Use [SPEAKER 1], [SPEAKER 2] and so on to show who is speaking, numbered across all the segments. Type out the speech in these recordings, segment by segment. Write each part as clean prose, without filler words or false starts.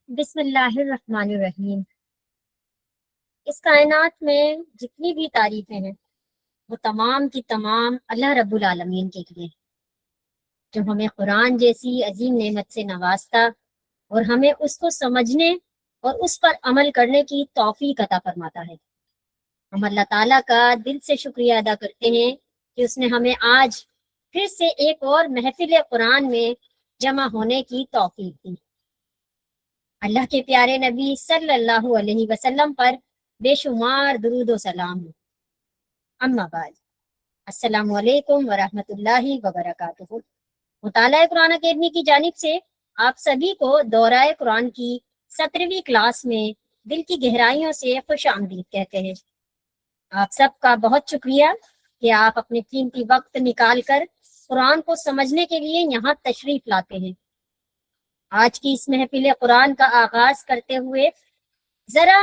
[SPEAKER 1] بسم اللہ الرحمن الرحیم۔ اس کائنات میں جتنی بھی تعریفیں ہیں وہ تمام کی تمام اللہ رب العالمین کے لیے، جو ہمیں قرآن جیسی عظیم نعمت سے نوازتا اور ہمیں اس کو سمجھنے اور اس پر عمل کرنے کی توفیق عطا فرماتا ہے۔ ہم اللہ تعالیٰ کا دل سے شکریہ ادا کرتے ہیں کہ اس نے ہمیں آج پھر سے ایک اور محفل قرآن میں جمع ہونے کی توفیق دی۔ اللہ کے پیارے نبی صلی اللہ علیہ وسلم پر بے شمار درود و سلام ہو۔ اما بعد، السلام علیکم ورحمۃ اللہ وبرکاتہ۔ مطالعہ قرآن اکیڈمی کی جانب سے آپ سبھی کو دورہ قرآن کی 17ویں کلاس میں دل کی گہرائیوں سے خوش آمدید کہتے ہیں۔ آپ سب کا بہت شکریہ کہ آپ اپنے قیمتی وقت نکال کر قرآن کو سمجھنے کے لیے یہاں تشریف لاتے ہیں۔ آج کی اس محفل قرآن کا آغاز کرتے ہوئے ذرا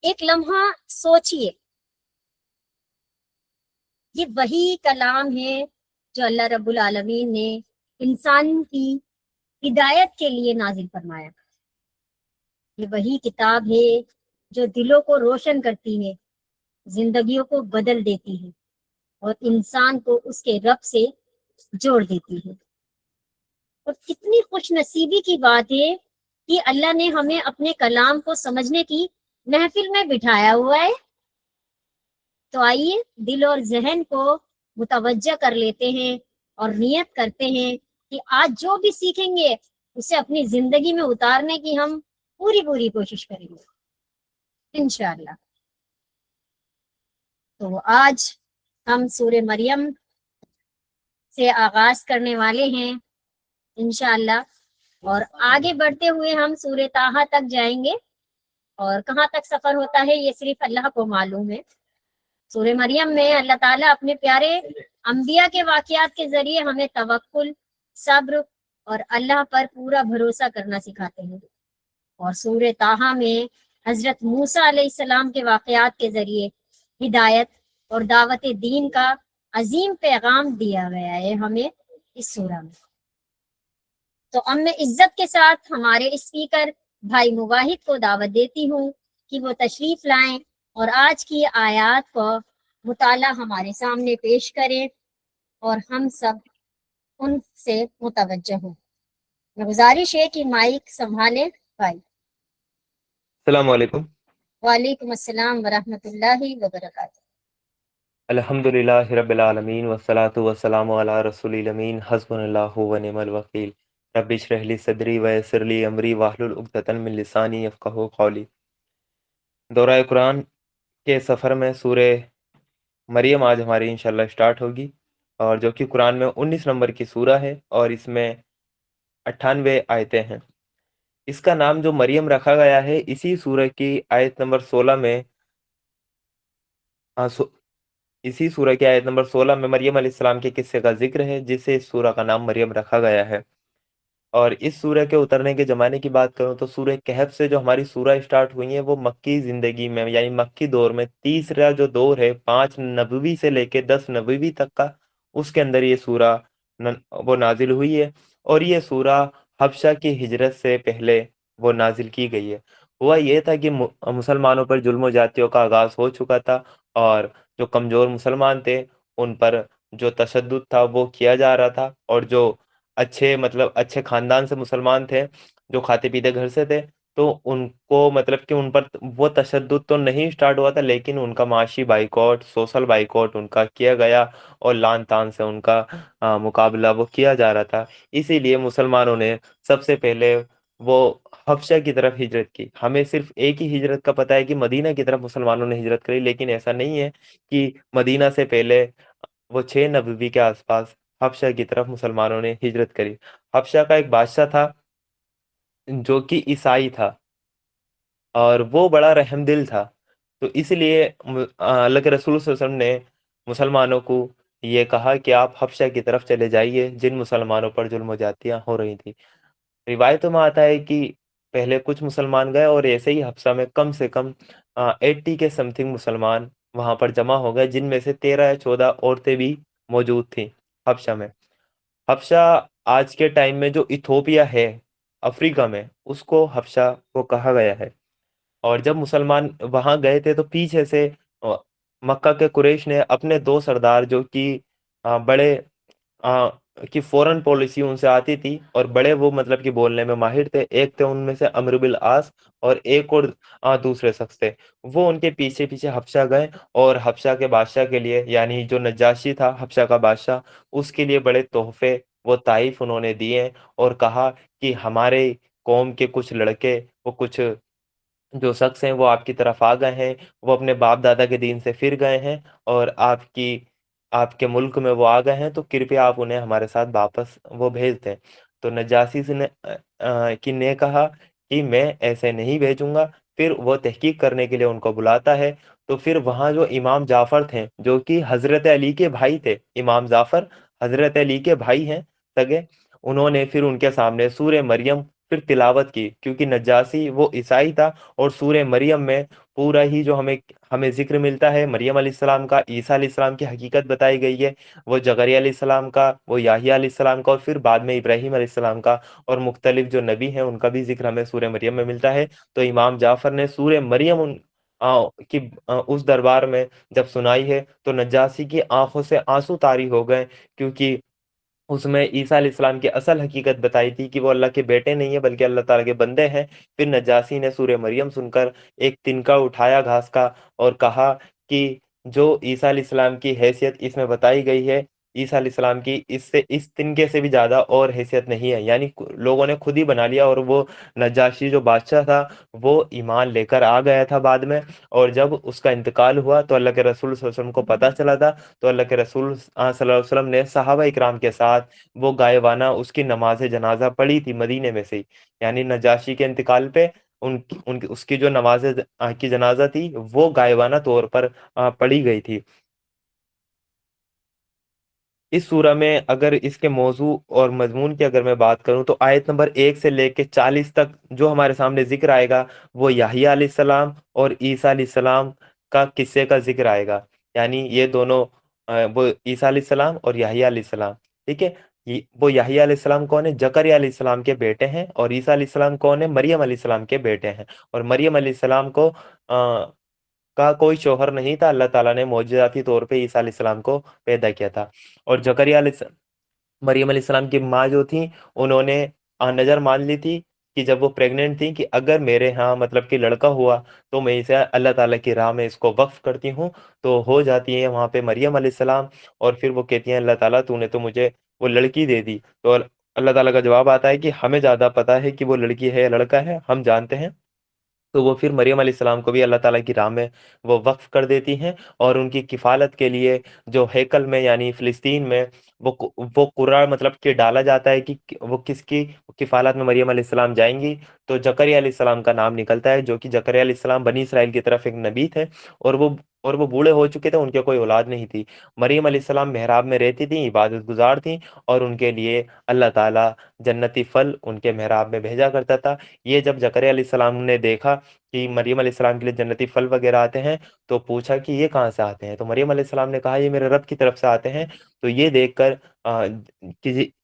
[SPEAKER 1] ایک لمحہ سوچئے، یہ وہی کلام ہے جو اللہ رب العالمین نے انسان کی ہدایت کے لیے نازل فرمایا۔ یہ وہی کتاب ہے جو دلوں کو روشن کرتی ہے، زندگیوں کو بدل دیتی ہے اور انسان کو اس کے رب سے جوڑ دیتی ہے۔ اور کتنی خوش نصیبی کی بات ہے کہ اللہ نے ہمیں اپنے کلام کو سمجھنے کی محفل میں بٹھایا ہوا ہے۔ تو آئیے دل اور ذہن کو متوجہ کر لیتے ہیں اور نیت کرتے ہیں کہ آج جو بھی سیکھیں گے اسے اپنی زندگی میں اتارنے کی ہم پوری کوشش کریں گے انشاءاللہ۔ تو آج ہم سورہ مریم سے آغاز کرنے والے ہیں انشاءاللہ، اور آگے بڑھتے ہوئے ہم سورہ طٰہٰ تک جائیں گے، اور کہاں تک سفر ہوتا ہے یہ صرف اللہ کو معلوم ہے۔ سورہ مریم میں اللہ تعالیٰ اپنے پیارے انبیاء کے واقعات کے ذریعے ہمیں توکل، صبر اور اللہ پر پورا بھروسہ کرنا سکھاتے ہیں، اور سورہ طٰہٰ میں حضرت موسیٰ علیہ السلام کے واقعات کے ذریعے ہدایت اور دعوت دین کا عظیم پیغام دیا گیا ہے ہمیں اس سورہ میں۔ تو اب میں عزت کے ساتھ ہمارے اسپیکر بھائی مواحد کو دعوت دیتی ہوں کہ وہ تشریف لائیں اور آج کی آیات کو مطالعہ ہمارے سامنے پیش کریں اور ہم سب ان سے متوجہ ہوں۔ میں گزارش ہے کہ مائک سنبھالیں بھائی۔
[SPEAKER 2] السلام علیکم۔
[SPEAKER 1] وعلیکم السلام ورحمۃ اللہ وبرکاتہ۔
[SPEAKER 2] الحمد للہ رب العالمین والصلاة والسلام علی رسول الامین حسبنا اللہ ونعم الوکیل۔ رب اشرح لی صدری ویسر لی امری واحلل عقدۃ من لسانی یفقہوا قولی۔ دورہ قرآن کے سفر میں سورہ مریم آج ہماری انشاءاللہ سٹارٹ ہوگی، اور جو کہ قرآن میں 19 نمبر کی سورہ ہے اور اس میں 98 آیتیں ہیں۔ اس کا نام جو مریم رکھا گیا ہے اسی سورہ کی آیت نمبر 16 میں اسی سورہ کی آیت نمبر 16 میں مریم علیہ السلام کے قصے کا ذکر ہے، جس سے اس سورہ کا نام مریم رکھا گیا ہے۔ اور اس سورہ کے اترنے کے زمانے کی بات کروں تو سورہ کہف سے جو ہماری سورہ سٹارٹ ہوئی ہیں وہ مکی زندگی میں یعنی مکی دور میں تیسرا جو دور ہے 5 نبوی سے لے کے 10 نبوی تک کا، اس کے اندر یہ سورہ وہ نازل ہوئی ہے، اور یہ سورہ حبشہ کی ہجرت سے پہلے وہ نازل کی گئی ہے۔ ہوا یہ تھا کہ مسلمانوں پر ظلم و زیادتیوں کا آغاز ہو چکا تھا، اور جو کمزور مسلمان تھے ان پر جو تشدد تھا وہ کیا جا رہا تھا، اور جو اچھے خاندان سے مسلمان تھے جو کھاتے پیتے گھر سے تھے تو ان کو کہ ان پر وہ تشدد تو نہیں سٹارٹ ہوا تھا، لیکن ان کا معاشی بائیکاٹ، سوشل بائیکاٹ ان کا کیا گیا، اور لان تان سے ان کا مقابلہ وہ کیا جا رہا تھا۔ اسی لیے مسلمانوں نے سب سے پہلے وہ حبشہ کی طرف ہجرت کی۔ ہمیں صرف ایک ہی ہجرت کا پتہ ہے کہ مدینہ کی طرف مسلمانوں نے ہجرت کری، لیکن ایسا نہیں ہے کہ مدینہ سے پہلے وہ 6 نبوی کے آس پاس حبشہ کی طرف مسلمانوں نے ہجرت کری۔ حبشہ کا ایک بادشاہ تھا جو کہ عیسائی تھا، اور وہ بڑا رحم دل تھا، تو اس لیے اللہ کے رسول صلی اللہ علیہ وسلم نے مسلمانوں کو یہ کہا کہ آپ حبشہ کی طرف چلے جائیے جن مسلمانوں پر ظلم و زیادتیاں ہو رہی تھیں۔ روایتوں میں آتا ہے کہ پہلے کچھ مسلمان گئے، اور ایسے ہی حبشہ میں کم سے کم 80 کے سم تھنگ مسلمان وہاں پر جمع ہو گئے، جن میں سے 13 یا 14 عورتیں بھی موجود تھیں حبشہ میں۔ حبشہ آج کے ٹائم میں جو ایتھوپیا ہے अफ्रीका में, उसको हबशा वो कहा गया है। और जब मुसलमान वहां गए थे तो पीछे से अ, मक्का के कुरैश ने अपने दो सरदार जो कि बड़े आ, कि फॉरेन पॉलिसी उनसे आती थी और बड़े वो मतलब कि बोलने में माहिर थे, एक थे उनमें से अमर बिल आस, और एक और दूसरे शख्स थे। वो उनके पीछे पीछे हबशा गए और हबशा के बादशाह के लिए, यानी जो नजाशी था हबशा का बादशाह, उसके लिए बड़े तोहफे वो ताइफ उन्होंने दिए और कहा कि हमारे कौम के कुछ लड़के, वो कुछ जो शख्स हैं वो आपकी तरफ आ गए हैं, वो अपने बाप दादा के दीन से फिर गए हैं और आपके मुल्क में वो आ गए हैं, तो कृपया आप उन्हें हमारे साथ वापस वो भेज दें। तो नजाशी से ने कहा कि मैं ऐसे नहीं भेजूंगा। फिर वो तहकीक करने के लिए उनको बुलाता है। तो फिर वहाँ जो इमाम जाफर थे, जो कि हजरत अली के भाई थे, इमाम जाफर हजरत अली के भाई हैं सगे, उन्होंने फिर उनके सामने सूरह मरियम फिर तिलावत की, क्योंकि नजाशी वो ईसाई था। और सूरह मरियम में पूरा ही जो हमें हमें जिक्र मिलता है मरियम अलैहिस्सलाम का, ईसा अलैहिस्सलाम की हकीकत बताई गई है, वो जकरिया अलैहिस्सलाम का, वो याहिया अलैहिस्सलाम का, और फिर बाद में इब्राहिम अलैहिस्सलाम का, और मुख्तलिफ जो नबी हैं उनका भी जिक्र हमें सूरह मरियम में मिलता है। तो इमाम जाफर ने सूरह मरियम उस दरबार में जब सुनाई है तो नजाशी की आंखों से आंसू तारी हो गए, क्योंकि उसमें ईसा अलैहिस्सलाम की असल हकीकत बताई थी कि वो अल्लाह के बेटे नहीं है बल्कि अल्लाह ताला के बंदे हैं। फिर नजाशी ने सूरह मरियम सुनकर एक तिनका उठाया घास का और कहा कि जो ईसा अलैहिस्सलाम की हैसियत इसमें बताई गई है, ईसा अलैहिस्सलाम की इससे इस तिनके से भी ज्यादा और हैसियत नहीं है। यानी लोगों ने खुद ही बना लिया, और वो नजाशी जो बादशाह था वो ईमान लेकर आ गया था बाद में। और जब उसका इंतकाल हुआ तो अल्लाह के रसूल सल्लल्लाहु अलैहि वसल्लम को पता चला था। तो अल्लाह के रसूल सल्लल्लाहु अलैहि वसल्लम ने सहाबा इकराम के साथ वो गायबाना उसकी नमाज जनाजा पढ़ी थी मदीने में से ही। यानी नजाशी के इंतकाल पे उनकी उसकी जो नमाज की जनाजा थी वो गायबाना तौर पर पढ़ी गई थी। इस सूरा में अगर इसके मौजू और मजमून की अगर मैं बात करूं तो आयत नंबर 1 से लेकर 40 तक जो हमारे सामने जिक्र आएगा वो याहिया अलैहिस्सलाम और ईसा अलैहिस्सलाम का किस्से का जिक्र आएगा। यानी ये दोनों वो ईसा अलैहिस्सलाम और याहिया अलैहिस्सलाम, ठीक है। वो याहिया अलैहिस्सलाम कौन है? जकरिया अलैहिस्सलाम के बेटे हैं। और ईसा अलैहिस्सलाम कौन है? मरियम अलैहिस्सलाम के बेटे हैं। और मरियम अलैहिस्सलाम का कोई शौहर नहीं था, अल्लाह ताला ने मौजूदाती तौर पे ईसा अलैहिस्सलाम को पैदा किया था। और मरियम अलैहिस्सलाम की माँ जो थी उन्होंने नजर मान ली थी कि जब वो प्रेग्नेंट थी कि अगर मेरे यहाँ मतलब कि लड़का हुआ तो मैं इसे अल्लाह ताला की राह में इसको वक्फ करती हूँ। तो हो जाती है वहाँ पे मरियम अलैहिस्सलाम, और फिर वो कहती हैं अल्लाह ताला तूने तो मुझे वो लड़की दे दी। तो अल्लाह ताला का जवाब आता है कि हमें ज्यादा पता है कि वो लड़की है या लड़का है, हम जानते हैं। तो वो फिर मरियम अलैहिस्सलाम को भी अल्लाह ताला की राह में वो वक्फ कर देती हैं, और उनकी किफ़ालत के लिए जो हैकल में यानी फ़िलिस्तीन में वो कुर्रा मतलब कि डाला जाता है कि वो किसकी किफ़ालत में मरियम अलैहिस्सलाम जाएंगी। तो जकरिया अलैहिस्सलाम का नाम निकलता है, जो कि जकरिया अलैहिस्सलाम बनी इसराइल की तरफ एक नबी थे, और वो बूढ़े हो चुके थे, उनके कोई औलाद नहीं थी। मरियम अलैहिस्सलाम मेहराब में रहती थी, इबादत गुजार थी, और उनके लिए अल्लाह ताला जन्नती फल उनके मेहराब में भेजा करता था। ये जब जकरिया अलैहिस्सलाम ने देखा कि मरियम अलैहिस्सलाम के लिए जन्नती फल वगैरह आते हैं, तो पूछा कि ये कहाँ से आते हैं? तो मरियम अलैहिस्सलाम ने कहा ये मेरे रब की तरफ से आते हैं। तो ये देखकर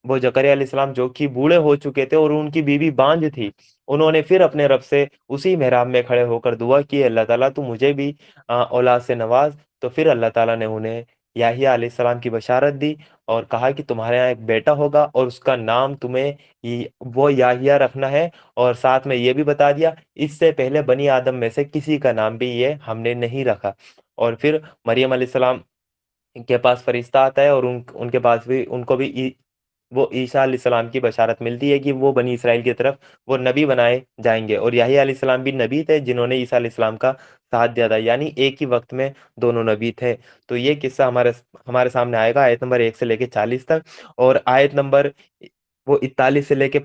[SPEAKER 2] वो जकरिया अलैहिस्सलाम जो कि बूढ़े हो चुके थे और उनकी बीवी बांझ थी, उन्होंने फिर अपने रब से उसी मेहराब में खड़े होकर दुआ की, अल्लाह ताला तू मुझे भी औलाद से नवाज। तो फिर अल्लाह ताला ने उन्हें याहिया अलैहिस्सलाम की बशारत दी और कहा कि तुम्हारे यहाँ एक बेटा होगा और उसका नाम तुम्हें वो याहिया रखना है। और साथ में ये भी बता दिया इससे पहले बनी आदम में से किसी का नाम भी ये हमने नहीं रखा। और फिर मरियम अलैहिस्सलाम के पास फरिश्ता आता है और उनके पास भी उनको भी वो ईसा अलैहिस्सलाम की बशारत मिलती है कि वो बनी इसराइल की तरफ वो नबी बनाए जाएंगे। और याहिया अलैहिस्सलाम भी नबी थे जिन्होंने ईसा अलैहिस्सलाम का साथ दिया था, यानी एक ही वक्त में दोनों नबी थे। तो ये किस्सा हमारे हमारे सामने आएगा आयत नंबर 1 से लेके 40 तक। और आयत नंबर वो 41 से लेके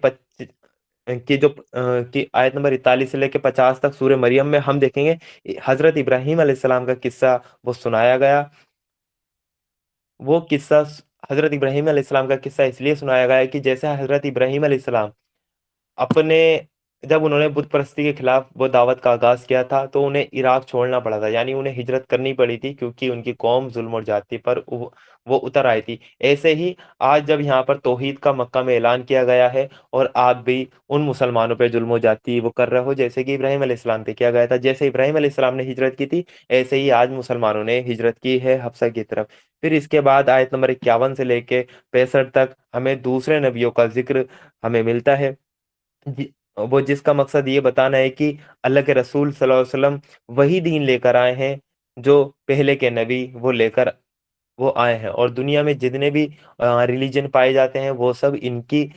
[SPEAKER 2] की आयत नंबर 41 से लेके 50 तक सूर्य मरियम में हम देखेंगे हजरत इब्राहिम अलैहिस्सलाम का किस्सा वो सुनाया गया। वो किस्सा हजरत इब्राहिम अलैहिस्सलाम का किस्सा इसलिए सुनाया गया है कि जैसे हजरत इब्राहिम अलैहिस्सलाम अपने جب انہوں نے بت پرستی کے خلاف وہ دعوت کا آغاز کیا تھا تو انہیں عراق چھوڑنا پڑا تھا، یعنی انہیں ہجرت کرنی پڑی تھی کیونکہ ان کی قوم ظلم اور جاتی پر وہ اتر آئی تھی۔ ایسے ہی آج جب یہاں پر توحید کا مکہ میں اعلان کیا گیا ہے اور آپ بھی ان مسلمانوں پہ ظلم و جاتی وہ کر رہے ہو جیسے کہ ابراہیم علیہ السلام پہ کیا گیا تھا، جیسے ابراہیم علیہ السلام نے ہجرت کی تھی ایسے ہی آج مسلمانوں نے ہجرت کی ہے حبشہ کی طرف۔ پھر اس کے بعد آیت نمبر 51 سے لے کے 65 تک ہمیں دوسرے نبیوں کا ذکر ہمیں ملتا ہے، وہ جس کا مقصد یہ بتانا ہے کہ اللہ کے رسول صلی اللہ علیہ وسلم وہی دین لے کر آئے ہیں جو پہلے کے نبی وہ آئے ہیں، اور دنیا میں جتنے بھی ریلیجن پائے جاتے ہیں وہ سب ان کی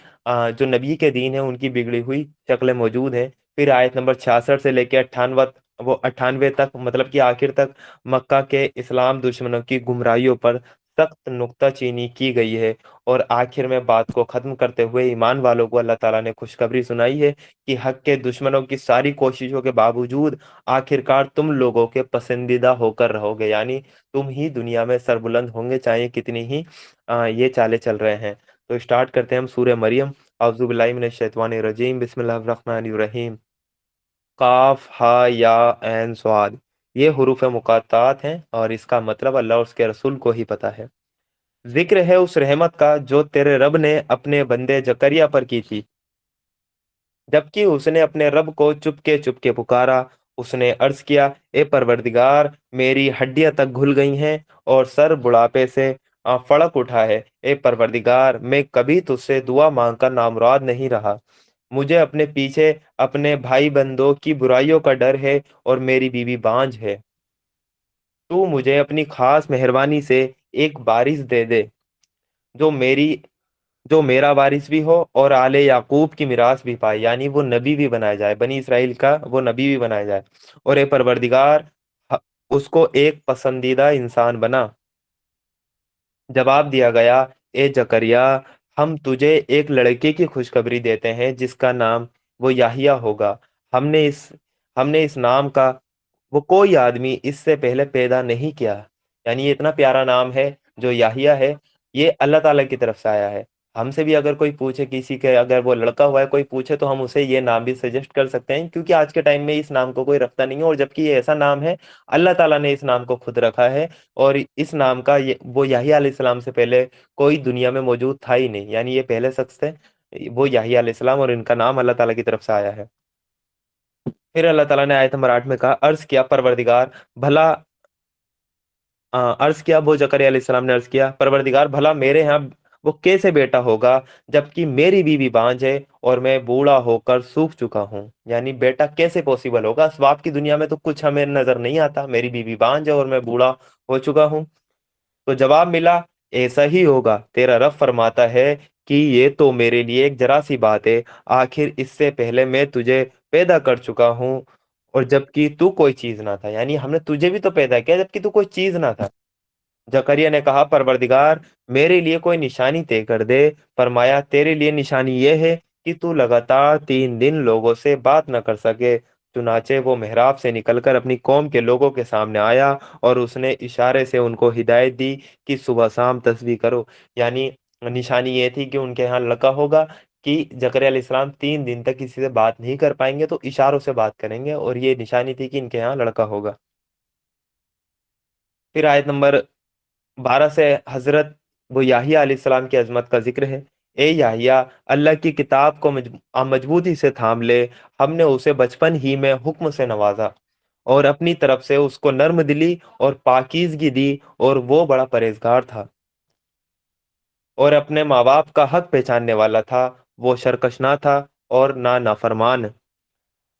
[SPEAKER 2] جو نبی کے دین ہے ان کی بگڑی ہوئی شکلیں موجود ہیں۔ پھر آیت نمبر 66 سے لے کے 98 تک مطلب کہ آخر تک مکہ کے اسلام دشمنوں کی گمراہیوں پر سخت نکتہ چینی کی گئی ہے، اور آخر میں بات کو ختم کرتے ہوئے ایمان والوں کو اللہ تعالیٰ نے خوشخبری سنائی ہے کہ حق کے دشمنوں کی ساری کوششوں کے باوجود آخرکار تم لوگوں کے پسندیدہ ہو کر رہو گے، یعنی تم ہی دنیا میں سربلند ہوں گے چاہے کتنی ہی یہ چالیں چل رہے ہیں۔ تو سٹارٹ کرتے ہیں ہم سورہ مریم۔ اعوذ باللہ من الشیطان الرجیم، بسم اللہ الرحمن الرحیم۔ قاف ہا یا عین صاد، یہ حروف مقاطعات ہیں اور اس کا مطلب اللہ اور اس کے رسول کو ہی پتہ ہے۔ ذکر ہے اس رحمت کا جو تیرے رب نے اپنے بندے زکریا پر کی تھی، جبکہ اس نے اپنے رب کو چپ کے پکارا۔ اس نے عرض کیا، اے پروردگار، میری ہڈیاں تک گھل گئی ہیں اور سر بڑھاپے سے فڑک اٹھا ہے۔ اے پروردگار، میں کبھی تجھ سے دعا مانگ کر نامراد نہیں رہا۔ مجھے اپنے پیچھے اپنے بھائی بندوں کی برائیوں کا ڈر ہے اور میری بیوی بانجھ ہے۔ تو مجھے اپنی خاص مہربانی سے ایک وارث دے دے جو میرا وارث بھی ہو اور آل یعقوب کی میراث بھی پائے، یعنی وہ نبی بھی بنایا جائے، بنی اسرائیل کا وہ نبی بھی بنایا جائے۔ اور اے پروردگار، اس کو ایک پسندیدہ انسان بنا۔ جواب دیا گیا، اے زکریا، ہم تجھے ایک لڑکے کی خوشخبری دیتے ہیں جس کا نام وہ یحییٰ ہوگا۔ ہم نے اس نام کا وہ کوئی آدمی اس سے پہلے پیدا نہیں کیا، یعنی یہ اتنا پیارا نام ہے جو یحییٰ ہے، یہ اللہ تعالیٰ کی طرف سے آیا ہے۔ ہم سے بھی اگر کوئی پوچھے، کسی کے اگر وہ لڑکا ہوا ہے کوئی پوچھے تو ہم اسے یہ نام بھی سجیسٹ کر سکتے ہیں، کیونکہ آج کے ٹائم میں اس نام کو کوئی رکھتا نہیں ہے، اور جبکہ یہ ایسا نام ہے اللہ تعالیٰ نے اس نام کو خود رکھا ہے، اور اس نام کا وہ یحییٰ علیہ السلام سے پہلے کوئی دنیا میں موجود تھا ہی نہیں، یعنی یہ پہلے شخص تھے وہ یحییٰ علیہ السلام، اور ان کا نام اللہ تعالیٰ کی طرف سے آیا ہے۔ پھر اللہ تعالیٰ نے آیت نمبر 8 میں کہا، عرض کیا پروردگار بھلا عرض کیا وہ زکریا علیہ السلام نے عرض کیا، پروردگار بھلا میرے ہاں وہ کیسے بیٹا ہوگا جبکہ میری بیوی بانجھ ہے اور میں بوڑھا ہو کر سوکھ چکا ہوں، یعنی بیٹا کیسے پوسیبل ہوگا؟ اسباب کی دنیا میں تو کچھ ہمیں نظر نہیں آتا، میری بیوی بانجھ ہے اور میں بوڑھا ہو چکا ہوں۔ تو جواب ملا، ایسا ہی ہوگا، تیرا رب فرماتا ہے کہ یہ تو میرے لیے ایک ذرا سی بات ہے، آخر اس سے پہلے میں تجھے پیدا کر چکا ہوں اور جبکہ تو کوئی چیز نہ تھا، یعنی ہم نے تجھے بھی تو پیدا کیا جبکہ تو کوئی چیز نہ تھا۔ زکریا نے کہا، پروردگار میرے لیے کوئی نشانی طے کر دے۔ فرمایا، تیرے لیے نشانی یہ ہے کہ تو لگاتار 3 دن لوگوں سے بات نہ کر سکے۔ چنانچہ وہ محراب سے نکل کر اپنی قوم کے لوگوں کے سامنے آیا اور اس نے اشارے سے ان کو ہدایت دی کہ صبح شام تسبیح کرو، یعنی نشانی یہ تھی کہ ان کے ہاں لڑکا ہوگا کہ زکریا علیہ السلام 3 دن تک کسی سے بات نہیں کر پائیں گے تو اشاروں سے بات کریں گے، اور یہ نشانی تھی کہ ان کے ہاں لڑکا ہوگا۔ پھر آیت نمبر 12 سے حضرت وہ یحییٰ علیہ السلام کی عظمت کا ذکر ہے۔ اے یحییٰ، اللہ کی کتاب کو مضبوطی سے تھام لے، ہم نے اسے بچپن ہی میں حکم سے نوازا اور اپنی طرف سے اس کو نرم دلی اور پاکیزگی دی، اور وہ بڑا پرہیزگار تھا اور اپنے ماں باپ کا حق پہچاننے والا تھا، وہ سرکش نہ تھا اور نہ نافرمان۔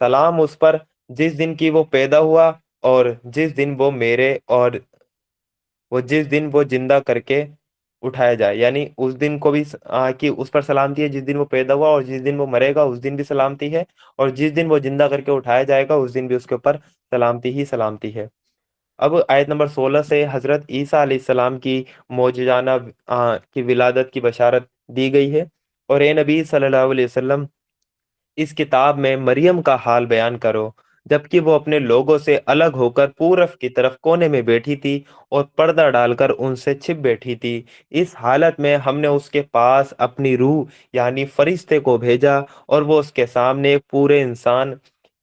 [SPEAKER 2] سلام اس پر جس دن کی وہ پیدا ہوا اور جس دن وہ زندہ کر کے اٹھایا جائے، یعنی اس دن کو بھی کہ اس پر سلامتی ہے جس دن وہ پیدا ہوا، اور جس دن وہ مرے گا اس دن بھی سلامتی ہے، اور جس دن وہ زندہ کر کے اٹھایا جائے گا اس دن بھی اس کے اوپر سلامتی ہی سلامتی ہے۔ اب آیت نمبر 16 سے حضرت عیسیٰ علیہ السلام کی معجزانہ کی ولادت کی بشارت دی گئی ہے۔ اور اے نبی صلی اللہ علیہ وسلم، اس کتاب میں مریم کا حال بیان کرو जबकि वो अपने लोगों से अलग होकर पूरब की तरफ कोने में बैठी थी और पर्दा डालकर उनसे छिप बैठी थी। इस हालत में हमने उसके पास अपनी रूह यानी फरिश्ते को भेजा और वो उसके सामने एक पूरे इंसान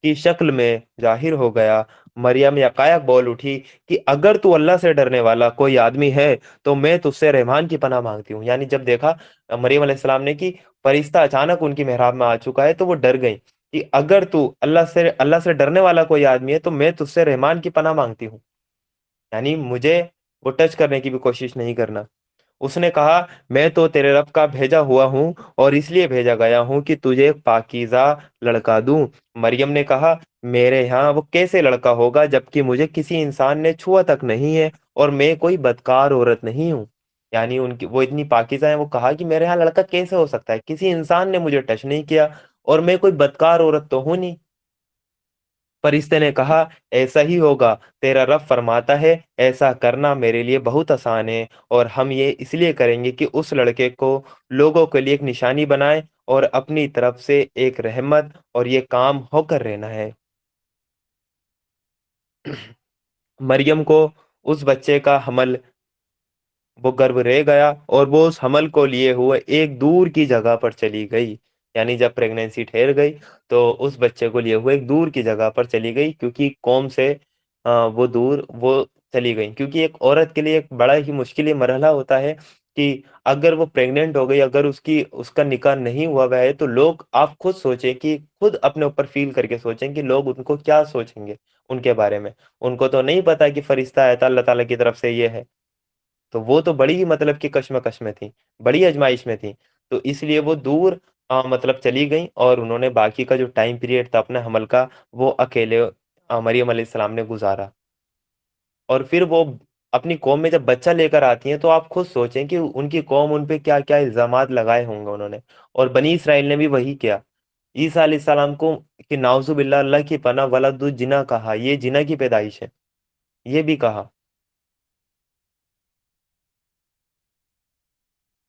[SPEAKER 2] की शक्ल में जाहिर हो गया। मरियम यकायक बोल उठी कि अगर तू अल्लाह से डरने वाला कोई आदमी है तो मैं तुझसे रहमान की पनाह मांगती हूँ। यानी जब देखा मरियम अलैहिस्सलाम ने कि फरिश्ता अचानक उनकी मेहराब में आ चुका है तो वो डर गई कि अगर तू अल्लाह से डरने वाला कोई आदमी है तो मैं तुझसे रहमान की पनाह मांगती हूँ। यानी मुझे वो टच करने की भी कोशिश नहीं करना। उसने कहा, मैं तो तेरे रब का भेजा हुआ हूँ और इसलिए भेजा गया हूँ कि तुझे एक पाकीज़ा लड़का दूं। मरियम ने कहा, मेरे यहाँ वो कैसे लड़का होगा जबकि मुझे किसी इंसान ने छुआ तक नहीं है और मैं कोई बदकार औरत नहीं हूँ। यानी उनकी वो इतनी पाकीज़ा है, वो कहा कि मेरे यहाँ लड़का कैसे हो सकता है, किसी इंसान ने मुझे टच नहीं किया और मैं कोई बदकार औरत तो हूं नहीं। फरिश्ते ने कहा, ऐसा ही होगा, तेरा रब फरमाता है ऐसा करना मेरे लिए बहुत आसान है और हम ये इसलिए करेंगे कि उस लड़के को लोगों के लिए एक निशानी बनाए और अपनी तरफ से एक रहमत, और ये काम होकर रहना है। मरियम को उस बच्चे का हमल वो गर्भ रह गया और वो उस हमल को लिए हुए एक दूर की जगह पर चली गई। यानी जब प्रेगनेंसी ठहर गई तो उस बच्चे को लिए हुए एक दूर की जगह पर चली गई, क्योंकि कौम से वो दूर वो चली गई, क्योंकि एक औरत के लिए एक बड़ा ही मुश्किल ये मरहला होता है कि अगर वो प्रेग्नेंट हो गई, अगर उसकी उसका निकाह नहीं हुआ हुआ है तो लोग, आप खुद सोचें कि खुद अपने ऊपर फील करके सोचें कि लोग उनको क्या सोचेंगे उनके बारे में। उनको तो नहीं पता कि फरिश्ता आया था अल्लाह ताला की तरफ से ये है। तो वो तो बड़ी ही मतलब कि कश्मकश में थी, बड़ी आजमाइश में थी। तो इसलिए वो दूर मतलब चली गई और उन्होंने बाकी का जो टाइम पीरियड था अपने हमल का वो अकेले मरियम अलैहिस्सलाम ने गुजारा। और फिर वो अपनी कौम में जब बच्चा लेकर आती हैं तो आप खुद सोचें कि उनकी कौम उन पे क्या क्या इल्जामात लगाए होंगे उन्होंने। और बनी इसराइल ने भी वही किया। ईसा अलैहिस्सलाम को कि नाउजुबिल्लाह, अल्लाह की पनाह, वलदु जिना कहा, ये जिना की पैदाइश है, ये भी कहा।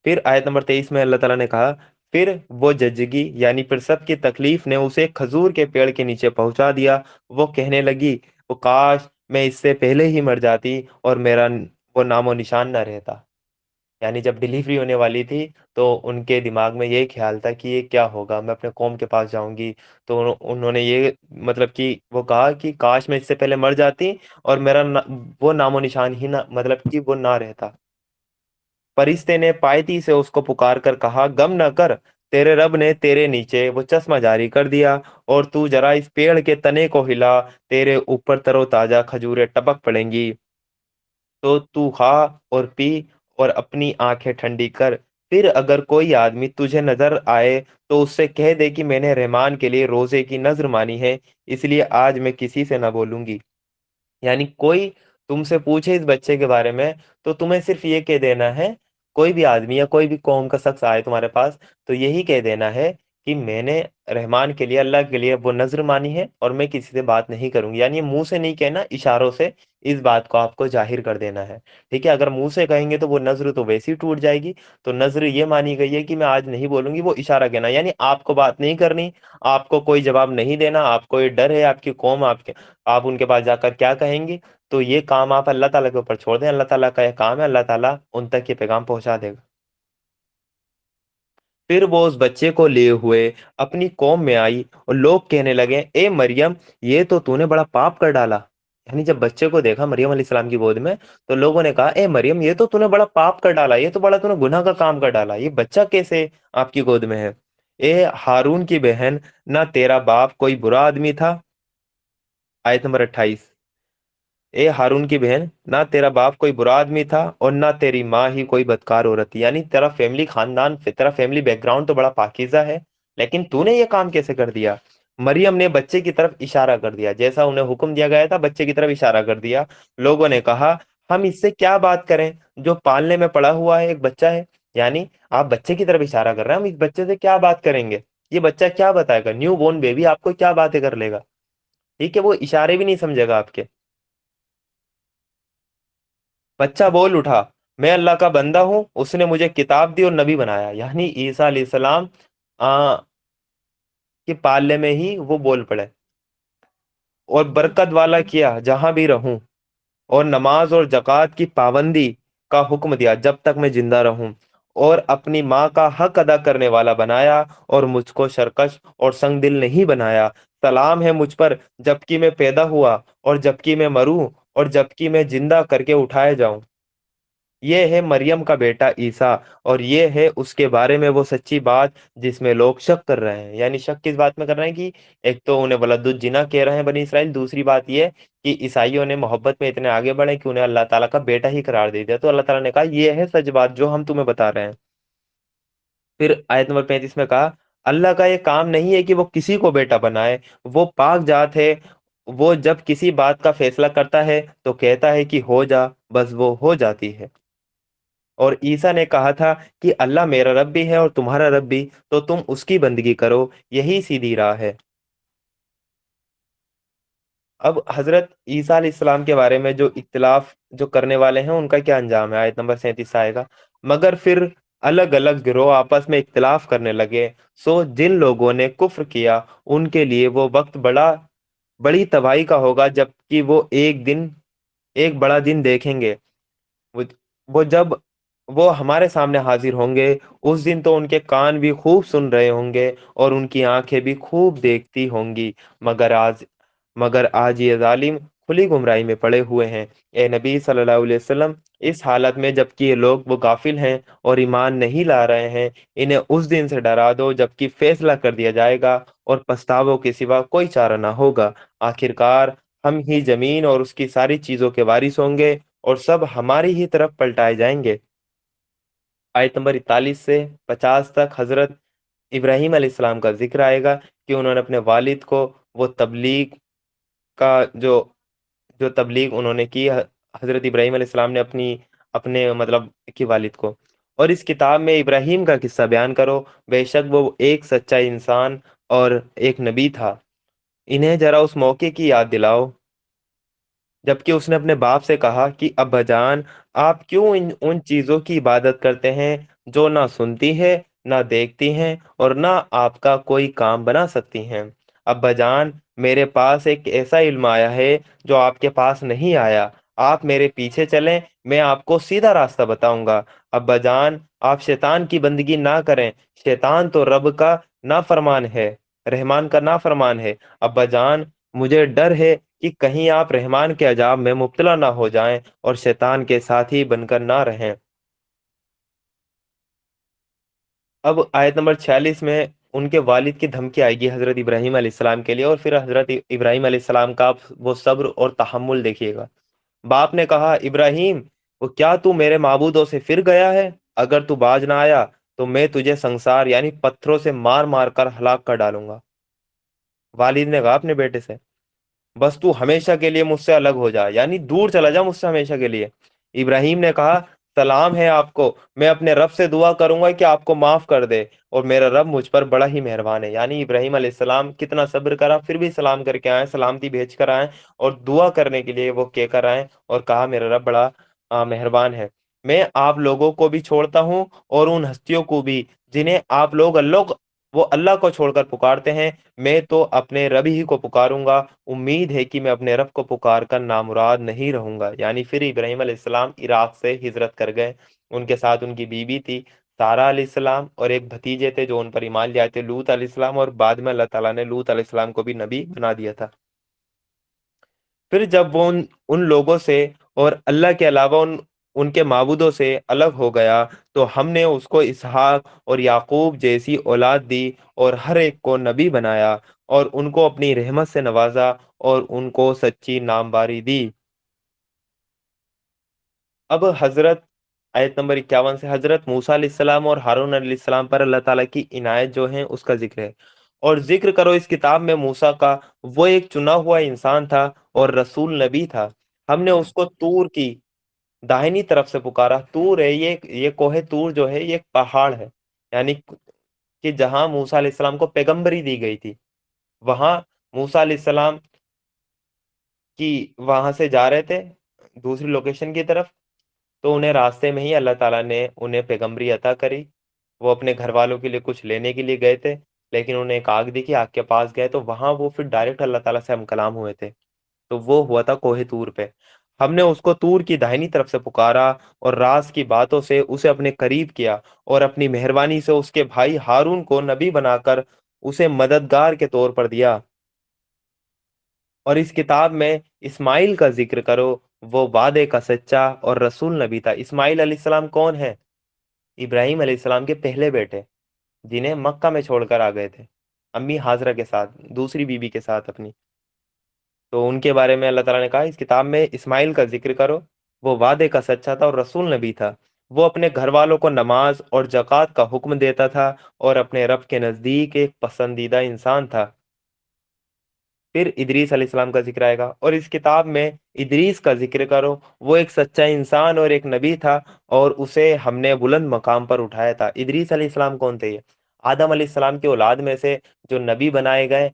[SPEAKER 2] फिर आयत नंबर 23 में अल्लाह ताला ने कहा, फिर वो जज्जगी यानी प्रसव की तकलीफ ने उसे खजूर के पेड़ के नीचे पहुंचा दिया। वो कहने लगी, वो काश मैं इससे पहले ही मर जाती और मेरा वो नामो निशान ना रहता। यानी जब डिलीवरी होने वाली थी तो उनके दिमाग में ये ख्याल था कि ये क्या होगा, मैं अपने कौम के पास जाऊंगी। तो उन्होंने ये मतलब कि वो कहा कि काश मैं इससे पहले मर जाती और वो नामो निशान ही ना, मतलब कि वो ना रहता। फरिश्ते ने पायती से उसको पुकार कर कहा, गम न कर, तेरे रब ने तेरे नीचे वो चश्मा जारी कर दिया और तू जरा इस पेड़ के तने को हिला, तेरे ऊपर तरोताजा खजूरें टपक पड़ेंगी। तो तू खा और पी और अपनी आंखें ठंडी कर। फिर अगर कोई आदमी तुझे नजर आए तो उससे कह दे कि मैंने रहमान के लिए रोजे की नजर मानी है, इसलिए आज मैं किसी से ना बोलूंगी। यानी कोई तुमसे पूछे इस बच्चे के बारे में तो तुम्हें सिर्फ ये कह देना है, कोई भी आदमी या कोई भी कौम का शख्स आए तुम्हारे पास तो यही कह देना है कि मैंने रहमान के लिए, अल्लाह के लिए वो नजर मानी है और मैं किसी से बात नहीं करूंगी। यानी मुंह से नहीं कहना, इशारों से इस बात को आपको जाहिर कर देना है। ठीक है, अगर मुंह से कहेंगे तो वो नजर तो वैसे ही टूट जाएगी। तो नजर ये मानी गई है कि मैं आज नहीं बोलूंगी, वो इशारा कहना, यानी आपको बात नहीं करनी, आपको कोई जवाब नहीं देना। आपको ये डर है आपकी कौम आपके, आप उनके पास जाकर क्या कहेंगे, तो ये काम आप अल्लाह ताला के ऊपर छोड़ दें। अल्लाह ताला का ये काम है, अल्लाह ताला उन तक ये पैगाम पहुंचा देगा। फिर वो उस बच्चे को लिए हुए अपनी कौम में आई और लोग कहने लगे, ए मरियम, ये तो तूने बड़ा पाप कर डाला। यानी जब बच्चे को देखा मरियम अलैहिस्सलाम की गोद में तो लोगों ने कहा, ए मरियम, ये तो तूने बड़ा पाप कर डाला, ये तो बड़ा तूने गुनाह का काम कर डाला, ये बच्चा कैसे आपकी गोद में है। ए हारून की बहन, ना तेरा बाप कोई बुरा आदमी था। आयत नंबर 28। ए हारून की बहन, ना तेरा बाप कोई बुरा आदमी था और ना तेरी माँ ही कोई बदकार औरत थी। यानी तेरा फैमिली खानदान, तेरा फैमिली बैकग्राउंड तो बड़ा पाकीज़ा है, लेकिन तूने ये काम कैसे कर दिया। मरियम ने बच्चे की तरफ इशारा कर दिया, जैसा उन्हें हुक्म दिया गया था बच्चे की तरफ इशारा कर दिया। लोगों ने कहा, हम इससे क्या बात करें, जो पालने में पड़ा हुआ है, एक बच्चा है। यानी आप बच्चे की तरफ इशारा कर रहे हैं, हम इस बच्चे से क्या बात करेंगे, ये बच्चा क्या बताएगा, न्यू बोर्न बेबी आपको क्या बातें कर लेगा। ठीक है, वो इशारे भी नहीं समझेगा आपके। बच्चा बोल उठा, मैं अल्लाह का बंदा हूँ, उसने मुझे किताब दी और नबी बनाया। यानी ईसा अलैहिस्सलाम आ के पालने में ही वो बोल पड़े। اور برکت والا کیا جہاں بھی رہوں، اور نماز اور زکوٰۃ کی پابندی کا حکم دیا جب تک میں زندہ رہوں، اور اپنی ماں کا حق ادا کرنے والا بنایا، اور مجھ کو سرکش اور سنگ دل نہیں بنایا۔ سلام ہے مجھ پر جبکہ میں پیدا ہوا، اور جبکہ میں مروں، اور جبکہ میں زندہ کر کے اٹھایا جاؤں۔ یہ ہے مریم کا بیٹا عیسیٰ، اور یہ ہے اس کے بارے میں وہ سچی بات جس میں لوگ شک کر رہے ہیں۔ یعنی شک کس بات میں کر رہے ہیں؟ کہ ایک تو انہیں ولد الزنا کہہ رہے ہیں بنی اسرائیل، دوسری بات یہ کہ عیسائیوں نے محبت میں اتنے آگے بڑھے کہ انہیں اللہ تعالیٰ کا بیٹا ہی قرار دے دیا۔ تو اللہ تعالیٰ نے کہا یہ ہے سچ بات جو ہم تمہیں بتا رہے ہیں۔ پھر آیت نمبر 35 میں کہا اللہ کا یہ کام نہیں ہے کہ وہ کسی کو بیٹا بنائے، وہ پاک ذات ہے، وہ جب کسی بات کا فیصلہ کرتا ہے تو کہتا ہے کہ ہو جا، بس وہ ہو جاتی ہے۔ اور عیسیٰ نے کہا تھا کہ اللہ میرا رب بھی ہے اور تمہارا رب بھی، تو تم اس کی بندگی کرو، یہی سیدھی راہ ہے۔ اب حضرت عیسیٰ علیہ السلام کے بارے میں جو اختلاف جو کرنے والے ہیں ان کا کیا انجام ہے؟ آیت نمبر 37 آئے گا، مگر پھر الگ الگ گروہ آپس میں اختلاف کرنے لگے، سو جن لوگوں نے کفر کیا ان کے لیے وہ وقت بڑی تباہی کا ہوگا، جبکہ وہ ایک بڑا دن دیکھیں گے۔ وہ وہ جب وہ ہمارے سامنے حاضر ہوں گے اس دن تو ان کے کان بھی خوب سن رہے ہوں گے اور ان کی آنکھیں بھی خوب دیکھتی ہوں گی، مگر آج یہ ظالم کھلی گمراہی میں پڑے ہوئے ہیں۔ اے نبی صلی اللہ علیہ وسلم، اس حالت میں جبکہ یہ لوگ وہ غافل ہیں اور ایمان نہیں لا رہے ہیں، انہیں اس دن سے ڈرا دو جبکہ فیصلہ کر دیا جائے گا اور پچھتاووں کے سوا کوئی چارہ نہ ہوگا۔ آخرکار ہم ہی زمین اور اس کی ساری چیزوں کے وارث ہوں گے اور سب ہماری ہی طرف پلٹائے جائیں گے۔ آیت نمبر 41 سے 50 تک حضرت ابراہیم علیہ السلام کا ذکر آئے گا کہ انہوں نے اپنے والد کو وہ تبلیغ کا جو تبلیغ انہوں نے کی، حضرت ابراہیم علیہ السلام نے اپنے مطلب کی والد کو، اور اس کتاب میں ابراہیم کا قصہ بیان کرو، بے شک وہ ایک سچا انسان اور ایک نبی تھا۔ انہیں ذرا اس موقع کی یاد دلاؤ جبکہ اس نے اپنے باپ سے کہا کہ ابا جان، آپ کیوں ان چیزوں کی عبادت کرتے ہیں جو نہ سنتی ہے، نہ دیکھتی ہیں، اور نہ آپ کا کوئی کام بنا سکتی ہیں؟ ابا جان، میرے پاس ایک ایسا علم آیا ہے جو آپ کے پاس نہیں آیا، آپ میرے پیچھے چلیں، میں آپ کو سیدھا راستہ بتاؤں گا۔ ابا جان، آپ شیطان کی بندگی نہ کریں، شیطان تو رب کا نافرمان ہے، رحمان کا نافرمان ہے۔ ابا جان، مجھے ڈر ہے کہ کہیں آپ رحمان کے عذاب میں مبتلا نہ ہو جائیں اور شیطان کے ساتھی بن کر نہ رہیں۔ اب آیت نمبر 46 میں ان کے والد کی دھمکی آئے گی حضرت ابراہیم علیہ السلام کے لیے، اور پھر حضرت ابراہیم علیہ السلام کا وہ صبر اور تحمل دیکھیے گا۔ باپ نے کہا ابراہیم، وہ کیا تو میرے معبودوں سے پھر گیا ہے؟ اگر تو باز نہ آیا تو میں تجھے سنسار یعنی پتھروں سے مار مار کر ہلاک کر ڈالوں گا۔ والد نے کہا اپنے بیٹے سے بس تو ہمیشہ کے لیے مجھ سے الگ ہو جا، یعنی دور چلا جا مجھ سے ہمیشہ کے لیے۔ ابراہیم نے کہا سلام ہے آپ کو، میں اپنے رب سے دعا کروں گا کہ آپ کو معاف کر دے، اور میرا رب مجھ پر بڑا ہی مہربان ہے۔ یعنی ابراہیم علیہ السلام کتنا صبر کرا، پھر بھی سلام کر کے آئے، سلامتی بھیج کر آئے، اور دعا کرنے کے لیے وہ کہہ کر آئے اور کہا میرا رب بڑا مہربان ہے۔ میں آپ لوگوں کو بھی چھوڑتا ہوں اور ان ہستیوں کو بھی جنہیں آپ لوگ اللہ کو چھوڑ کر پکارتے ہیں، میں تو اپنے رب ہی کو پکاروں گا، امید ہے کہ میں اپنے رب کو پکار کر نامراد نہیں رہوں گا۔ یعنی پھر ابراہیم علیہ السلام عراق سے ہجرت کر گئے، ان کے ساتھ ان کی بیوی تھی سارہ علیہ السلام، اور ایک بھتیجے تھے جو ان پر ایمان لے آئے تھے، لوط علیہ السلام، اور بعد میں اللہ تعالیٰ نے لوط علیہ السلام کو بھی نبی بنا دیا تھا۔ پھر جب وہ ان لوگوں سے اور اللہ کے علاوہ ان کے معبودوں سے الگ ہو گیا تو ہم نے اس کو اسحاق اور یعقوب جیسی اولاد دی اور ہر ایک کو نبی بنایا اور ان کو اپنی رحمت سے نوازا اور ان کو سچی نامداری دی۔ اب حضرت آیت نمبر 51 سے حضرت موسیٰ علیہ السلام اور ہارون علیہ السلام پر اللہ تعالیٰ کی عنایت جو ہیں اس کا ذکر ہے، اور ذکر کرو اس کتاب میں موسیٰ کا، وہ ایک چنا ہوا انسان تھا اور رسول نبی تھا، ہم نے اس کو طور کی داہنی طرف سے پکارا۔ طور ہے یہ کوہ طور جو ہے یہ ایک پہاڑ ہے، یعنی کہ جہاں موسیٰ علیہ السلام کو پیغمبری دی گئی تھی، وہاں موسیٰ علیہ السلام کی وہاں سے جا رہے تھے دوسری لوکیشن کی طرف، تو انہیں راستے میں ہی اللہ تعالیٰ نے انہیں پیغمبری عطا کری، وہ اپنے گھر والوں کے لیے کچھ لینے کے لیے گئے تھے، لیکن انہیں ایک آگ دیکھی، آگ کے پاس گئے تو وہاں وہ پھر ڈائریکٹ اللہ تعالیٰ سے ہم کلام ہوئے تھے. تو وہ ہوا تھا کوہ طور پہ. ہم نے اس کو طور کی داہنی طرف سے پکارا اور راز کی باتوں سے اسے اپنے قریب کیا، اور اپنی مہربانی سے اس کے بھائی ہارون کو نبی بنا کر اسے مددگار کے طور پر دیا. اور اس کتاب میں اسماعیل کا ذکر کرو، وہ وعدے کا سچا اور رسول نبی تھا. اسماعیل علیہ السلام کون ہے؟ ابراہیم علیہ السلام کے پہلے بیٹے، جنہیں مکہ میں چھوڑ کر آ گئے تھے امی حاضرہ کے ساتھ، دوسری بیوی کے ساتھ اپنی. تو ان کے بارے میں اللہ تعالیٰ نے کہا اس کتاب میں اسماعیل کا ذکر کرو، وہ وعدے کا سچا تھا اور رسول نبی تھا. وہ اپنے گھر والوں کو نماز اور زکوٰۃ کا حکم دیتا تھا اور اپنے رب کے نزدیک ایک پسندیدہ انسان تھا. پھر ادریس علیہ السلام کا ذکر آئے گا، اور اس کتاب میں ادریس کا ذکر کرو، وہ ایک سچا انسان اور ایک نبی تھا، اور اسے ہم نے بلند مقام پر اٹھایا تھا. ادریس علیہ السلام کون تھے؟ یہ آدم علیہ السلام کی اولاد میں سے جو نبی بنائے گئے،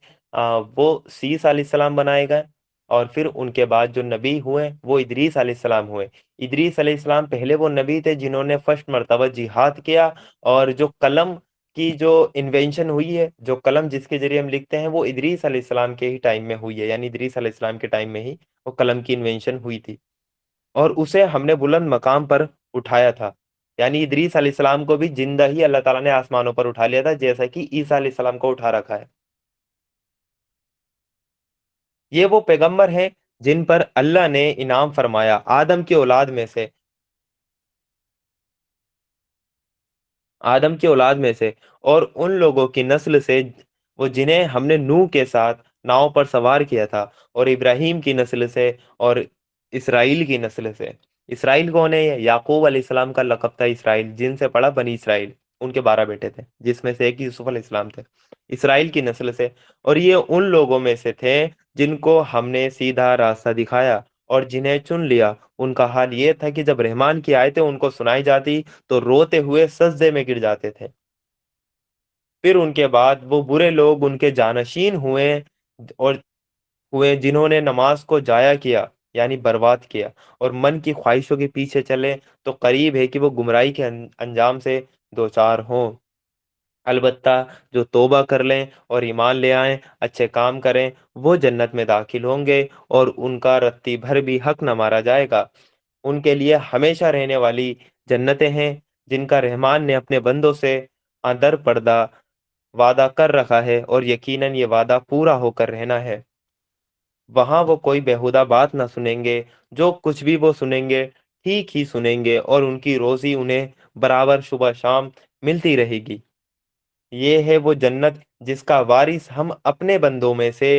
[SPEAKER 2] وہ سیس علیہ السلام بنائے گئے، اور پھر ان کے بعد جو نبی ہوئے وہ ادریس علیہ السلام ہوئے. ادریس علیہ السلام پہلے وہ نبی تھے جنہوں نے فرسٹ مرتبہ جہاد کیا، اور جو قلم کی جو انوینشن ہوئی ہے، جو قلم جس کے ذریعے ہم لکھتے ہیں، وہ ادریس علیہ السلام کے ہی ٹائم میں ہوئی ہے. یعنی ادریس علیہ السلام کے ٹائم میں ہی وہ قلم کی انوینشن ہوئی تھی، اور اسے ہم نے بلند مقام پر اٹھایا تھا. یعنی ادریس علیہ السلام کو بھی زندہ ہی اللہ تعالیٰ نے آسمانوں پر اٹھا لیا تھا، جیسا کہ عیسیٰ علیہ السلام کو اٹھا رکھا ہے. یہ وہ پیغمبر ہیں جن پر اللہ نے انعام فرمایا آدم کی اولاد میں سے اور ان لوگوں کی نسل سے وہ جنہیں ہم نے نوح کے ساتھ ناؤ پر سوار کیا تھا، اور ابراہیم کی نسل سے اور اسرائیل کی نسل سے. اسرائیل کون ہے؟ یہ یعقوب علیہ السلام کا لقب تھا اسرائیل، جن سے پڑھا بنی اسرائیل. ان کے 12 بیٹے تھے جس میں سے ایک یوسف علیہ السلام تھے. اسرائیل کی نسل سے، اور یہ ان لوگوں میں سے تھے جن کو ہم نے سیدھا راستہ دکھایا اور جنہیں چن لیا. ان کا حال یہ تھا کہ جب رحمان کی آیتیں ان کو سنائی جاتی تو روتے ہوئے سجدے میں گر جاتے تھے. پھر ان کے بعد وہ برے لوگ ان کے جانشین اور ہوئے جنہوں نے نماز کو ضائع کیا، یعنی برباد کیا، اور من کی خواہشوں کے پیچھے چلے، تو قریب ہے کہ وہ گمراہی کے انجام سے دوچار ہوں. البتہ جو توبہ کر لیں اور ایمان لے آئیں، اچھے کام کریں، وہ جنت میں داخل ہوں گے، اور ان کا رتی بھر بھی حق نہ مارا جائے گا. ان کے لیے ہمیشہ رہنے والی جنتیں ہیں جن کا رحمان نے اپنے بندوں سے اندر پردہ وعدہ کر رکھا ہے، اور یقیناً یہ وعدہ پورا ہو کر رہنا ہے. وہاں وہ کوئی بیہودہ بات نہ سنیں گے، جو کچھ بھی وہ سنیں گے ٹھیک ہی سنیں گے، اور ان کی روزی انہیں برابر صبح شام ملتی رہے گی. یہ ہے وہ جنت جس کا وارث ہم اپنے بندوں میں سے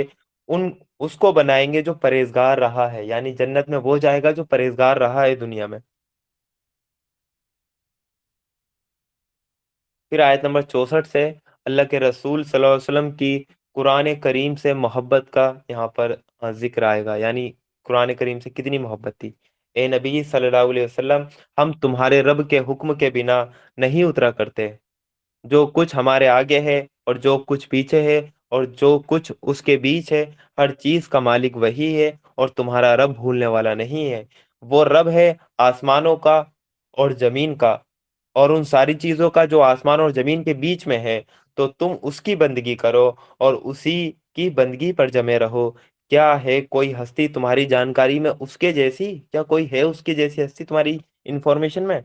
[SPEAKER 2] ان اس کو بنائیں گے جو پرہیزگار رہا ہے. یعنی جنت میں وہ جائے گا جو پرہیزگار رہا ہے دنیا میں. پھر آیت نمبر 64 سے اللہ کے رسول صلی اللہ علیہ وسلم کی قرآن کریم سے محبت کا یہاں پر ذکر آئے گا. یعنی قرآن کریم سے کتنی محبت تھی. اے نبی صلی اللہ علیہ وسلم، ہم تمہارے رب کے حکم کے بنا نہیں اترا کرتے. جو کچھ ہمارے آگے ہے اور جو کچھ پیچھے ہے اور جو کچھ اس کے بیچ ہے، ہر چیز کا مالک وہی ہے، اور تمہارا رب بھولنے والا نہیں ہے. وہ رب ہے آسمانوں کا اور زمین کا، اور ان ساری چیزوں کا جو آسمان اور زمین کے بیچ میں ہے. تو تم اس کی بندگی کرو اور اسی کی بندگی پر جمے رہو. کیا ہے کوئی ہستی تمہاری جانکاری میں اس کے جیسی؟ کیا کوئی ہے اس کی جیسی ہستی تمہاری انفارمیشن میں؟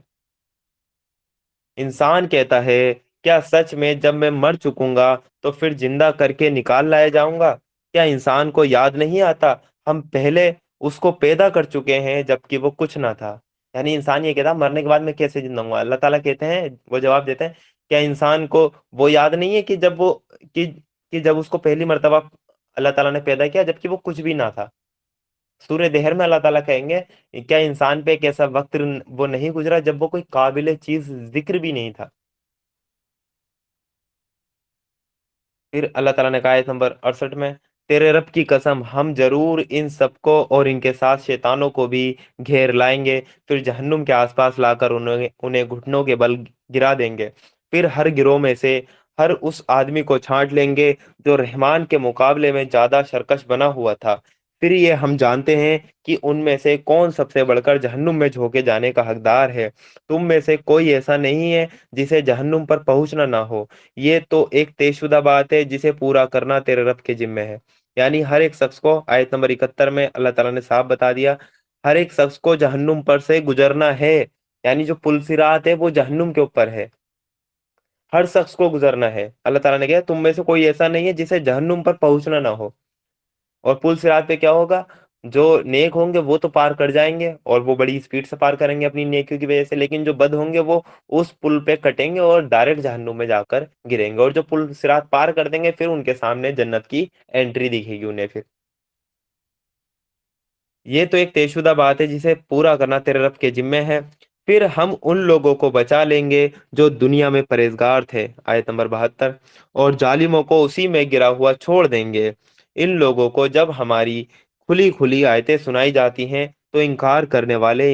[SPEAKER 2] انسان کہتا ہے، کیا سچ میں جب میں مر چکوں گا تو پھر زندہ کر کے نکال لایا جاؤں گا؟ کیا انسان کو یاد نہیں آتا ہم پہلے اس کو پیدا کر چکے ہیں جبکہ وہ کچھ نہ تھا؟ یعنی انسان یہ کہتا مرنے کے بعد میں کیسے زندہ ہوں گا. اللہ تعالیٰ کہتے ہیں، وہ جواب دیتے ہیں، کیا انسان کو وہ یاد نہیں ہے کہ کہ, کہ جب اس کو پہلی مرتبہ اللہ تعالیٰ نے پیدا کیا جبکہ وہ کچھ بھی نہ تھا. سورہ دہر میں اللہ تعالیٰ کہیں گے، کیا انسان پہ ایک ایسا وقت وہ نہیں گزرا جب وہ کوئی قابل چیز ذکر بھی نہیں تھا. پھر اللہ تعالیٰ نے کہا آیت نمبر 68 میں، تیرے رب کی قسم، ہم ضرور ان سب کو اور ان کے ساتھ شیطانوں کو بھی گھیر لائیں گے، پھر جہنم کے آس پاس لا کر انہیں گھٹنوں کے بل گرا دیں گے. پھر ہر گروہ میں سے ہر اس آدمی کو چھانٹ لیں گے جو رحمان کے مقابلے میں زیادہ سرکش بنا ہوا تھا. پھر یہ ہم جانتے ہیں کہ ان میں سے کون سب سے بڑھ کر جہنم میں جھونکے جانے کا حقدار ہے۔ تم میں سے کوئی ایسا نہیں ہے جسے جہنم پر پہنچنا نہ ہو۔ یہ تو ایک طے شدہ بات ہے جسے پورا کرنا تیرے رب کے ذمہ ہے۔ یعنی ہر ایک شخص کو، آیت نمبر 71 میں اللہ تعالیٰ نے صاف بتا دیا، ہر ایک شخص کو جہنم پر سے گزرنا ہے۔ یعنی جو پل صراط ہے وہ جہنم کے اوپر ہے، ہر شخص کو گزرنا ہے۔ اللہ تعالیٰ نے کہا تم میں سے کوئی ایسا نہیں ہے جسے جہنم پر پہنچنا نہ ہو۔ اور پل صراط پہ کیا ہوگا؟ جو نیک ہوں گے وہ تو پار کر جائیں گے اور وہ بڑی اسپیڈ سے پار کریں گے اپنی نیکیوں کی وجہ سے، لیکن جو بد ہوں گے وہ اس پل پہ کٹیں گے اور ڈائریکٹ جہنم میں جا کر گریں گے، اور جو پل صراط پار کر دیں گے پھر ان کے سامنے جنت کی انٹری دکھے گی انہیں۔ پھر یہ تو ایک طے شدہ بات ہے جسے پورا کرنا تیرے رب کے ذمے ہے۔ پھر ہم ان لوگوں کو بچا لیں گے جو دنیا میں پرہیزگار تھے، آیت نمبر 72، اور ظالموں کو اسی میں گرا ہوا چھوڑ دیں گے۔ ان لوگوں کو جب ہماری کھلی کھلی آیتیں سنائی جاتی ہیں تو انکار کرنے والے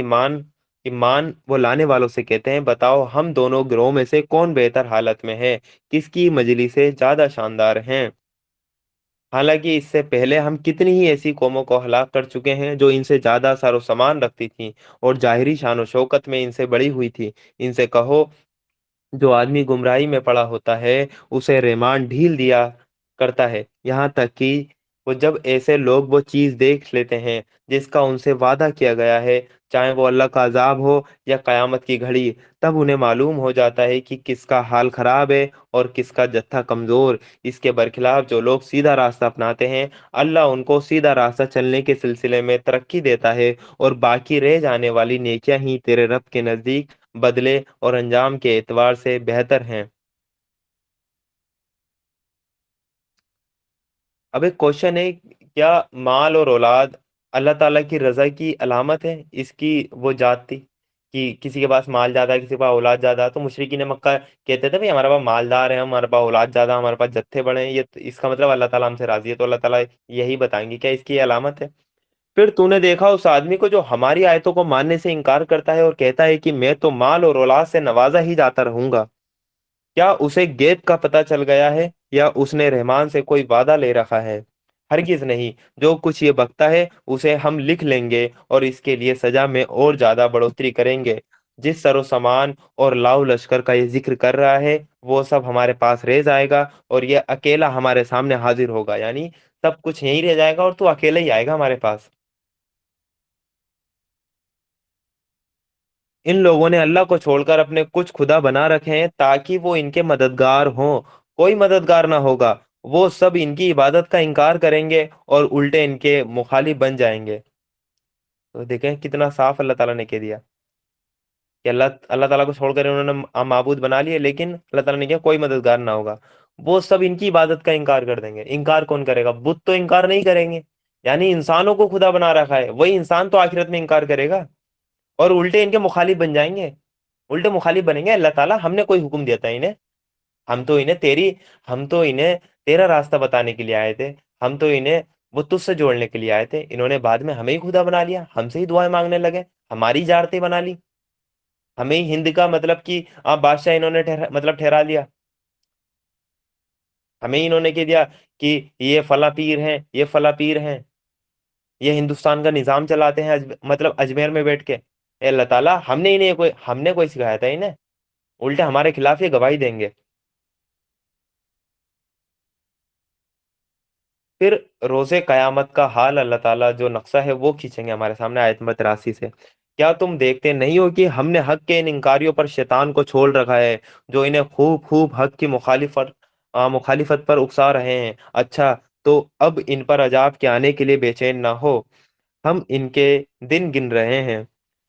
[SPEAKER 2] ایمان وہ لانے والوں سے کہتے ہیں، بتاؤ ہم دونوں گروہ میں سے کون بہتر حالت میں ہے، کس کی مجلسیں زیادہ شاندار ہیں۔ حالانکہ اس سے پہلے ہم کتنی ہی ایسی قوموں کو ہلاک کر چکے ہیں جو ان سے زیادہ سار و سامان رکھتی تھیں اور ظاہری شان و شوکت میں ان سے بڑی ہوئی تھی۔ ان سے کہو، جو آدمی گمراہی میں پڑا ہوتا ہے اسے رحمان ڈھیل دیا کرتا ہے، یہاں تک کہ وہ جب ایسے لوگ وہ چیز دیکھ لیتے ہیں جس کا ان سے وعدہ کیا گیا ہے، چاہے وہ اللہ کا عذاب ہو یا قیامت کی گھڑی، تب انہیں معلوم ہو جاتا ہے کہ کس کا حال خراب ہے اور کس کا جتھا کمزور۔ اس کے برخلاف جو لوگ سیدھا راستہ اپناتے ہیں، اللہ ان کو سیدھا راستہ چلنے کے سلسلے میں ترقی دیتا ہے، اور باقی رہ جانے والی نیکیاں ہی تیرے رب کے نزدیک بدلے اور انجام کے اعتبار سے بہتر ہیں۔ اب ایک کوشچن ہے، کیا مال اور اولاد اللہ تعالیٰ کی رضا کی علامت ہے؟ اس کی وہ ذات تھی کہ کسی کے پاس مال زیادہ ہے، کسی کے پاس اولاد زیادہ ہے، تو مشرکین مکہ کہتے تھے بھائی ہمارے پاس مالدار ہیں، ہمارے پاس اولاد زیادہ، ہمارے پاس جتھے بڑے ہیں، یہ اس کا مطلب اللہ تعالیٰ ہم سے راضی ہے، تو اللہ تعالیٰ یہی بتائیں گے کیا اس کی یہ علامت ہے؟ پھر تو نے دیکھا اس آدمی کو جو ہماری آیتوں کو ماننے سے انکار کرتا ہے اور کہتا ہے کہ میں تو مال اور اولاد سے نوازا ہی جاتا رہوں گا، کیا اسے غیب کا پتہ چل گیا ہے یا اس نے رحمان سے کوئی وعدہ لے رکھا ہے؟ ہرگز نہیں، جو کچھ یہ بکتا ہے اسے ہم لکھ لیں گے اور اس کے لیے سزا میں اور زیادہ بڑھوتری کریں گے۔ جس سر و سامان اور لاؤ لشکر کا یہ ذکر کر رہا ہے وہ سب ہمارے پاس رہ جائے گا اور یہ اکیلا ہمارے سامنے حاضر ہوگا، یعنی سب کچھ یہیں رہ جائے گا اور تو اکیلا ہی آئے گا ہمارے پاس۔ ان لوگوں نے اللہ کو چھوڑ کر اپنے کچھ خدا بنا رکھے ہیں تاکہ وہ ان کے مددگار ہوں، کوئی مددگار نہ ہوگا، وہ سب ان کی عبادت کا انکار کریں گے اور الٹے ان کے مخالف بن جائیں گے۔ تو دیکھیں کتنا صاف اللہ تعالیٰ نے کہہ دیا کہ اللہ اللہ تعالیٰ کو چھوڑ کر انہوں نے معبود بنا لیے، لیکن اللہ تعالیٰ نے کہا کوئی مددگار نہ ہوگا، وہ سب ان کی عبادت کا انکار کر دیں گے۔ انکار کون کرے گا؟ بت تو انکار نہیں کریں گے، یعنی انسانوں کو خدا بنا رکھا ہے وہی انسان تو آخرت میں انکار کرے گا اور الٹے ان کے مخالف بن جائیں گے، الٹے مخالف بنیں گے۔ اللہ تعالیٰ ہم نے کوئی حکم دیا تھا انہیں؟ ہم تو انہیں تیرا راستہ بتانے کے لیے آئے تھے، ہم تو انہیں وہ تجھ سے جوڑنے کے لیے آئے تھے، انہوں نے بعد میں ہمیں ہی خدا بنا لیا، ہم سے ہی دعائیں مانگنے لگے، ہماری جارتیں بنا لی، ہمیں ہی ہند کا مطلب کہ بادشاہ انہوں نے مطلب ٹھہرا لیا، ہمیں ہی انہوں نے کہہ دیا کہ یہ فلاں پیر ہیں، یہ فلاں پیر ہیں، یہ ہندوستان کا نظام چلاتے ہیں مطلب اجمیر میں بیٹھ کے۔ اے اللہ تعالیٰ ہم نے کوئی سکھایا تھا انہیں؟ الٹے ہمارے خلاف یہ گواہی دیں گے۔ پھر روز قیامت کا حال اللہ تعالیٰ جو نقشہ ہے وہ کھینچیں گے ہمارے سامنے، آیت نمبر 83 سے، کیا تم دیکھتے نہیں ہو کہ ہم نے حق کے ان انکاریوں پر شیطان کو چھوڑ رکھا ہے جو انہیں خوب خوب حق کی مخالفت پر اکسا رہے ہیں؟ اچھا تو اب ان پر عذاب کے آنے کے لیے بے چین نہ ہو، ہم ان کے دن گن رہے ہیں۔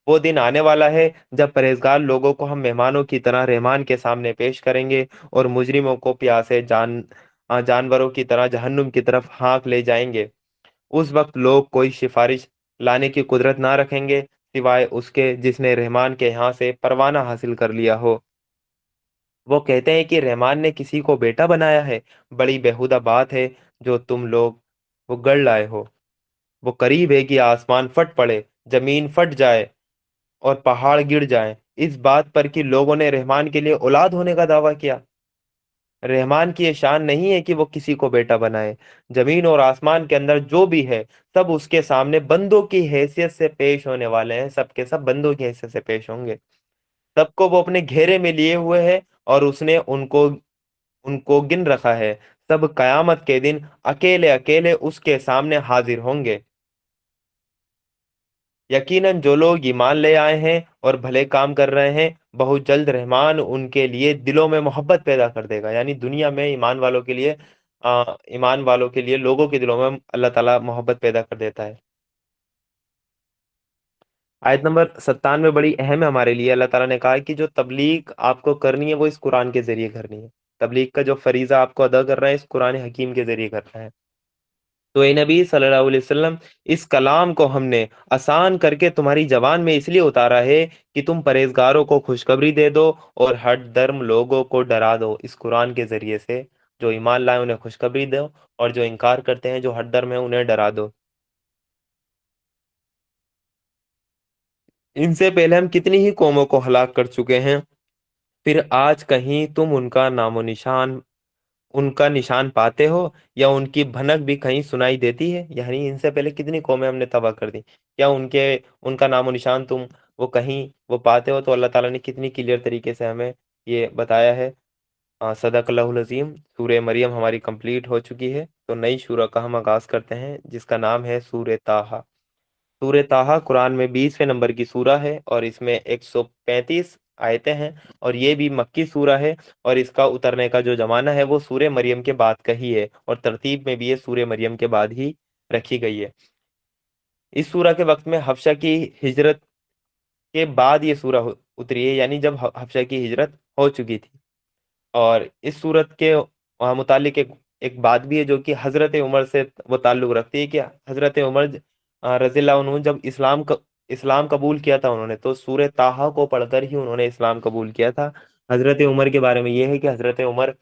[SPEAKER 2] وہ دن آنے والا ہے جب پرہیزگار لوگوں کو ہم مہمانوں کی طرح رحمان کے سامنے پیش کریں گے اور مجرموں کو پیاسے جانوروں کی طرح جہنم کی طرف ہانک لے جائیں گے۔ اس وقت لوگ کوئی سفارش لانے کی قدرت نہ رکھیں گے سوائے اس کے جس نے رحمان کے یہاں سے پروانہ حاصل کر لیا ہو۔ وہ کہتے ہیں کہ رحمان نے کسی کو بیٹا بنایا ہے، بڑی بےہودہ بات ہے جو تم لوگ وہ گڑ لائے ہو۔ وہ قریب ہے کہ آسمان پھٹ پڑے، زمین پھٹ جائے اور پہاڑ گر جائیں، اس بات پر کہ لوگوں نے رحمان کے لیے اولاد ہونے کا دعویٰ کیا۔ रहमान की ये शान नहीं है कि वो किसी को बेटा बनाए। जमीन और आसमान के अंदर जो भी है सब उसके सामने बंदों की हैसियत से पेश होने वाले हैं, सबके सब बंदों की हैसियत से पेश होंगे। सबको वो अपने घेरे में लिए हुए है और उसने उनको उनको गिन रखा है। सब कयामत के दिन अकेले अकेले उसके सामने हाजिर होंगे। यकीनन जो लोग ईमान ले आए हैं और भले काम कर रहे हैं, बहुत जल्द रहमान उनके लिए दिलों में मोहब्बत पैदा कर देगा। यानी दुनिया में ईमान वालों के लिए लोगों के दिलों में अल्लाह ताला मोहब्बत पैदा कर देता है। आयत नंबर 97 बड़ी अहम है हमारे लिए। अल्लाह ताला ने कहा है कि जो तबलीग आपको करनी है वो इस कुरान के जरिए करनी है। तबलीग का जो फरीजा आपको अदा करना है इस कुरान हकीम के जरिए करना है। तो ए नबी सल्लल्लाहु अलैहि वसल्लम, इस कलाम को हमने आसान करके तुम्हारी जबान में इसलिए उतारा है कि तुम परहेजगारों को खुशखबरी दे दो और हर धर्म लोगों को डरा दो। इस कुरान के जरिए से जो ईमान लाए उन्हें खुशखबरी दो और जो इनकार करते हैं, जो हर धर्म है, उन्हें डरा दो। इनसे पहले हम कितनी ही कौमों को हलाक कर चुके हैं, फिर आज कहीं तुम उनका निशान पाते हो या उनकी भनक भी कहीं सुनाई देती है। यानी इनसे पहले कितनी कौमें हमने तबाह कर दी, क्या उनका नामो निशान तुम वो पाते हो? तो अल्लाह ताला ने कितनी क्लियर तरीके से हमें ये बताया है। सदकल्लाहुल अज़ीम। सूरह मरियम हमारी कंप्लीट हो चुकी है, तो नई सूरह का हम आगाज करते हैं जिसका नाम है सूरह ताहा। सूरह ताहा कुरान में 20वें नंबर की सूरह है और इसमें 135 आयतें हैं और ये भी मक्की सूरह है। और इसका उतरने का जो जमाना है वो सूरह मरियम के बाद का ही है और तरतीब में भी ये सूरह मरियम के बाद ही रखी गई है। इस सूरह के वक्त में हफ्शा की हिजरत के बाद ये सूरह उतरी है, यानी जब हफ्शा की हिजरत हो चुकी थी। और इस सूरत के मुतालिक एक बात भी है जो कि हजरत उमर से वो ताल्लुक रखती है कि हजरत उमर रज़ियल्लाहु अन्हु जब इस्लाम कबूल किया था उन्होंने, तो सूरह ताहा को पढ़कर ही उन्होंने इस्लाम कबूल किया था। हजरत उमर के बारे में ये है कि हजरत उमर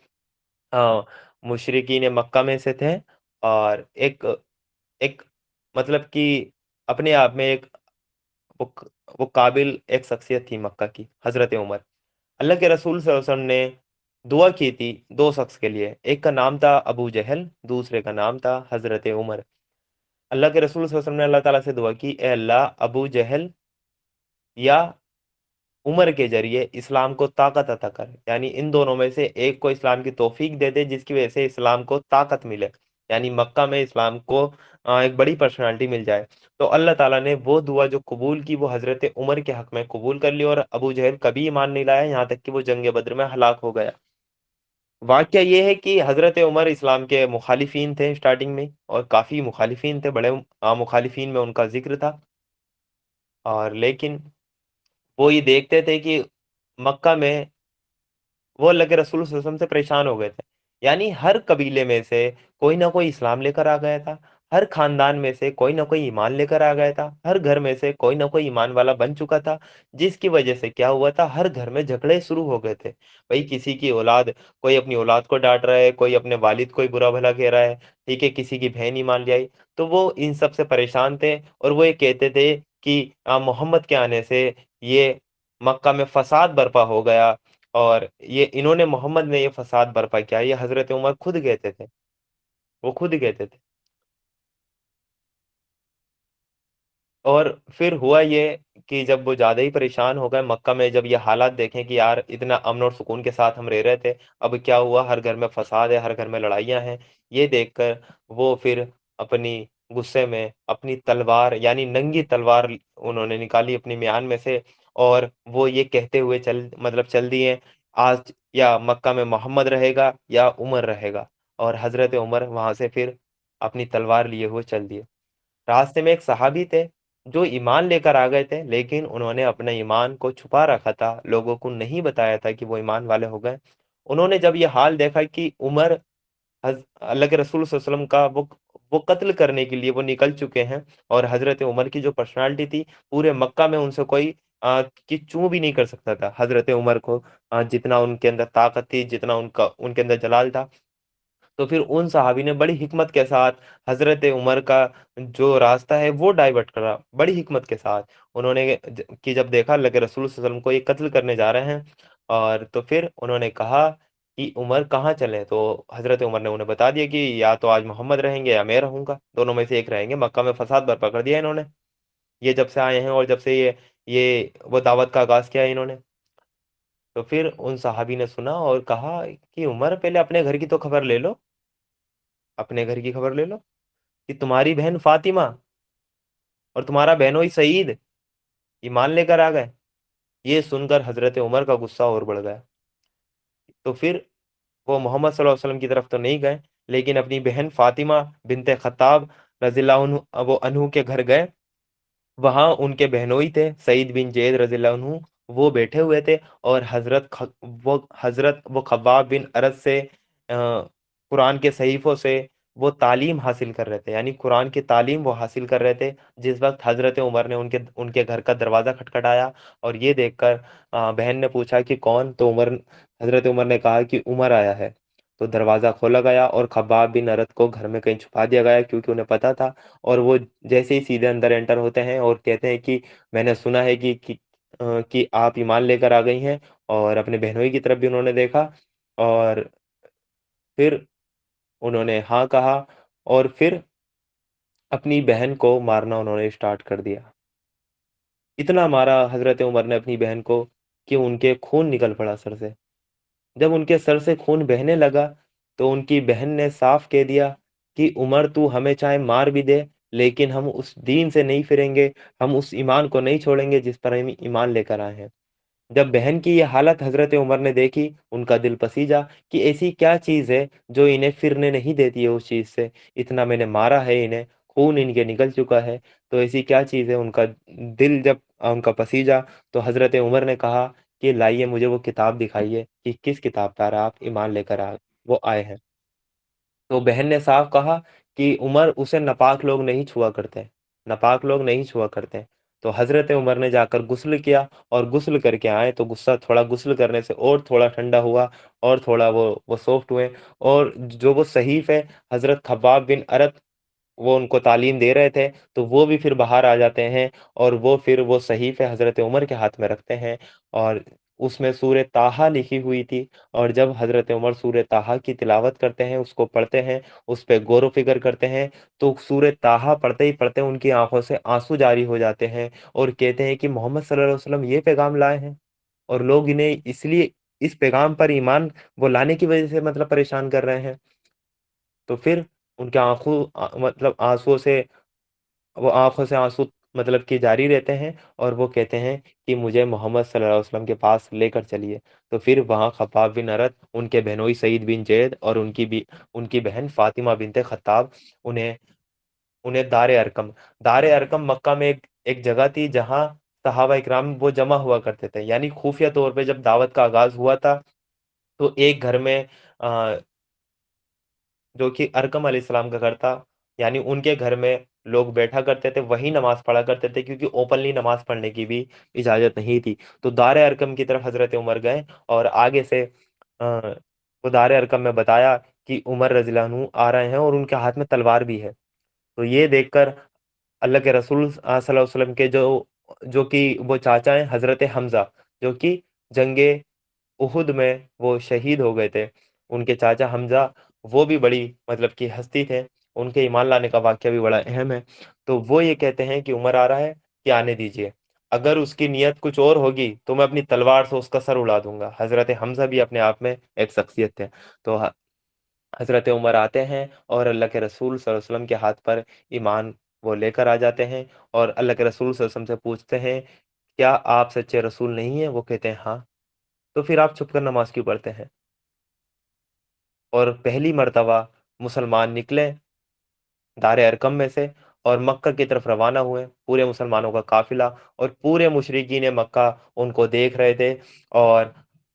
[SPEAKER 2] मुशरिकीन मक्का में से थे और एक मतलब कि अपने आप में वो, वो काबिल एक शख्सियत थी मक्का की, हजरत उमर। अल्लाह के रसूल सल्लल्लाहु अलैहि वसल्लम ने दुआ की थी दो शख्स के लिए, एक का नाम था अबू जहल, दूसरे का नाम था हजरत उमर। अल्लाह के रसूल सल्लल्लाहु अलैहि वसल्लम ने अल्लाह ताला से दुआ की, ए अल्लाह, अबू जहल या उमर के जरिए इस्लाम को ताकत अता कर। यानी इन दोनों में से एक को इस्लाम की तौफीक दे दे जिसकी वजह से इस्लाम को ताकत मिले, यानी मक्का में इस्लाम को एक बड़ी पर्सनालिटी मिल जाए। तो अल्लाह ताला ने वो दुआ जो कबूल की वो हजरत उमर के हक में कबूल कर ली और अबू जहल कभी ईमान नहीं लाया, यहाँ तक कि वो जंग बद्र में हलाक हो गया। वाकया ये है कि हजरत उमर इस्लाम के मुखालिफिन थे स्टार्टिंग में, और काफ़ी मुखालिफिन थे, बड़े मुखालिफिन में उनका जिक्र था। और लेकिन वो ये देखते थे कि मक्का में वो अल्लाह के रसूल सल्लल्लाहु अलैहि वसल्लम से परेशान हो गए थे। यानी हर कबीले में से कोई ना कोई इस्लाम लेकर आ गया था, हर खानदान में से कोई ना कोई ईमान लेकर आ गया था, हर घर में से कोई ना कोई ईमान वाला बन चुका था। जिसकी वजह से क्या हुआ था, हर घर में झगड़े शुरू हो गए थे। भाई किसी की औलाद, कोई अपनी औलाद को डांट रहा है, कोई अपने वालिद को ही बुरा भला कह रहा है, ठीक है, किसी की बहन ईमान ले आई। तो वो इन सब से परेशान थे और वो ये कहते थे कि मोहम्मद के आने से ये मक्का में फसाद बर्पा हो गया और ये इन्होंने मोहम्मद ने ये फसाद बर्पा किया। ये हजरत उमर खुद कहते थे, वो खुद कहते थे। और फिर हुआ ये कि जब वो ज्यादा ही परेशान हो गए मक्का में, जब ये हालात देखें कि यार इतना अमन और सुकून के साथ हम रह रहे थे, अब क्या हुआ, हर घर में फसाद है, हर घर में लड़ाइयाँ हैं, ये देखकर वो फिर अपनी गुस्से में अपनी तलवार यानी नंगी तलवार उन्होंने निकाली अपनी म्यान में से और वो ये कहते हुए चल दिए, आज या मक्का में मोहम्मद रहेगा या उमर रहेगा। और हजरत उमर वहां से फिर अपनी तलवार लिए हुए चल दिए। रास्ते में एक सहाबी थे जो ईमान लेकर आ गए थे, लेकिन उन्होंने अपने ईमान को छुपा रखा था, लोगों को नहीं बताया था कि वो ईमान वाले हो गए। उन्होंने जब ये हाल देखा कि उमर अल्लाह के रसूल सल्लल्लाहु अलैहि वसल्लम का वो कत्ल करने के लिए वो निकल चुके हैं, और हजरत उमर की जो पर्सनालिटी थी पूरे मक्का में उनसे कोई की चूं भी नहीं कर सकता था हजरत उमर को, जितना उनके अंदर ताकत थी, जितना उनके अंदर जलाल था। तो फिर उन सहाबी ने बड़ी हिकमत के साथ हजरत उमर का जो रास्ता है वो डाइवर्ट करा, बड़ी हिकमत के साथ। उन्होंने कि जब देखा अल्लाह के रसूल सल्लल्लाहु अलैहि वसल्लम को ये कत्ल करने जा रहे हैं, और तो फिर उन्होंने कहा कि उमर कहाँ चले, तो हजरत उमर ने उन्हें बता दिया कि या तो आज मोहम्मद रहेंगे या मैं रहूंगा, दोनों में से एक रहेंगे। मक्का में फसाद बर्पा कर दिया इन्होंने, ये जब से आए हैं और जब से ये वो दावत का आगाज किया है इन्होंने। तो फिर उन सहाबी ने सुना और कहा कि उमर पहले अपने घर की तो खबर ले लो, अपने घर की खबर ले लो कि तुम्हारी बहन फातिमा और तुम्हारा बहनोई सईद ईमान लेकर आ गए। ये सुनकर हजरत उमर का गुस्सा और बढ़ गया। तो फिर वो मोहम्मद सल्लल्लाहु अलैहि वसल्लम की तरफ तो नहीं गए, लेकिन अपनी बहन फातिमा बिनते खत्ताब रज़ियल्लाहु वो अनहु के घर गए। वहां उनके बहनोई थे सईद बिन जैद रज़ियल्लाहु अन्हु, वो बैठे हुए थे। और हजरत वो खब्बाब बिन अरद से कुरान के सहीफों से वो तालीम हासिल कर रहे थे, यानी कुरान की तालीम वो हासिल कर रहे थे। जिस वक्त हजरत उमर ने उनके उनके घर का दरवाजा खटखटाया और ये देखकर बहन ने पूछा कि कौन, तो हजरत उमर ने कहा कि उमर आया है। तो दरवाजा खोला गया और खब्बाब बिन अरद को घर में कहीं छुपा दिया गया, क्योंकि उन्हें पता था। और वो जैसे ही सीधे अंदर एंटर होते हैं और कहते हैं कि मैंने सुना है कि आप ईमान लेकर आ गई हैं। और अपने बहनोई की तरफ भी उन्होंने देखा और फिर उन्होंने हाँ कहा। और फिर अपनी बहन को मारना उन्होंने स्टार्ट कर दिया। इतना मारा हजरत उमर ने अपनी बहन को कि उनके खून निकल पड़ा सर से। जब उनके सर से खून बहने लगा तो उनकी बहन ने साफ कह दिया कि उमर तू हमें चाहे मार भी दे, लेकिन हम उस दीन से नहीं फिरेंगे, हम उस ईमान को नहीं छोड़ेंगे जिस पर हम ईमान लेकर आए हैं। जब बहन की ये हालत हजरत उमर ने देखी, उनका दिल पसीजा कि ऐसी क्या चीज है जो इन्हें फिरने नहीं देती है उस चीज से। इतना मैंने मारा है इन्हें, खून इनके निकल चुका है, तो ऐसी क्या चीज है। उनका दिल जब उनका पसीजा, तो हजरत उमर ने कहा कि लाइए मुझे वो किताब दिखाइए कि किस किताब पर आप ईमान लेकर वो आए हैं। तो बहन ने साफ कहा कि उमर उसे नापाक लोग नहीं छुआ करते, नापाक लोग नहीं छुआ करते। तो हजरत उमर ने जाकर गुस्ल किया और गुस्ल करके आए तो गुस्सा थोड़ा गुस्ल करने से और थोड़ा ठंडा हुआ और थोड़ा वो सॉफ्ट हुए। और जो वो सहीफ है हजरत खब्बाब बिन अरत, वो उनको तालीम दे रहे थे, तो वो भी फिर बाहर आ जाते हैं और वो फिर वो सहीफे हजरत उमर के हाथ में रखते हैं। और उसमें सूरह ताहा लिखी हुई थी। और जब हजरत उमर सूरह ताहा की तिलावत करते हैं, उसको पढ़ते हैं, उस पर गौर व फिक्र करते हैं, तो सूरह ताहा पढ़ते ही पढ़ते उनकी आंखों से आंसू जारी हो जाते हैं और कहते हैं कि मोहम्मद सल्लल्लाहु अलैहि वसल्लम ये पैगाम लाए हैं और लोग इन्हें इसलिए इस पैगाम पर ईमान वो लाने की वजह से मतलब परेशान कर रहे हैं। तो फिर उनके मतलब आंसुओं से वो आंखों से आंसू मतलब कि जारी रहते हैं और वो कहते हैं कि मुझे मोहम्मद सल्लल्लाहु अलैहि वसल्लम के पास लेकर चलिए। तो फिर वहाँ खब्बाब बिन अरत, उनके बहनोई सईद बिन जैद और उनकी बहन फातिमा बिनते खत्ताब उन्हें उन्हें दारे अरकम मक्का में एक जगह थी जहाँ सहाबा इकराम वो जमा हुआ करते थे। यानी खुफिया तौर पे जब दावत का आगाज हुआ था तो एक घर में जो कि अरकम अलैहिस्सलाम का घर था, यानी उनके घर में लोग बैठा करते थे, वही नमाज पढ़ा करते थे, क्योंकि ओपनली नमाज पढ़ने की भी इजाजत नहीं थी। तो दार अरकम की तरफ हजरत उमर गए और आगे से वो दार अरकम में बताया कि उमर रज़ियल्लाहु अन्हु आ रहे हैं और उनके हाथ में तलवार भी है। तो ये देखकर अल्लाह के रसूल सल्लल्लाहु अलैहि वसल्लम के जो कि वो चाचा हैं हजरत हमजा, जो कि जंगे उहुद में वो शहीद हो गए थे, उनके चाचा हमजा वो भी बड़ी मतलब कि हस्ती थे। उनके ईमान लाने का वाक्य भी बड़ा अहम है। तो वो ये कहते हैं कि उमर आ रहा है कि आने दीजिए, अगर उसकी नियत कुछ और होगी तो मैं अपनी तलवार से उसका सर उड़ा दूंगा। हजरत हमजा भी अपने आप में एक शख्सियत थे। तो हजरत उमर आते हैं और अल्लाह के रसूल सल्लल्लाहु अलैहि वसल्लम के हाथ पर ईमान वो लेकर आ जाते हैं और अल्लाह के रसूल सल्लल्लाहु अलैहि वसल्लम से पूछते हैं क्या आप सच्चे रसूल नहीं हैं? वो कहते हैं हाँ। तो फिर आप छुपकर नमाज क्यों पढ़ते हैं? और पहली मर्तबा मुसलमान निकले दार अरकम में से और मक्का की तरफ रवाना हुए, पूरे मुसलमानों का काफिला। और पूरे मुशरिकीन मक्का उनको देख रहे थे। और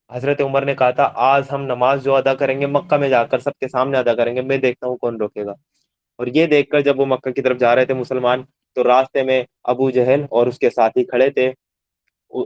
[SPEAKER 2] हजरत उमर ने कहा था आज हम नमाज जो अदा करेंगे मक्का में जाकर सबके सामने अदा करेंगे, मैं देखता हूँ कौन रोकेगा। और ये देखकर जब वो मक्का की तरफ जा रहे थे मुसलमान, तो रास्ते में अबू जहल और उसके साथी खड़े थे।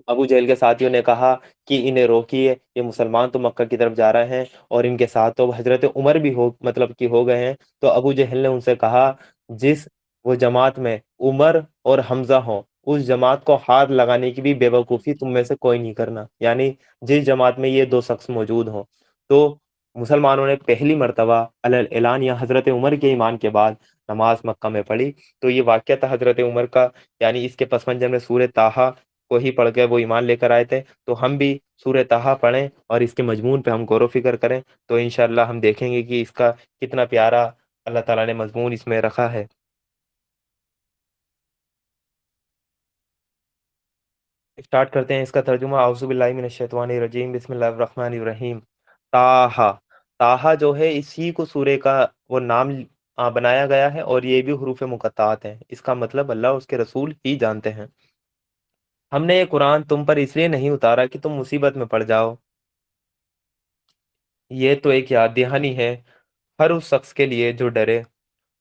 [SPEAKER 2] अबू जहल के साथियों ने कहा कि इन्हें रोकिए, ये मुसलमान तो मक्का की तरफ जा रहे हैं और इनके साथ तो हजरत उमर भी हो मतलब कि हो गए हैं। तो अबू जहल ने उनसे कहा जिस वो जमात में उमर और हमजा हो, उस जमात को हाथ लगाने की भी बेवकूफ़ी तुम में से कोई नहीं करना, यानी जिस जमात में ये दो शख्स मौजूद हों। तो मुसलमानों ने पहली मर्तबा अलल ऐलान या हज़रत उमर के ईमान के बाद नमाज मक्का में पढ़ी। तो ये वाक़या था हज़रत उमर का, यानी इसके पस मंज़र में सूरह ताहा को ही पढ़ के वो ईमान लेकर आए थे। तो हम भी सूरह ताहा पढ़ें और इसके मज़मून पे हम गौर-व-फ़िक्र करें, तो इंशाअल्लाह हम देखेंगे कि इसका कितना प्यारा अल्लाह ताला ने मज़मून इसमें रखा है। स्टार्ट करते हैं इसका तर्जुमा। औज़ु बिल्लाहि मिनश शैतानिर रजीम, बिस्मिल्लाहिर रहमानिर रहीम। ताहा, ताहा जो है इसी को सूरे का वो नाम बनाया गया है और ये भी हुरूफ़ मुक़त्ताअत हैं। इसका मतलब अल्लाह और उसके रसूल ही जानते हैं। हमने ये कुरान तुम पर इसलिए नहीं उतारा कि तुम मुसीबत में पड़ जाओ। ये तो एक याद दहानी है हर उस शख्स के लिए जो डरे।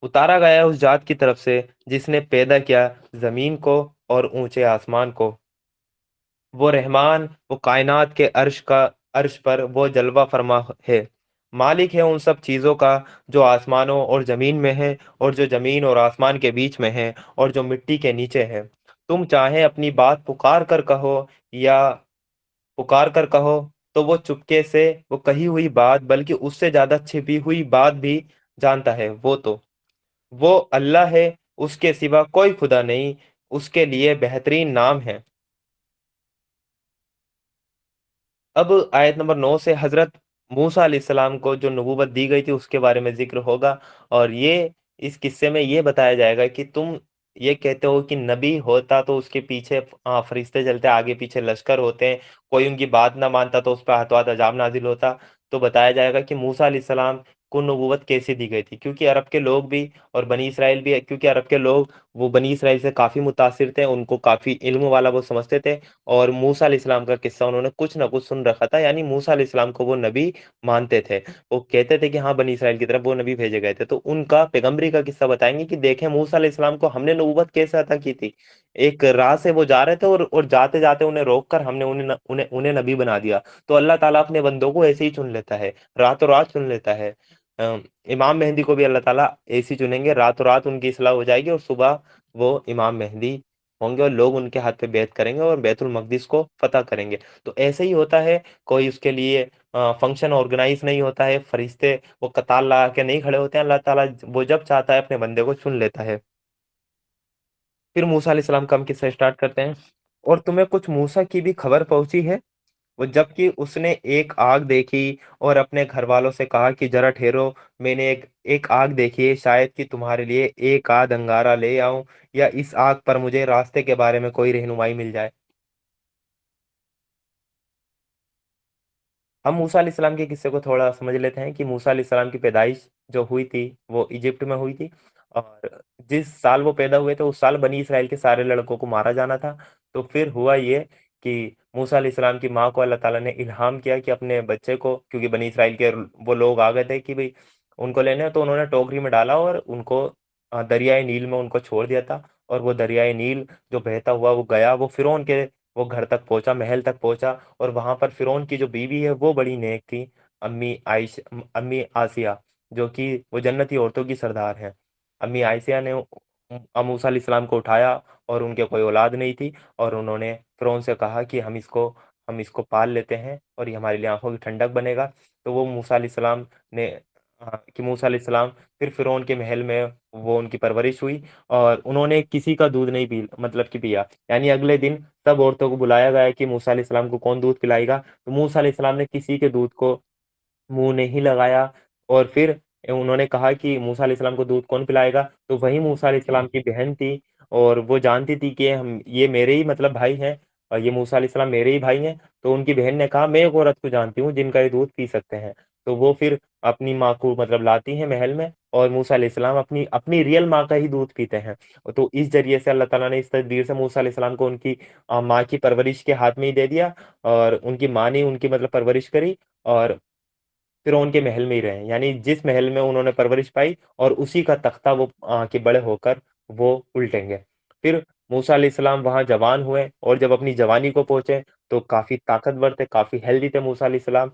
[SPEAKER 2] उतारा गया है उस ज़ात की तरफ से जिसने पैदा किया ज़मीन को और ऊँचे आसमान को। वो रहमान, वो कायनात के अर्श पर वो जलवा फरमा है। मालिक है उन सब चीज़ों का जो आसमानों और ज़मीन में है और जो ज़मीन और आसमान के बीच में है और जो मिट्टी के नीचे है। तुम चाहे अपनी बात या पुकार कर कहो तो वो चुपके से वो कही हुई बात बल्कि उससे ज़्यादा छिपी हुई बात भी जानता है। वो अल्लाह है, उसके सिवा कोई खुदा नहीं, उसके लिए बेहतरीन नाम है। अब आयत नंबर 9 से हज़रत मूसा अलैहिस्सलाम को जो नबूवत दी गई थी उसके बारे में ज़िक्र होगा और ये इस किस्से में ये बताया जाएगा कि तुम ये कहते हो कि नबी होता तो उसके पीछे फरिश्ते चलते, आगे पीछे लश्कर होते हैं, कोई उनकी बात ना मानता तो उस पे हाथों-हाथ अज़ाब नाज़िल होता। तो बताया जाएगा कि मूसा अलैहिस्सलाम को नबूवत कैसे दी गई थी, क्योंकि अरब के लोग भी और बनी इसराइल भी, क्योंकि अरब के लोग वो बनी इसराइल से काफ़ी मुतासिर थे, उनको काफ़ी इल्म वाला वो समझते थे और मूसा अलैहिस्सलाम का किस्सा उन्होंने कुछ ना कुछ सुन रखा था, यानी मूसा अलैहिस्सलाम को वो नबी मानते थे। वो कहते थे कि हाँ, बनी इसराइल की तरफ वो नबी भेजे गए थे। तो उनका पैगम्बरी का किस्सा बताएँगे कि देखें मूसा अलैहिस्सलाम को हमने नबूवत कैसे अता की थी। एक राह से वो जा रहे थे और जाते-जाते उन्हें रोक कर हमने उन्हें नबी बना दिया। तो अल्लाह ताला अपने बंदों को ऐसे ही चुन लेता है, रातों-रात चुन लेता है। इमाम मेहदी को भी अल्लाह ताला ऐसे ही चुनेंगे, रातों-रात उनकी इस्लाह हो जाएगी और सुबह वो इमाम मेहदी होंगे और लोग उनके हाथ पे बैत करेंगे और बैतुल मक़दिस को फ़तह करेंगे। तो ऐसे ही होता है, कोई उसके लिए फंक्शन ऑर्गेनाइज़ नहीं होता है, फरिश्ते वो कतार लगा के नहीं खड़े होते हैं, अल्लाह ताला वो जब चाहता है अपने बंदे को चुन लेता है। फिर मूसा अलैहिस्सलाम का हम किस्सा स्टार्ट करते हैं। और तुम्हें कुछ मूसा की भी खबर पहुँची है? वो जबकि उसने एक आग देखी और अपने घरवालों से कहा कि ज़रा ठहरो, मैंने एक एक आग देखी है, शायद कि तुम्हारे लिए एक आध अंगारा ले आऊँ या इस आग पर मुझे रास्ते के बारे में कोई रहनुमाई मिल जाए। हम मूसा अलैहिस्सलाम के किस्से को थोड़ा समझ लेते हैं कि मूसा अलैहिस्सलाम की पैदाइश जो हुई थी, वो इजिप्ट में हुई थी और जिस साल वो पैदा हुए थे, उस साल बनी इसराइल के सारे लड़कों को मारा जाना था। तो फिर हुआ ये कि मूसा अलैहिस्सलाम की माँ को अल्लाह ताला ने इल्हाम किया कि अपने बच्चे को, क्योंकि बनी इसराइल के वो लोग आ गए थे कि भई उनको लेने हैं, तो उन्होंने टोकरी में डाला और उनको दरियाए नील में उनको छोड़ दिया था और वो दरियाए नील जो बहता हुआ वो गया, वो फ़िरौन के वो घर तक पहुँचा, महल तक पहुँचा और वहाँ पर फ़िरौन की जो बीवी है वो बड़ी नेक थी, अम्मी आसिया, जो कि वो जन्नती औरतों की सरदार हैं। अम्मी आसिया ने मूसा अलैहिस्सलाम को उठाया और उनके कोई औलाद नहीं थी और उन्होंने फ़िरौन से कहा कि हम इसको पाल लेते हैं और ये हमारे लिए आँखों की ठंडक बनेगा। तो वो मूसा अलैहिस्सलाम ने कि मूसा अलैहिस्सलाम फिर फ़िरौन के महल में वो उनकी परवरिश हुई और उन्होंने किसी का दूध नहीं पिया। यानी अगले दिन सब औरतों को बुलाया गया कि मूसा अलैहिस्सलाम को कौन दूध पिलाएगा? तो मूसा अलैहिस्सलाम ने किसी के दूध को मुँह नहीं लगाया और फिर उन्होंने कहा कि मूसा अलैहिस्सलाम को दूध कौन पिलाएगा? तो वही मूसा अलैहिस्सलाम की बहन थी और वो जानती थी कि हम ये मेरे ही मतलब भाई हैं और ये मूसा अलैहिस्सलाम मेरे ही भाई हैं। तो उनकी बहन ने कहा, मैं एक औरत को जानती हूँ जिनका ये दूध पी सकते हैं। तो वो फिर अपनी माँ को मतलब लाती हैं महल में और मूसा अलैहिस्सलाम अपनी अपनी रियल माँ का ही दूध पीते हैं। तो इस ज़रिए से अल्लाह ताला ने इस तदबीर से मूसा अलैहिस्सलाम को उनकी माँ की परवरिश के हाथ में ही दे दिया और उनकी माँ ने उनकी मतलब परवरिश करी और फ़िरौन के महल में ही रहे। यानी जिस महल में उन्होंने परवरिश पाई और उसी का तख्ता वो के बड़े होकर वो उल्टेंगे। फिर मूसा अलैहिस्सलाम वहाँ जवान हुए और जब अपनी जवानी को पहुँचे तो काफ़ी ताकतवर थे, काफ़ी हेल्दी थे मूसा अलैहिस्सलाम।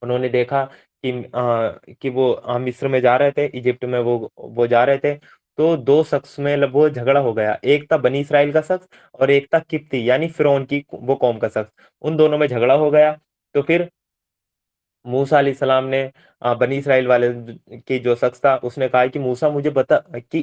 [SPEAKER 2] उन्होंने देखा कि वो मिस्र में जा रहे थे, इजिप्ट में वो जा रहे थे, तो 2 शख्स में वो झगड़ा हो गया। एक था बनी इसराइल का शख्स और एक था किप्ती यानी फ़िरौन की वो कौम का शख्स। उन दोनों में झगड़ा हो गया। तो फिर मूसा अलैहिस्सलाम ने बनी इसराइल वाले की जो शख्स था उसने कहा कि मूसा मुझे बता कि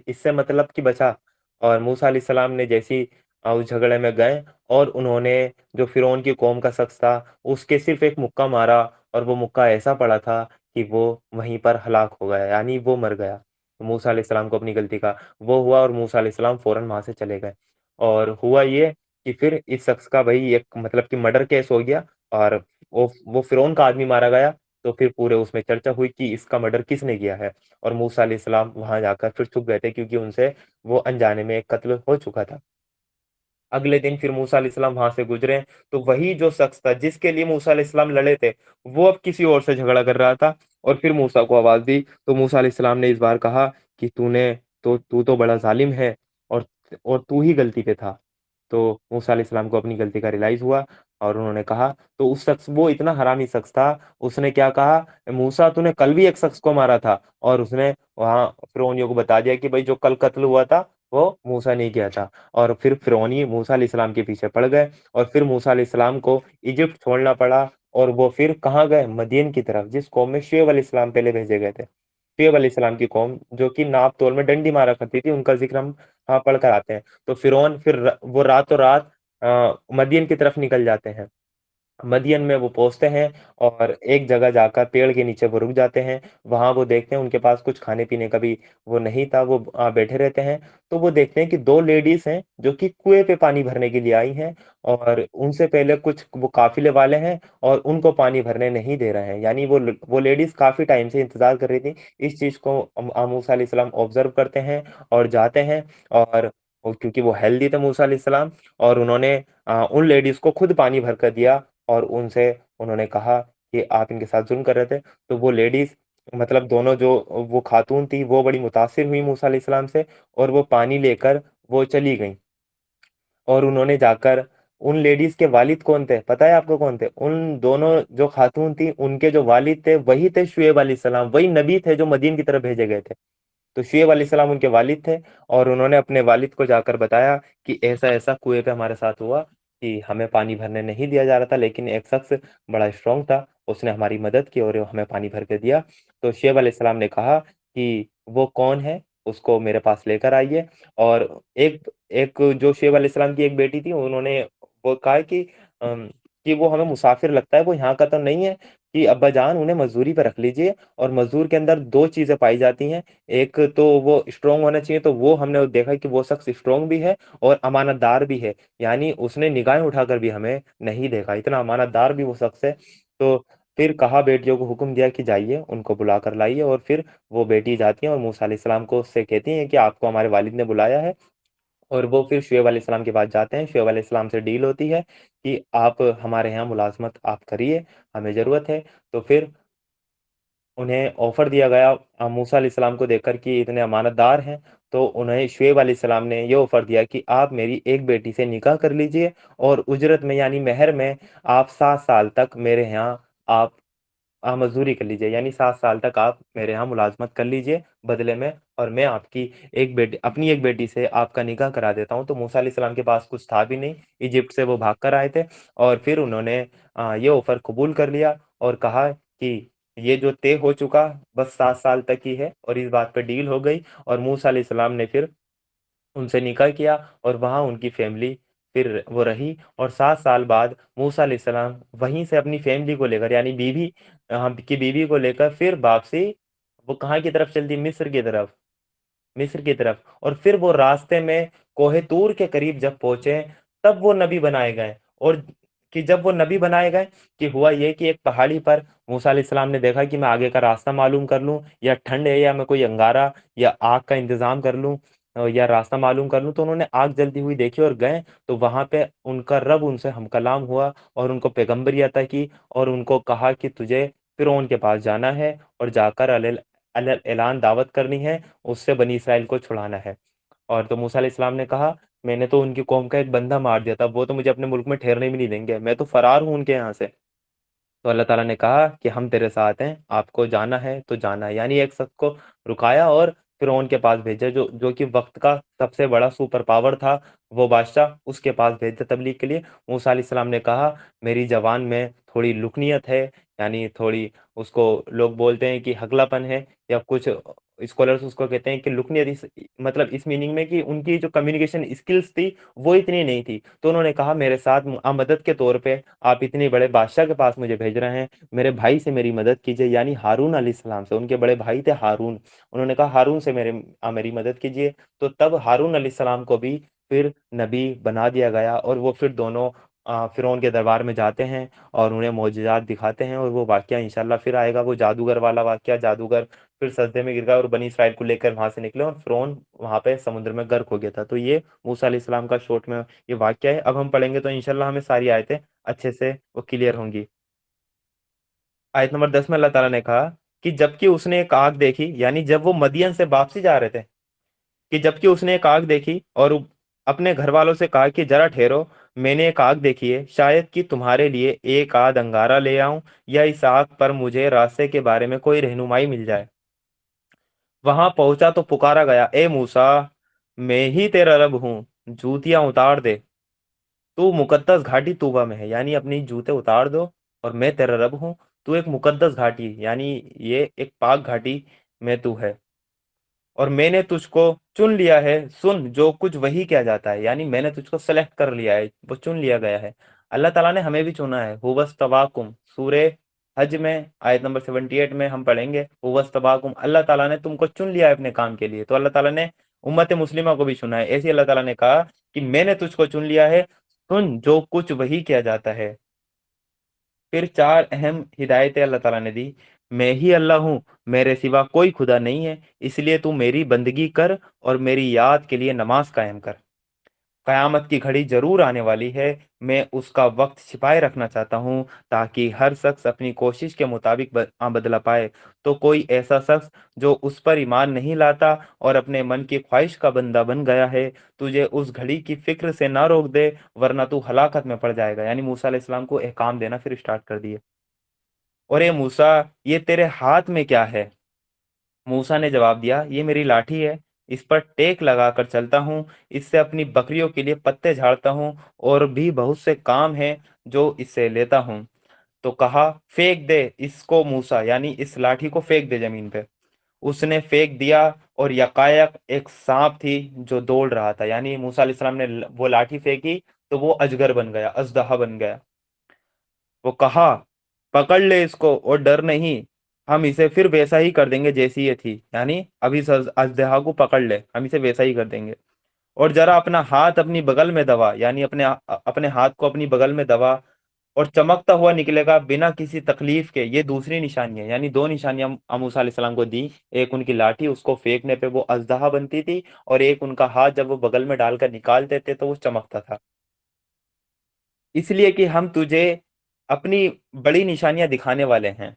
[SPEAKER 2] इससे मतलब कि बचा। और मूसा अलैहिस्सलाम ने जैसी उस झगड़े में गए और उन्होंने जो फिरौन की कौम का शख्स था उसके सिर्फ एक मुक्का मारा, और वो मुक्का ऐसा पड़ा था कि वो वहीं पर हलाक हो गया, यानी वो मर गया। तो मूसा अलैहिस्सलाम को अपनी गलती का वो हुआ और मूसा अलैहिस्सलाम फौरन वहां से चले गए। और हुआ ये कि फिर इस शख्स का भाई एक मतलब कि मर्डर केस हो गया, और वो फिरौन का आदमी मारा गया। तो फिर पूरे उसमें चर्चा हुई कि इसका मर्डर किसने किया है। और मूसा अलैहिस्सलाम वहां जाकर फिर छुप गए थे, क्योंकि उनसे वो अनजाने में एक कत्ल हो चुका था। अगले दिन फिर मूसा अलैहिस्सलाम वहां से गुजरे, तो वही जो शख्स था जिसके लिए मूसा अलैहिस्सलाम लड़े थे, वो अब किसी और से झगड़ा कर रहा था। और फिर मूसा को आवाज दी, तो मूसा अलैहिस्सलाम ने इस बार कहा कि तू तो बड़ा जालिम है, और और तू ही गलती पे था। तो मूसा अलैहिस्सलाम को अपनी गलती का रियलाइज हुआ, और उन्होंने कहा, तो उस शख्स वो इतना हरामी शख्स था, उसने क्या कहा, मूसा तूने कल भी एक शख्स को मारा था। और उसने वहां फिरौनियों को बता दिया कि भाई जो कल कत्ल हुआ था वो मूसा ने किया था। और फिर फिरौनी मूसा अलैहिस्सलाम के पीछे पड़ गए, और फिर मूसा अलैहिस्सलाम को इजिप्ट छोड़ना पड़ा। और वो फिर कहाँ गए, मदियन की तरफ, जिस कौम में शुएब अलैहिस्सलाम पहले भेजे गए थे। शुएब अलैहिस्सलाम की कौम जो कि नाप तोल में डंडी मारा करती थी, उनका जिक्र हम पढ़ कर आते हैं। तो फिरौन फिर वो रातों रात मदियन की तरफ निकल जाते हैं। मदियन में वो पहुंचते हैं, और एक जगह जाकर पेड़ के नीचे वो रुक जाते हैं। वहां वो देखते हैं उनके पास कुछ खाने पीने का भी वो नहीं था, वो बैठे रहते हैं। तो वो देखते हैं कि दो लेडीज हैं जो कि कुएं पे पानी भरने के लिए आई हैं, और उनसे पहले कुछ वो काफिले वाले हैं और उनको पानी भरने नहीं दे रहे हैं। यानी वो लेडीज काफी टाइम से इंतजार कर रही थी। इस चीज को मूसा अलैहिस्सलाम ऑब्जर्व करते हैं और जाते हैं। और क्योंकि वो हेल्दी थे मूसा अलैहिस्सलाम, और उन्होंने उन लेडीज को खुद पानी भर कर दिया, और उनसे उन्होंने कहा कि आप इनके साथ जुल्म कर रहे थे। तो वो लेडीज मतलब दोनों जो वो खातून थी वो बड़ी मुतासिर हुई मूसा अलैहिस्सलाम से, और वो पानी लेकर वो चली गई। और उन्होंने जाकर उन लेडीज के वालिद कौन थे पता है आपको, कौन थे? उन दोनों जो खातून थी उनके जो वालिद थे वही थे शुएब अलैहिस्सलाम, वही नबी थे जो मदीन की तरफ भेजे गए थे। तो शुएब अलैहिस्सलाम उनके वालिद थे, और उन्होंने अपने वालिद को जाकर बताया कि ऐसा ऐसा कुएं पे हमारे साथ हुआ, कि हमें पानी भरने नहीं दिया जा रहा था, लेकिन एक शख्स बड़ा स्ट्रांग था, उसने हमारी मदद की और हमें पानी भर के दिया। तो शुएब अलैहिस्सलाम ने कहा कि वो कौन है, उसको मेरे पास लेकर आइए। और एक एक जो शुएब अलैहिस्सलाम की एक बेटी थी, उन्होंने वो कहा अम, कि वो हमें मुसाफिर लगता है, वो यहाँ का तो नहीं है, कि अब्बा जान उन्हें मजदूरी पर रख लीजिए। और मजदूर के अंदर दो चीजें पाई जाती हैं, एक तो वो स्ट्रोंग होना चाहिए, तो वो हमने देखा कि वो शख्स स्ट्रोंग भी है और अमानतदार भी है। यानी उसने निगाहें उठाकर भी हमें नहीं देखा, इतना अमानतदार भी वो शख्स है। तो फिर कहा, बेटियों को हुक्म दिया कि जाइए उनको बुला कर लाइए। और फिर वो बेटी जाती हैं और मूसा अलैहिस्सलाम को उससे कहती हैं कि आपको हमारे वालिद ने बुलाया है। और वो फिर शुएब अलैहिस्सलाम के पास जाते हैं, शुएब अलैहिस्सलाम से डील होती है कि आप हमारे यहाँ मुलाजमत आप करिए, हमें ज़रूरत है। तो फिर उन्हें ऑफर दिया गया मूसा अलैहिस्सलाम को देखकर कि इतने अमानतदार हैं। तो उन्हें शुएब अलैहिस्सलाम ने ये ऑफर दिया कि आप मेरी एक बेटी से निकाह कर लीजिए, और उजरत में यानी मेहर में आप 7 साल तक मेरे यहाँ आप मजदूरी कर लीजिए, यानी 7 साल तक आप मेरे यहाँ मुलाजमत कर लीजिए बदले में, और मैं आपकी एक बेटी अपनी एक बेटी से आपका निकाह करा देता हूँ। तो मूसा अलैहिस्सलाम के पास कुछ था भी नहीं, इजिप्ट से वो भाग कर आए थे। और फिर उन्होंने ये ऑफर कबूल कर लिया, और कहा कि ये जो तय हो चुका बस 7 साल तक ही है, और इस बात पर डील हो गई। और मूसा अलैहिस्सलाम ने फिर उनसे निकाह किया, और वहां उनकी फैमिली फिर वो रही। और 7 साल बाद मूसा अलैहिस्सलाम वहीं से अपनी फैमिली को लेकर, यानी बीवी की बीवी को लेकर फिर वापसी वो कहाँ की तरफ चलती, मिस्र की तरफ, मिस्र की तरफ। और फिर वो रास्ते में कोहे तूर के करीब जब पहुंचे, तब वो नबी बनाए गए। और कि जब वो नबी बनाए गए, कि हुआ ये कि एक पहाड़ी पर मूसा अलैहिस्सलाम ने देखा कि मैं आगे का रास्ता मालूम कर लूं, या ठंड है, या मैं कोई अंगारा या आग का इंतजाम कर लूं, या रास्ता मालूम कर लूं। तो उन्होंने आग जलती हुई देखी और गए। तो वहां पे उनका रब उनसे हम कलाम हुआ, और उनको पैगंबरी अता की, और उनको कहा कि तुझे फिरौन के पास जाना है, और जाकर ऐलान दावत करनी है, उससे बनी इसराइल को छुड़ाना है। और तो मूसा अलैहिस्सलाम ने कहा, मैंने तो उनकी कौम का एक बंदा मार दिया था, वो तो मुझे अपने मुल्क में ठहरने भी नहीं देंगे, मैं तो फरार हूं उनके यहाँ से। तो अल्लाह ताला ने कहा कि हम तेरे साथ हैं, आपको जाना है तो जाना है। यानी एक शख्स को रुकाया और फिरौन के पास भेजा, जो कि वक्त का सबसे बड़ा सुपर पावर था, वो बादशाह, उसके पास भेजा तबलीग के लिए। मूसा अलैहिस्सलाम ने कहा, मेरी जबान में थोड़ी लुकनियत है, यानी थोड़ी उसको लोग बोलते हैं कि हगलापन है, या कुछ स्कॉलर्स उसको कहते हैं कि लुकनियत, मतलब इस मीनिंग में कि उनकी जो कम्युनिकेशन स्किल्स थी वो इतनी नहीं थी। तो उन्होंने कहा मेरे साथ मदद के तौर पे आप इतने बड़े बादशाह के पास मुझे भेज रहे हैं, मेरे भाई से मेरी मदद कीजिए, यानी हारून अलैहिस्सलाम से। उनके बड़े भाई थे हारून। उन्होंने कहा हारून से मेरी मदद कीजिए। तो तब हारून अलैहिस्सलाम को भी फिर नबी बना दिया गया, और वो फिर दोनों फिरौन के दरबार में जाते हैं और उन्हें मोजज़ात दिखाते हैं। और वो वाक़या इंशाल्लाह फिर आएगा, वो जादूगर वाला वाक़या। जादूगर फिर सजदे में गिर गया और बनी इसराइल को लेकर वहां से निकले, और फिरौन वहां पे समुद्र में गर्क हो गया था। तो ये मूसा अलैहिस्सलाम का शॉर्ट में ये वाक़या है। अब हम पढ़ेंगे तो इंशाल्लाह हमें सारी आयतें अच्छे से वो क्लियर होंगी। आयत नंबर 10 में अल्लाह ताला ने कहा कि जबकि उसने एक आग देखी, यानी जब वो मदियन से वापसी जा रहे थे, कि जबकि उसने एक आग देखी और अपने घर वालों से कहा कि जरा ठहरो, मैंने एक आग देखी है, शायद कि तुम्हारे लिए एक आध अंगारा ले आऊं, या इस आग पर मुझे रास्ते के बारे में कोई रहनुमाई मिल जाए। वहां पहुंचा तो पुकारा गया, ए मूसा, मैं ही तेरा रब हूँ, जूतियां उतार दे, तू मुकद्दस घाटी तूबा में है, यानी अपनी जूते उतार दो, और मैं तेरा रब हूँ। तू एक मुकद्दस घाटी, यानी ये एक पाक घाटी में तू है, और मैंने तुझको चुन लिया है। सुन जो कुछ वही किया जाता है, यानी मैंने तुझको सेलेक्ट कर लिया है, वो चुन लिया गया है। अल्लाह ताला ने हमें भी चुना है। हुवस तबाकुम, सूरे हज में आयत नंबर 78 में हम पढ़ेंगे, हुवस तबाकुम, अल्लाह ताला ने तुमको चुन लिया है अपने काम के लिए। तो अल्लाह ताला ने उम्मत मुस्लिमा को भी चुना है। ऐसे ही अल्लाह ताला ने कहा कि मैंने तुझको चुन लिया है, सुन जो कुछ वही किया जाता है। फिर चार अहम हिदायतें अल्लाह ताला ने दी। मैं ही अल्लाह हूँ, मेरे सिवा कोई खुदा नहीं है, इसलिए तू मेरी बंदगी कर और मेरी याद के लिए नमाज कायम कर। कयामत की घड़ी जरूर आने वाली है, मैं उसका वक्त छिपाए रखना चाहता हूँ, ताकि हर शख्स अपनी कोशिश के मुताबिक बदला पाए। तो कोई ऐसा शख्स जो उस पर ईमान नहीं लाता और अपने मन की ख्वाहिश का बंदा बन गया है, तुझे उस घड़ी की फिक्र से ना रोक दे, वरना तू हलाकत में पड़ जाएगा। यानी मूसा अलैहिस्सलाम को एहकाम देना फिर स्टार्ट कर दिए। और ये मूसा, ये तेरे हाथ में क्या है? मूसा ने जवाब दिया, ये मेरी लाठी है, इस पर टेक लगाकर चलता हूँ, इससे अपनी बकरियों के लिए पत्ते झाड़ता हूँ, और भी बहुत से काम हैं जो इससे लेता हूँ। तो कहा, फेंक दे इसको मूसा, यानी इस लाठी को फेंक दे जमीन पे। उसने फेंक दिया, और यकायक एक सांप थी जो दौड़ रहा था, यानी मूसा अलैहिस्सलाम ने वो लाठी फेंकी तो वो अजगर बन गया, अजदहा बन गया। वो कहा, पकड़ ले इसको और डर नहीं, हम इसे फिर वैसा ही कर देंगे जैसी ये थी, यानी अभी इस अजदहा को पकड़ ले, हम इसे वैसा ही कर देंगे। और जरा अपना हाथ अपनी बगल में दबा, यानी अपने हाथ को अपनी बगल में दबा, और चमकता हुआ निकलेगा बिना किसी तकलीफ के। ये दूसरी निशानी है, यानी दो निशानियां मूसा अलैहिस्सलाम को दी। एक उनकी लाठी, उसको फेंकने पे वो अजदहा बनती थी, और एक उनका हाथ जब वो बगल में डालकर निकालते थे तो वो चमकता था। इसलिए कि हम तुझे अपनी बड़ी निशानियां दिखाने वाले हैं।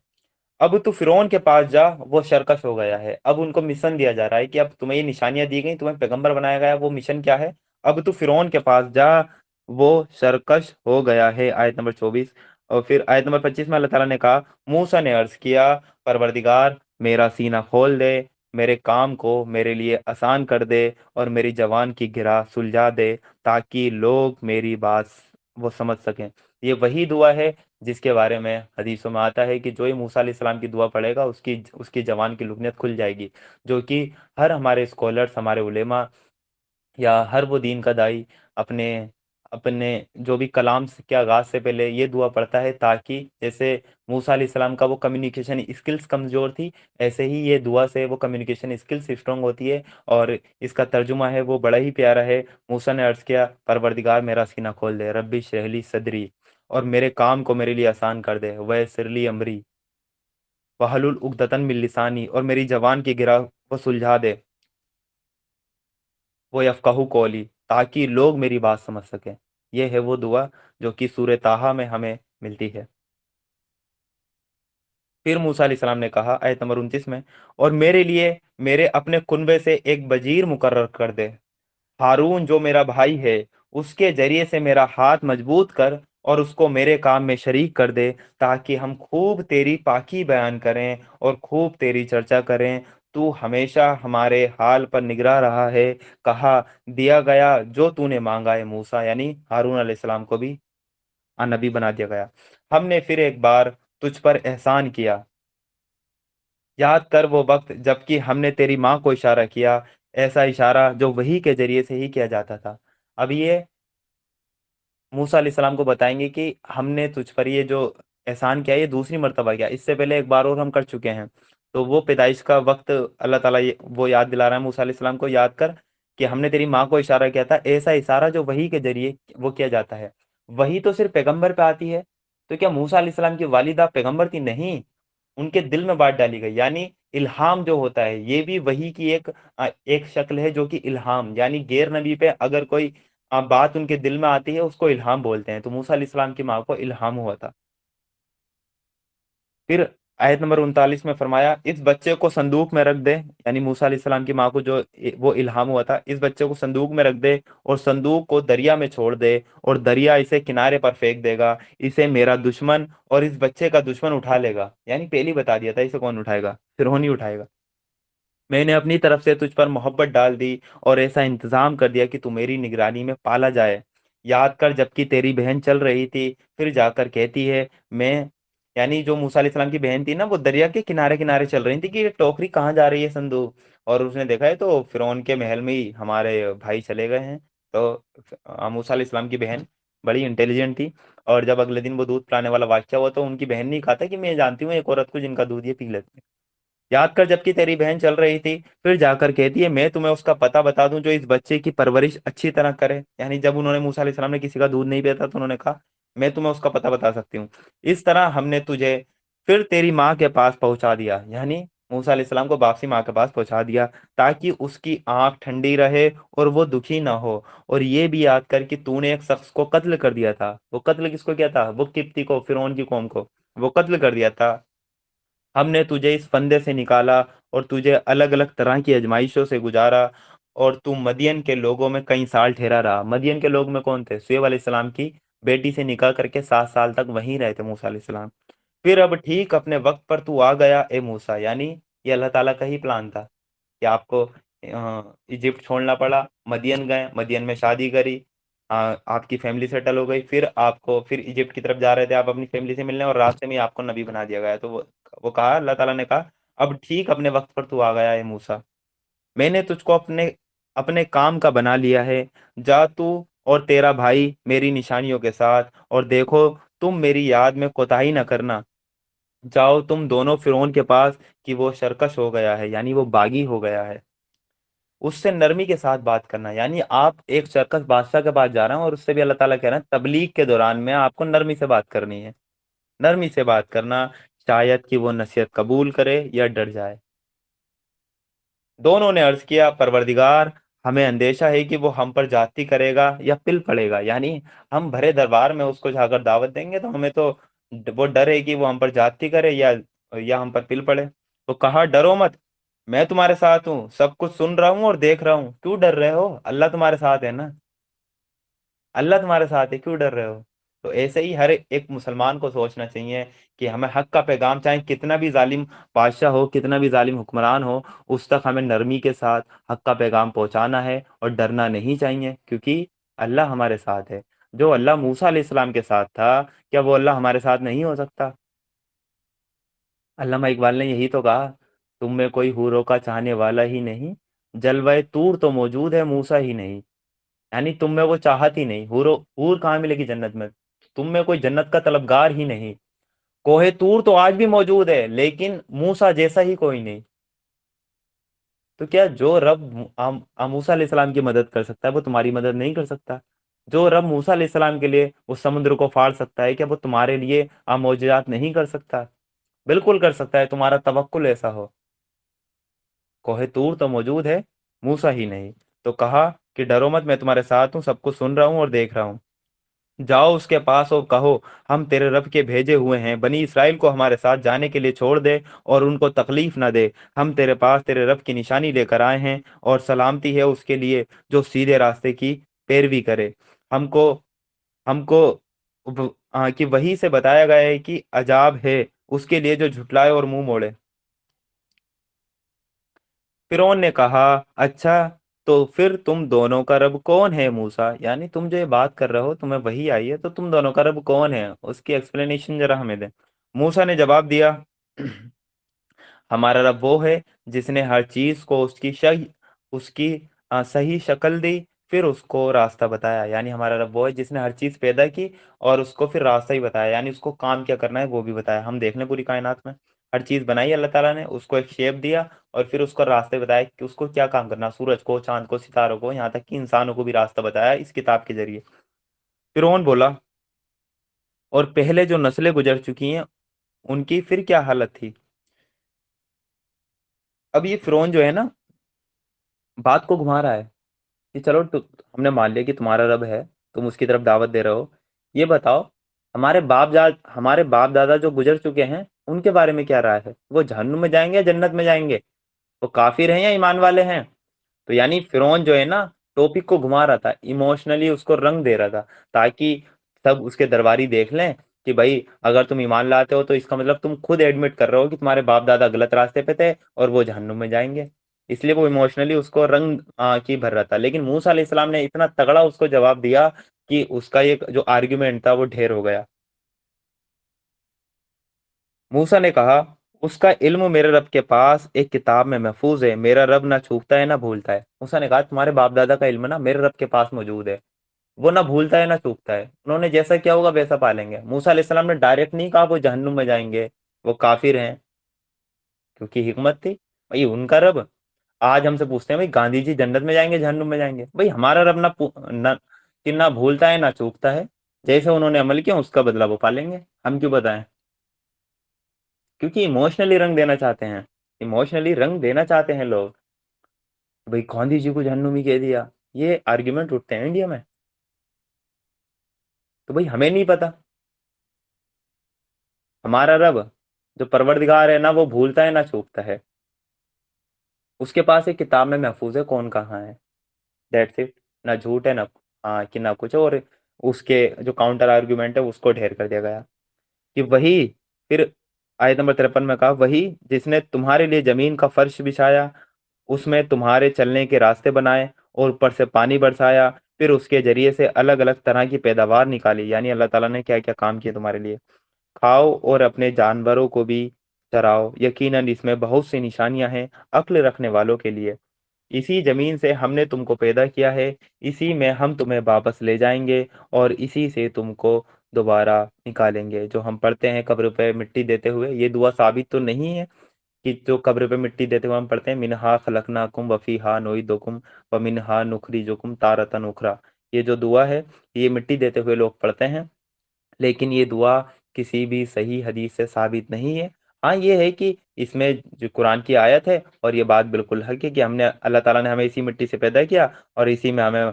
[SPEAKER 2] अब तू फिरौन के पास जा, वो सरकश हो गया है। अब उनको मिशन दिया जा रहा है कि अब तुम्हें ये निशानियां दी गई, तुम्हें पैगंबर बनाया गया, वो मिशन क्या है? अब तू फिरौन के पास जा, वो सरकश हो गया है। आयत नंबर 24। और फिर आयत नंबर 25 में अल्लाह ताला ने कहा, मूसा ने अर्ज किया, परवरदिगार मेरा सीना खोल दे, मेरे काम को मेरे लिए आसान कर दे, और मेरी जवान की गिरा सुलझा दे, ताकि लोग मेरी बात वो समझ सकें। ये वही दुआ है जिसके बारे में हदीसों में आता है कि जो ही मूसा अलैहिस्सलाम की दुआ पढ़ेगा उसकी उसकी जवान की लुकनियत खुल जाएगी। जो कि हर हमारे स्कॉलर्स, हमारे उलेमा, या हर वो दीन का दाई अपने अपने जो भी कलाम के आगाज से पहले ये दुआ पढ़ता है, ताकि जैसे मूसा अलैहिस्सलाम का वो कम्युनिकेशन स्किल्स कमजोर थी, ऐसे ही ये दुआ से वो कम्युनिकेशन स्किल्स स्ट्रांग होती है। और इसका तर्जुमा है वो बड़ा ही प्यारा है। मूसा ने अर्ज किया, परवरदिगार मेरा सीना खोल दे, रब्बी इश्रह ली सदरी, और मेरे काम को मेरे लिए आसान कर दे, वयस्सिर ली अमरी वहलुल उक़दतन मिन लिसानी, और मेरी जबान की गिरा वो सुलझा दे, वो यफ़क़हू कौली, ताकि लोग मेरी बात समझ सकें। यह है वो दुआ जो कि सूरह ताहा में हमें मिलती है। फिर मूसा अलैहिस्सलाम ने कहा आयत नंबर 29 में, और मेरे लिए मेरे अपने कुनबे से एक वजीर मुकर्रर कर दे, हारून जो मेरा भाई है, उसके जरिए से मेरा हाथ मजबूत कर और उसको मेरे काम में शरीक कर दे, ताकि हम खूब तेरी पाकी बयान करें और खूब तेरी चर्चा करें। तू हमेशा हमारे हाल पर निगरां रहा है। कहा, दिया गया जो तूने मांगा है मूसा, यानी हारून अलैहिस्सलाम को भी नबी बना दिया गया। हमने फिर एक बार تجھ پر احسان کیا، یاد کر وہ وقت جبکہ ہم نے تیری ماں کو اشارہ کیا، ایسا اشارہ جو وحی کے ذریعے سے ہی کیا جاتا تھا۔ اب یہ موسیٰ علیہ السلام کو بتائیں گے کہ ہم نے تجھ پر یہ جو احسان کیا یہ دوسری مرتبہ کیا، اس سے پہلے ایک بار اور ہم کر چکے ہیں۔ تو وہ پیدائش کا وقت اللہ تعالیٰ وہ یاد دلا رہا ہے موسیٰ علیہ السلام کو، یاد کر کہ ہم نے تیری ماں کو اشارہ کیا تھا، ایسا اشارہ جو وحی کے ذریعے وہ کیا جاتا ہے۔ وحی تو صرف پیغمبر پہ آتی ہے، تو کیا موسیٰ علیہ السلام کی والدہ پیغمبر تھی؟ نہیں، ان کے دل میں بات ڈالی گئی، یعنی الہام جو ہوتا ہے یہ بھی وحی کی ایک شکل ہے، جو کہ الہام، یعنی غیر نبی پہ اگر کوئی بات ان کے دل میں آتی ہے اس کو الہام بولتے ہیں، تو موسیٰ علیہ السلام کی ماں کو الہام ہوا تھا۔ پھر آیت نمبر 39 میں فرمایا اس بچے کو صندوق میں رکھ دے، یعنی موسیٰ علیہ السلام کی ماں کو جو وہ الہام ہوا تھا، اس بچے کو صندوق میں رکھ دے اور صندوق کو دریا میں چھوڑ دے، اور دریا اسے کنارے پر پھینک دے گا، اسے میرا دشمن اور اس بچے کا دشمن اٹھا لے گا۔ یعنی پہلی بتا دیا تھا اسے کون اٹھائے گا، فرعون ہی اٹھائے گا۔ میں نے اپنی طرف سے تجھ پر محبت ڈال دی اور ایسا انتظام کر دیا کہ تو میری نگرانی میں پالا جائے۔ یاد کر جبکہ تیری بہن چل رہی تھی، پھر جا کر کہتی ہے میں، یعنی جو موسیٰ علیہ السلام کی بہن تھی نا، وہ دریا کے کنارے کنارے چل رہی تھی کہ یہ ٹوکری کہاں جا رہی ہے صندوق، اور اس نے دیکھا ہے تو فرعون کے محل میں ہی ہمارے بھائی چلے گئے ہیں۔ تو موسیٰ علیہ السلام کی بہن بڑی انٹیلیجنٹ تھی، اور جب اگلے دن وہ دودھ پلانے والا واقعہ ہوا تو ان کی بہن نے کہا تھا کہ میں جانتی ہوں ایک عورت کو جن کا دودھ یہ پی لیتے ہیں۔ یاد کر جبکہ تیری بہن چل رہی تھی، پھر جا کر کہتی ہے میں تمہیں اس کا پتہ بتا دوں جو اس بچے کی پرورش اچھی طرح کرے، یعنی جب انہوں نے موسیٰ علیہ السلام نے کسی کا دودھ نہیں پیا تھا تو انہوں نے کہا میں تمہیں اس کا پتہ بتا سکتی ہوں۔ اس طرح ہم نے تجھے پھر تیری ماں کے پاس پہنچا دیا، یعنی موسیٰ علیہ السلام کو واپسی ماں کے پاس پہنچا دیا تاکہ اس کی آنکھ ٹھنڈی رہے اور وہ دکھی نہ ہو۔ اور یہ بھی یاد کر کہ تو نے ایک شخص کو قتل کر دیا تھا۔ وہ قتل کس کو کیا تھا؟ وہ قبطی کو، فرعون کی قوم کو وہ قتل کر دیا تھا۔ ہم نے تجھے اس فندے سے نکالا اور تجھے الگ الگ طرح کی ازمائشوں سے گزارا، اور تو مدین کے لوگوں میں کئی سال ٹھہرا رہا۔ مدین کے لوگ میں کون تھے؟ شعیب علیہ السلام کی بیٹی سے نکاح کر کے 7 سال تک وہیں رہے تھے موسیٰ علیہ السلام۔ پھر اب ٹھیک اپنے وقت پر تو آ گیا اے موسیٰ، یعنی یہ اللہ تعالیٰ کا ہی پلان تھا کہ آپ کو ایجپٹ چھوڑنا پڑا، مدین گئے، مدین میں شادی کری، آپ کی فیملی سیٹل ہو گئی، پھر آپ کو پھر ایجپٹ کی طرف جا رہے تھے آپ اپنی فیملی سے ملنے، اور راستے میں آپ کو نبی بنا دیا گیا۔ تو وہ کہا، اللہ تعالیٰ نے کہا اب ٹھیک اپنے وقت پر تو آ گیا ہے موسیٰ، میں نے تجھ کو اپنے اپنے کام کا بنا لیا ہے، جا تو اور تیرا بھائی میری نشانیوں کے ساتھ، اور دیکھو تم میری یاد میں کوتاہی نہ کرنا، جاؤ تم دونوں فرعون کے پاس کہ وہ سرکش ہو گیا ہے، یعنی وہ باغی ہو گیا ہے، اس سے نرمی کے ساتھ بات کرنا۔ یعنی آپ ایک سرکش بادشاہ کے پاس جا رہے ہیں اور اس سے بھی اللہ تعالیٰ کہہ رہے ہیں تبلیغ کے دوران میں آپ کو نرمی سے بات کرنی ہے، نرمی سے بات کرنا، شاید کہ وہ نصیحت قبول کرے یا ڈر جائے۔ دونوں نے عرض کیا پروردگار، ہمیں اندیشہ ہے کہ وہ ہم پر جاتی کرے گا یا پل پڑے گا، یعنی ہم بھرے دربار میں اس کو جا کر دعوت دیں گے تو ہمیں تو وہ ڈر ہے کہ وہ ہم پر جاتی کرے یا ہم پر پل پڑے۔ تو کہا ڈرو مت، میں تمہارے ساتھ ہوں، سب کچھ سن رہا ہوں اور دیکھ رہا ہوں، کیوں ڈر رہے ہو؟ اللہ تمہارے ساتھ ہے نا، اللہ تمہارے ساتھ ہے، کیوں ڈر رہے ہو؟ تو ایسے ہی ہر ایک مسلمان کو سوچنا چاہیے کہ ہمیں حق کا پیغام، چاہے کتنا بھی ظالم بادشاہ ہو، کتنا بھی ظالم حکمران ہو، اس تک ہمیں نرمی کے ساتھ حق کا پیغام پہنچانا ہے اور ڈرنا نہیں چاہیے، کیونکہ اللہ ہمارے ساتھ ہے۔ جو اللہ موسیٰ علیہ السلام کے ساتھ تھا، کیا وہ اللہ ہمارے ساتھ نہیں ہو سکتا؟ علامہ اقبال نے یہی تو کہا، تم میں کوئی حوروں کا چاہنے والا ہی نہیں، جلوہ طور تو موجود ہے موسیٰ ہی نہیں، یعنی تم میں وہ چاہت ہی نہیں، حور کہاں ملے گی جنت میں؟ تم میں کوئی جنت کا طلبگار ہی نہیں۔ کوہ طور تو آج بھی موجود ہے لیکن موسیٰ جیسا ہی کوئی نہیں۔ تو کیا جو رب موسیٰ علیہ السلام کی مدد کر سکتا ہے وہ تمہاری مدد نہیں کر سکتا؟ جو رب موسیٰ علیہ السلام کے لیے اس سمندر کو پھاڑ سکتا ہے، کیا وہ تمہارے لیے معجزات نہیں کر سکتا؟ بالکل کر سکتا ہے، تمہارا توکل ایسا ہو۔ کوہ طور تو موجود ہے موسیٰ ہی نہیں، تو کہا کہ ڈرو مت، میں تمہارے ساتھ ہوں، سب کچھ سن رہا ہوں اور دیکھ رہا ہوں، جاؤ اس کے پاس اور کہو ہم تیرے رب کے بھیجے ہوئے ہیں، بنی اسرائیل کو ہمارے ساتھ جانے کے لیے چھوڑ دے اور ان کو تکلیف نہ دے، ہم تیرے پاس تیرے رب کی نشانی لے کر آئے ہیں، اور سلامتی ہے اس کے لیے جو سیدھے راستے کی پیروی کرے۔ ہم کو کہ وہی سے بتایا گیا ہے کہ عذاب ہے اس کے لیے جو جھٹلائے اور منہ موڑے۔ فرعون نے کہا اچھا، تو پھر تم دونوں کا رب کون ہے موسیٰ؟ یعنی تم جو یہ بات کر رہے ہو، تمہیں وہی آئی ہے، تو تم دونوں کا رب کون ہے؟ اس کی ایکسپلینیشن ذرا ہمیں دیں۔ मूसा ने जवाब दिया, हमारा रब वो है जिसने हर चीज को उसकी सही शक्ल दी, फिर उसको रास्ता बताया। यानी हमारा रब वो है जिसने हर चीज पैदा की और उसको फिर रास्ता ही बताया, यानी उसको काम क्या करना है वो भी बताया। हम देख लें पूरी कायनात में हर चीज बनाई अल्लाह ताला ने, उसको एक शेप दिया और फिर उसको रास्ते बताए कि उसको क्या काम करना, सूरज को, चांद को, सितारों को, यहाँ तक कि इंसानों को भी रास्ता बताया इस किताब के जरिए। फिर बोला, और पहले जो नस्लें गुजर चुकी हैं उनकी फिर क्या हालत थी। अब ये फिरौन जो है ना, बात को घुमा रहा है कि चलो हमने मान लिया कि तुम्हारा रब है, तुम उसकी तरफ दावत दे रहे हो, ये बताओ हमारे बाप दादा जो गुजर चुके हैं उनके बारे में क्या राय है, वो जहन्नुम में जाएंगे या जन्नत में जाएंगे, वो काफिर हैं या ईमान वाले हैं। तो यानी फिरौन जो है ना, टॉपिक को घुमा रहा था, इमोशनली उसको रंग दे रहा था, ताकि सब उसके दरबारी देख लें कि भाई अगर तुम ईमान लाते हो तो इसका मतलब तुम खुद एडमिट कर रहे हो कि तुम्हारे बाप दादा गलत रास्ते पे थे और वो जहन्नुम में जाएंगे। इसलिए वो इमोशनली उसको रंग की भर रहा था। लेकिन मूसा अलैहि सलाम ने इतना तगड़ा उसको जवाब दिया कि उसका ये जो आर्ग्यूमेंट था वो ढेर हो गया। मूसा ने कहा, उसका इल्म मेरे रब के पास एक किताब में महफूज है, मेरा रब ना चूकता है ना भूलता है। मूसा ने कहा, तुम्हारे बाप दादा का इल्म ना मेरे रब के पास मौजूद है, वो ना भूलता है ना चूकता है, उन्होंने जैसा किया होगा वैसा पालेंगे। मूसा अलैहिस्सलाम ने डायरेक्ट नहीं कहा वो जहन्नुम में जाएंगे, वो काफिर हैं, क्योंकि हिकमत थी भाई उनका रब। आज हमसे पूछते हैं भाई गांधी जी जन्नत में जाएंगे जहन्नुम में जाएंगे, भाई हमारा रब कि ना भूलता है ना चूकता है, जैसे उन्होंने अमल किया उसका बदला वो पालेंगे, हम क्यों बताएं। क्योंकि इमोशनली रंग देना चाहते हैं, इमोशनली रंग देना चाहते हैं लोग। भाई गांधी जी को जहन्नुमी कह दिया, ये आर्ग्यूमेंट उठते हैं इंडिया में। तो भाई हमें नहीं पता, हमारा रब जो परवरदिगार है ना, वो भूलता है ना चूकता है, उसके पास एक किताब में महफूज है कौन कहाँ है, दैट्स इट। ना झूठ है ना कि ना कुछ, और उसके जो काउंटर आर्ग्यूमेंट है उसको ढेर कर दिया गया कि वही। फिर आयत नंबर 53 में कहा, वही जिसने तुम्हारे लिए जमीन का फर्श बिछाया, उसमें तुम्हारे चलने के रास्ते बनाए और ऊपर से पानी बरसाया, फिर उसके जरिए से अलग अलग तरह की पैदावार निकाली। यानी अल्लाह ताला ने क्या क्या काम किए तुम्हारे लिए। खाओ और अपने जानवरों को भी चराओ, यकीनन इसमें बहुत सी निशानियां हैं अक्ल रखने वालों के लिए। इसी जमीन से हमने तुमको पैदा किया है, इसी में हम तुम्हें वापस ले जाएंगे और इसी से तुमको दोबारा निकालेंगे। जो हम पढ़ते हैं कब्र पे मिट्टी देते हुए, ये दुआ साबित तो नहीं है कि जो कब्र पे मिट्टी देते हुए हम पढ़ते हैं, मिनहा खलकनाकुम वफीहा नुइदुकुम व मिनहा नुखरिजुकुम तारतन उखरा, ये जो दुआ है ये मिट्टी देते हुए लोग पढ़ते हैं, लेकिन ये दुआ किसी भी सही हदीस से साबित नहीं है। हाँ ये है कि इसमें जो कुरान की आयत है और ये बात बिल्कुल हक है कि हमने अल्लाह ताला ने हमें इसी मिट्टी से पैदा किया और इसी में हमें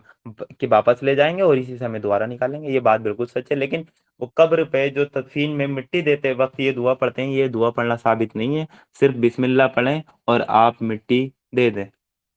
[SPEAKER 2] कि वापस ले जाएंगे और इसी से हमें दोबारा निकालेंगे, ये बात बिल्कुल सच है। लेकिन वो कब्र पे जो तदफीन में मिट्टी देते वक्त ये दुआ पढ़ते हैं, ये दुआ पढ़ना साबित नहीं है। सिर्फ बिस्मिल्लाह पढ़ें और आप मिट्टी दे दें,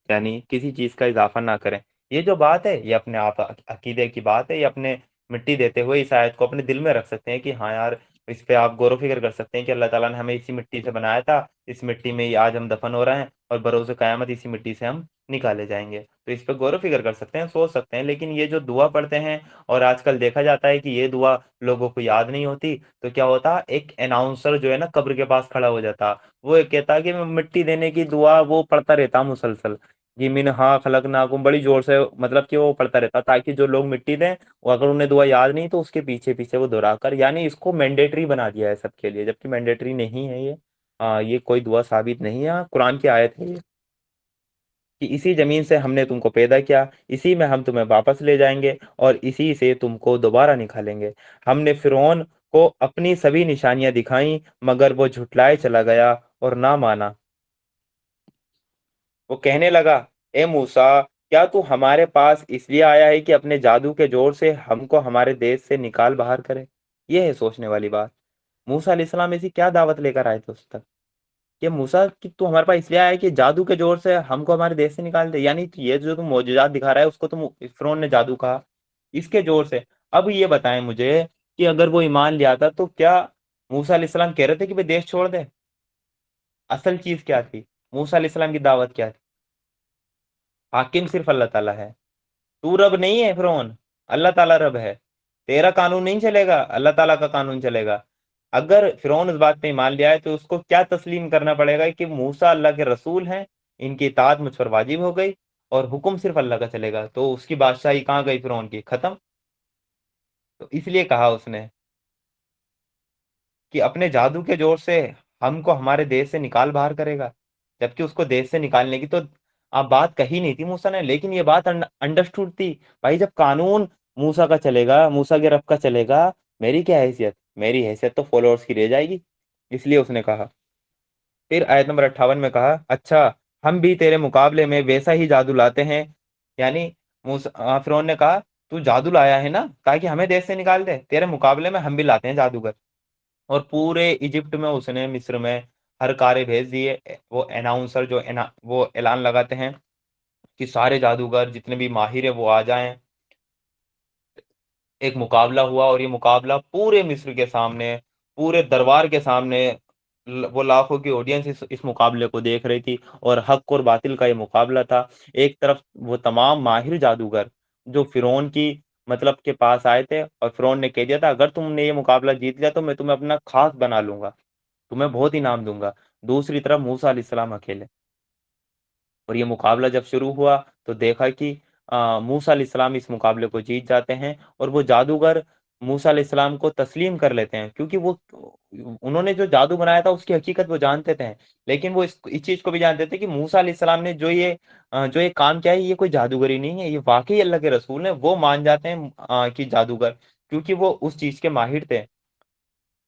[SPEAKER 2] यानी किसी चीज का इजाफा ना करें। ये जो बात है ये अपने आप अकीदे की बात है, ये अपने मिट्टी देते हुए इस आयत को अपने दिल में रख सकते हैं कि हाँ यार, इस पे आप गौर व फिक्र कर सकते हैं कि अल्लाह ताला ने हमें इसी मिट्टी से बनाया था, इस मिट्टी में ही आज हम दफन हो रहे हैं और बरोज़ क़यामत इसी मिट्टी से हम निकाले जाएंगे। तो इस पे गौर व फिक्र कर सकते हैं, सोच सकते हैं। लेकिन ये जो दुआ पढ़ते हैं और आजकल देखा जाता है कि ये दुआ लोगों को याद नहीं होती, तो क्या होता, एक अनाउंसर जो है ना कब्र के पास खड़ा हो जाता, वो एक कहता कि मैं मिट्टी देने की दुआ वो पढ़ता रहता मुसलसल, कि मिनहा खलकनाकुम बड़ी जोर से, मतलब कि वो पढ़ता रहता ताकि जो लोग मिट्टी दें वो अगर उन्हें दुआ याद नहीं तो उसके पीछे पीछे वो दोहरा कर, यानी इसको मैंडेटरी बना दिया है सबके लिए, जबकि मैंडेटरी नहीं है ये। ये कोई दुआ साबित नहीं है। कुरान की आयत है ये कि इसी जमीन से हमने तुमको पैदा किया, इसी में हम तुम्हें वापस ले जाएंगे और इसी से तुमको दोबारा निकालेंगे। हमने फिरौन को अपनी सभी निशानियां दिखाई मगर वो झुटलाए चला गया और ना माना। वो कहने लगा, ए मूसा, क्या तू हमारे पास इसलिए आया है कि अपने जादू के जोर से हमको हमारे देश से निकाल बाहर करे। ये है सोचने वाली बात। मूसा अलैहिस्सलाम ऐसी क्या दावत लेकर आए थे उस तक कि मूसा कि तू हमारे पास इसलिए आया है कि जादू के जोर से हमको हमारे देश से निकाल दे, यानी ये जो तुम मौजूदात दिखा रहा है उसको तुम फिरौन ने जादू कहा, इसके जोर से। अब ये बताएं मुझे कि अगर वो ईमान ले आता तो क्या मूसा अलैहिस्सलाम कह रहे थे कि भाई देश छोड़ दे। असल चीज क्या थी, मूसा अलैहिस्सलाम की दावत क्या थी, हाकिम सिर्फ अल्लाह ताला है, तू रब नहीं है फिरौन, अल्लाह ताला रब है। तेरा कानून नहीं चलेगा, अल्लाह ताला का कानून चलेगा। اگر فرعون اس بات پہ ایمان لیا ہے تو اس کو کیا تسلیم کرنا پڑے گا کہ موسیٰ اللہ کے رسول ہیں، ان کی اطاعت مجھ پر واجب ہو گئی اور حکم صرف اللہ کا چلے گا، تو اس کی بادشاہی کہاں گئی فرعون کی؟ ختم۔ تو اس لیے کہا اس نے کہ اپنے جادو کے زور سے ہم کو ہمارے دیش سے نکال باہر کرے گا، جبکہ اس کو دیش سے نکالنے کی تو آپ بات کہی نہیں تھی موسیٰ نے، لیکن یہ بات انڈرسٹوڈ تھی۔ بھائی جب قانون موسیٰ کا چلے گا، موسیٰ کے رب کا چلے گا، میری کیا حیثیت؟ میری حیثیت تو فالوورز کی رہ جائے گی۔ اس لیے اس نے کہا، پھر آیت نمبر 58 میں کہا، اچھا ہم بھی تیرے مقابلے میں ویسا ہی جادو لاتے ہیں، یعنی فرعون نے کہا تو جادو لایا ہے نا تاکہ ہمیں دیش سے نکال دے، تیرے مقابلے میں ہم بھی لاتے ہیں جادوگر۔ اور پورے ایجپٹ میں اس نے، مصر میں ہر کارے بھیج دیے، وہ اناؤنسر جو وہ اعلان لگاتے ہیں کہ سارے جادوگر جتنے بھی ماہر ہیں وہ آ جائیں۔ ایک مقابلہ ہوا اور یہ مقابلہ پورے مصر کے سامنے، پورے دربار کے سامنے، وہ لاکھوں کی آڈینس اس مقابلے کو دیکھ رہی تھی، اور حق اور باطل کا یہ مقابلہ تھا۔ ایک طرف وہ تمام ماہر جادوگر جو فرعون کی مطلب کے پاس آئے تھے، اور فرعون نے کہہ دیا تھا اگر تم نے یہ مقابلہ جیت لیا تو میں تمہیں اپنا خاص بنا لوں گا، تمہیں بہت انعام دوں گا۔ دوسری طرف موسیٰ علیہ السلام اکیلے، اور یہ مقابلہ جب شروع ہوا تو دیکھا کہ موسیٰ علیہ السلام اس مقابلے کو جیت جاتے ہیں، اور وہ جادوگر موسیٰ علیہ السلام کو تسلیم کر لیتے ہیں، کیونکہ انہوں نے جو جادو بنایا تھا اس کی حقیقت وہ جانتے تھے، لیکن وہ اس چیز کو بھی جانتے تھے کہ موسیٰ علیہ السلام نے جو یہ کام کیا ہے یہ کوئی جادوگری نہیں ہے، یہ واقعی اللہ کے رسول ہیں۔ وہ مان جاتے ہیں کہ جادوگر، کیونکہ وہ اس چیز کے ماہر تھے،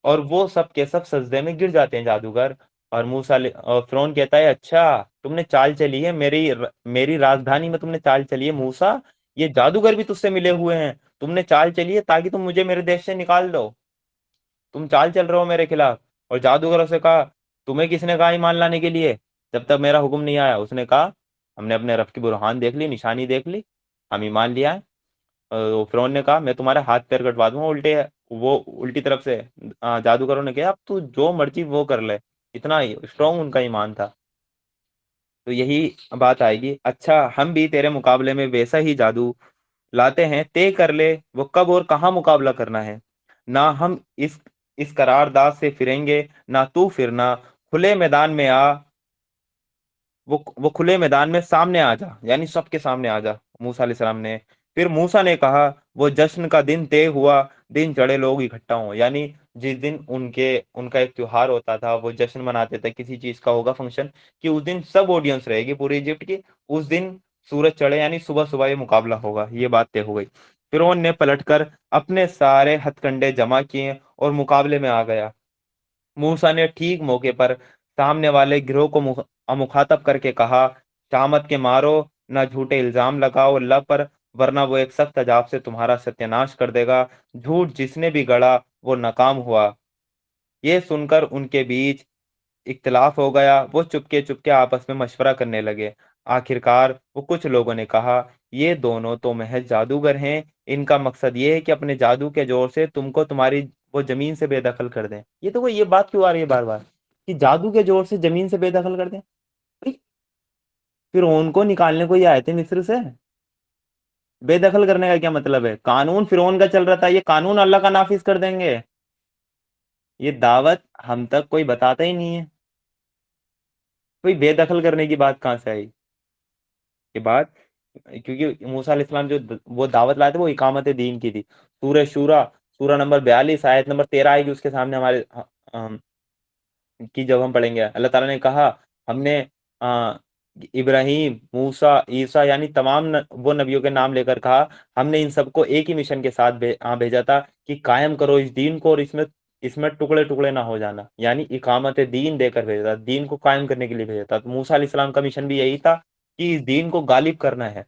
[SPEAKER 2] اور وہ سب کے سب سجدے میں گر جاتے ہیں جادوگر۔ اور اور فرعون کہتا ہے اچھا تم نے چال چلی ہے، میری راجدھانی میں تم نے چال چلی ہے موسیٰ، یہ جادوگر بھی تجھ سے ملے ہوئے ہیں، تم نے چال چلی ہے تاکہ تم مجھے میرے دیش سے نکال دو، تم چال چل رہے ہو میرے خلاف۔ اور جادوگروں سے کہا تمہیں کس نے کہا ایمان لانے کے لیے جب تک میرا حکم نہیں آیا؟ اس نے کہا ہم نے اپنے رب کی برہان دیکھ لی، نشانی دیکھ لی، ہم ایمان لیا ہے۔ فرعون نے کہا میں تمہارے ہاتھ پیر کٹوا دوں گا الٹی طرف سے۔ جادوگروں نے کہا اب تو جو مرضی وہ کر لے، اتنا اسٹرانگ ان کا ایمان تھا۔ تو یہی بات آئے گی، اچھا ہم بھی تیرے مقابلے میں ویسا ہی جادو لاتے ہیں، طے کر لے وہ کب اور کہاں مقابلہ کرنا ہے، نہ ہم اس قرارداد سے پھریں گے نہ تو پھرنا، کھلے میدان میں آ، وہ کھلے میدان میں سامنے آ جا، یعنی سب کے سامنے آ جا موسیٰ علیہ السلام نے۔ پھر موسیٰ نے کہا وہ جشن کا دن طے ہوا، دن چڑھے لوگ اکٹھا ہوں، یعنی جس دن ان کا ایک تیوہار ہوتا تھا، وہ جشن مناتے تھے، کسی چیز کا ہوگا فنکشن، کہ اس دن سب آڈینس رہے گی پوری ایجپٹ کی، اس دن سورج چڑھے یعنی صبح صبح یہ مقابلہ ہوگا، یہ بات طے ہو گئی۔ فرعون نے پلٹ کر اپنے سارے ہتھ کنڈے جمع کیے اور مقابلے میں آ گیا۔ موسیٰ نے ٹھیک موقع پر سامنے والے گروہ کو مخاطب کر کے کہا شامت کے مارو، نہ جھوٹے الزام لگاؤ اللہ پر، ورنہ وہ ایک سخت عذاب سے تمہارا ستیہ ناش کر دے گا۔ جھوٹ جس نے بھی گڑا وہ ناکام ہوا۔ یہ سن کر ان کے بیچ اختلاف ہو گیا، وہ چپکے آپس میں مشورہ کرنے لگے۔ آخرکار وہ کچھ لوگوں نے کہا یہ دونوں تو محض جادوگر ہیں، ان کا مقصد یہ ہے کہ اپنے جادو کے زور سے تم کو تمہاری وہ زمین سے بے دخل کر دیں۔ یہ تو یہ بات کیوں آ رہی ہے بار بار کہ جادو کے زور سے زمین سے بے دخل کر دیں؟ پھر ان کو نکالنے کو یہ آئے تھے مصر سے، بے دخل کرنے کا کیا مطلب ہے؟ قانون فرعون کا چل رہا تھا، یہ قانون اللہ کا نافذ کر دیں گے؟ یہ دعوت ہم تک کوئی بتاتا ہی نہیں ہے، کوئی بے دخل کرنے کی بات کہاں سے آئی یہ بات؟ کیونکہ موسیٰ علیہ السلام جو وہ دعوت لائے تھے وہ اقامت دین کی تھی۔ سورہ شورا، سورہ نمبر 42 آیت نمبر 13 آئے گی اس کے سامنے ہمارے کی، جب ہم پڑھیں گے اللہ تعالیٰ نے کہا ہم نے ابراہیم، موسیٰ، عیسیٰ یعنی تمام وہ نبیوں کے نام لے کر کہا ہم نے ان سب کو ایک ہی مشن کے ساتھ بھیجا تھا کہ قائم کرو اس دین کو، اور اس میں ٹکڑے ٹکڑے نہ ہو جانا، یعنی اقامت دین دے کر بھیجا تھا، دین کو قائم کرنے کے لیے بھیجا تھا۔ تو موسیٰ علیہ السلام کا مشن بھی یہی تھا کہ اس دین کو غالب کرنا ہے۔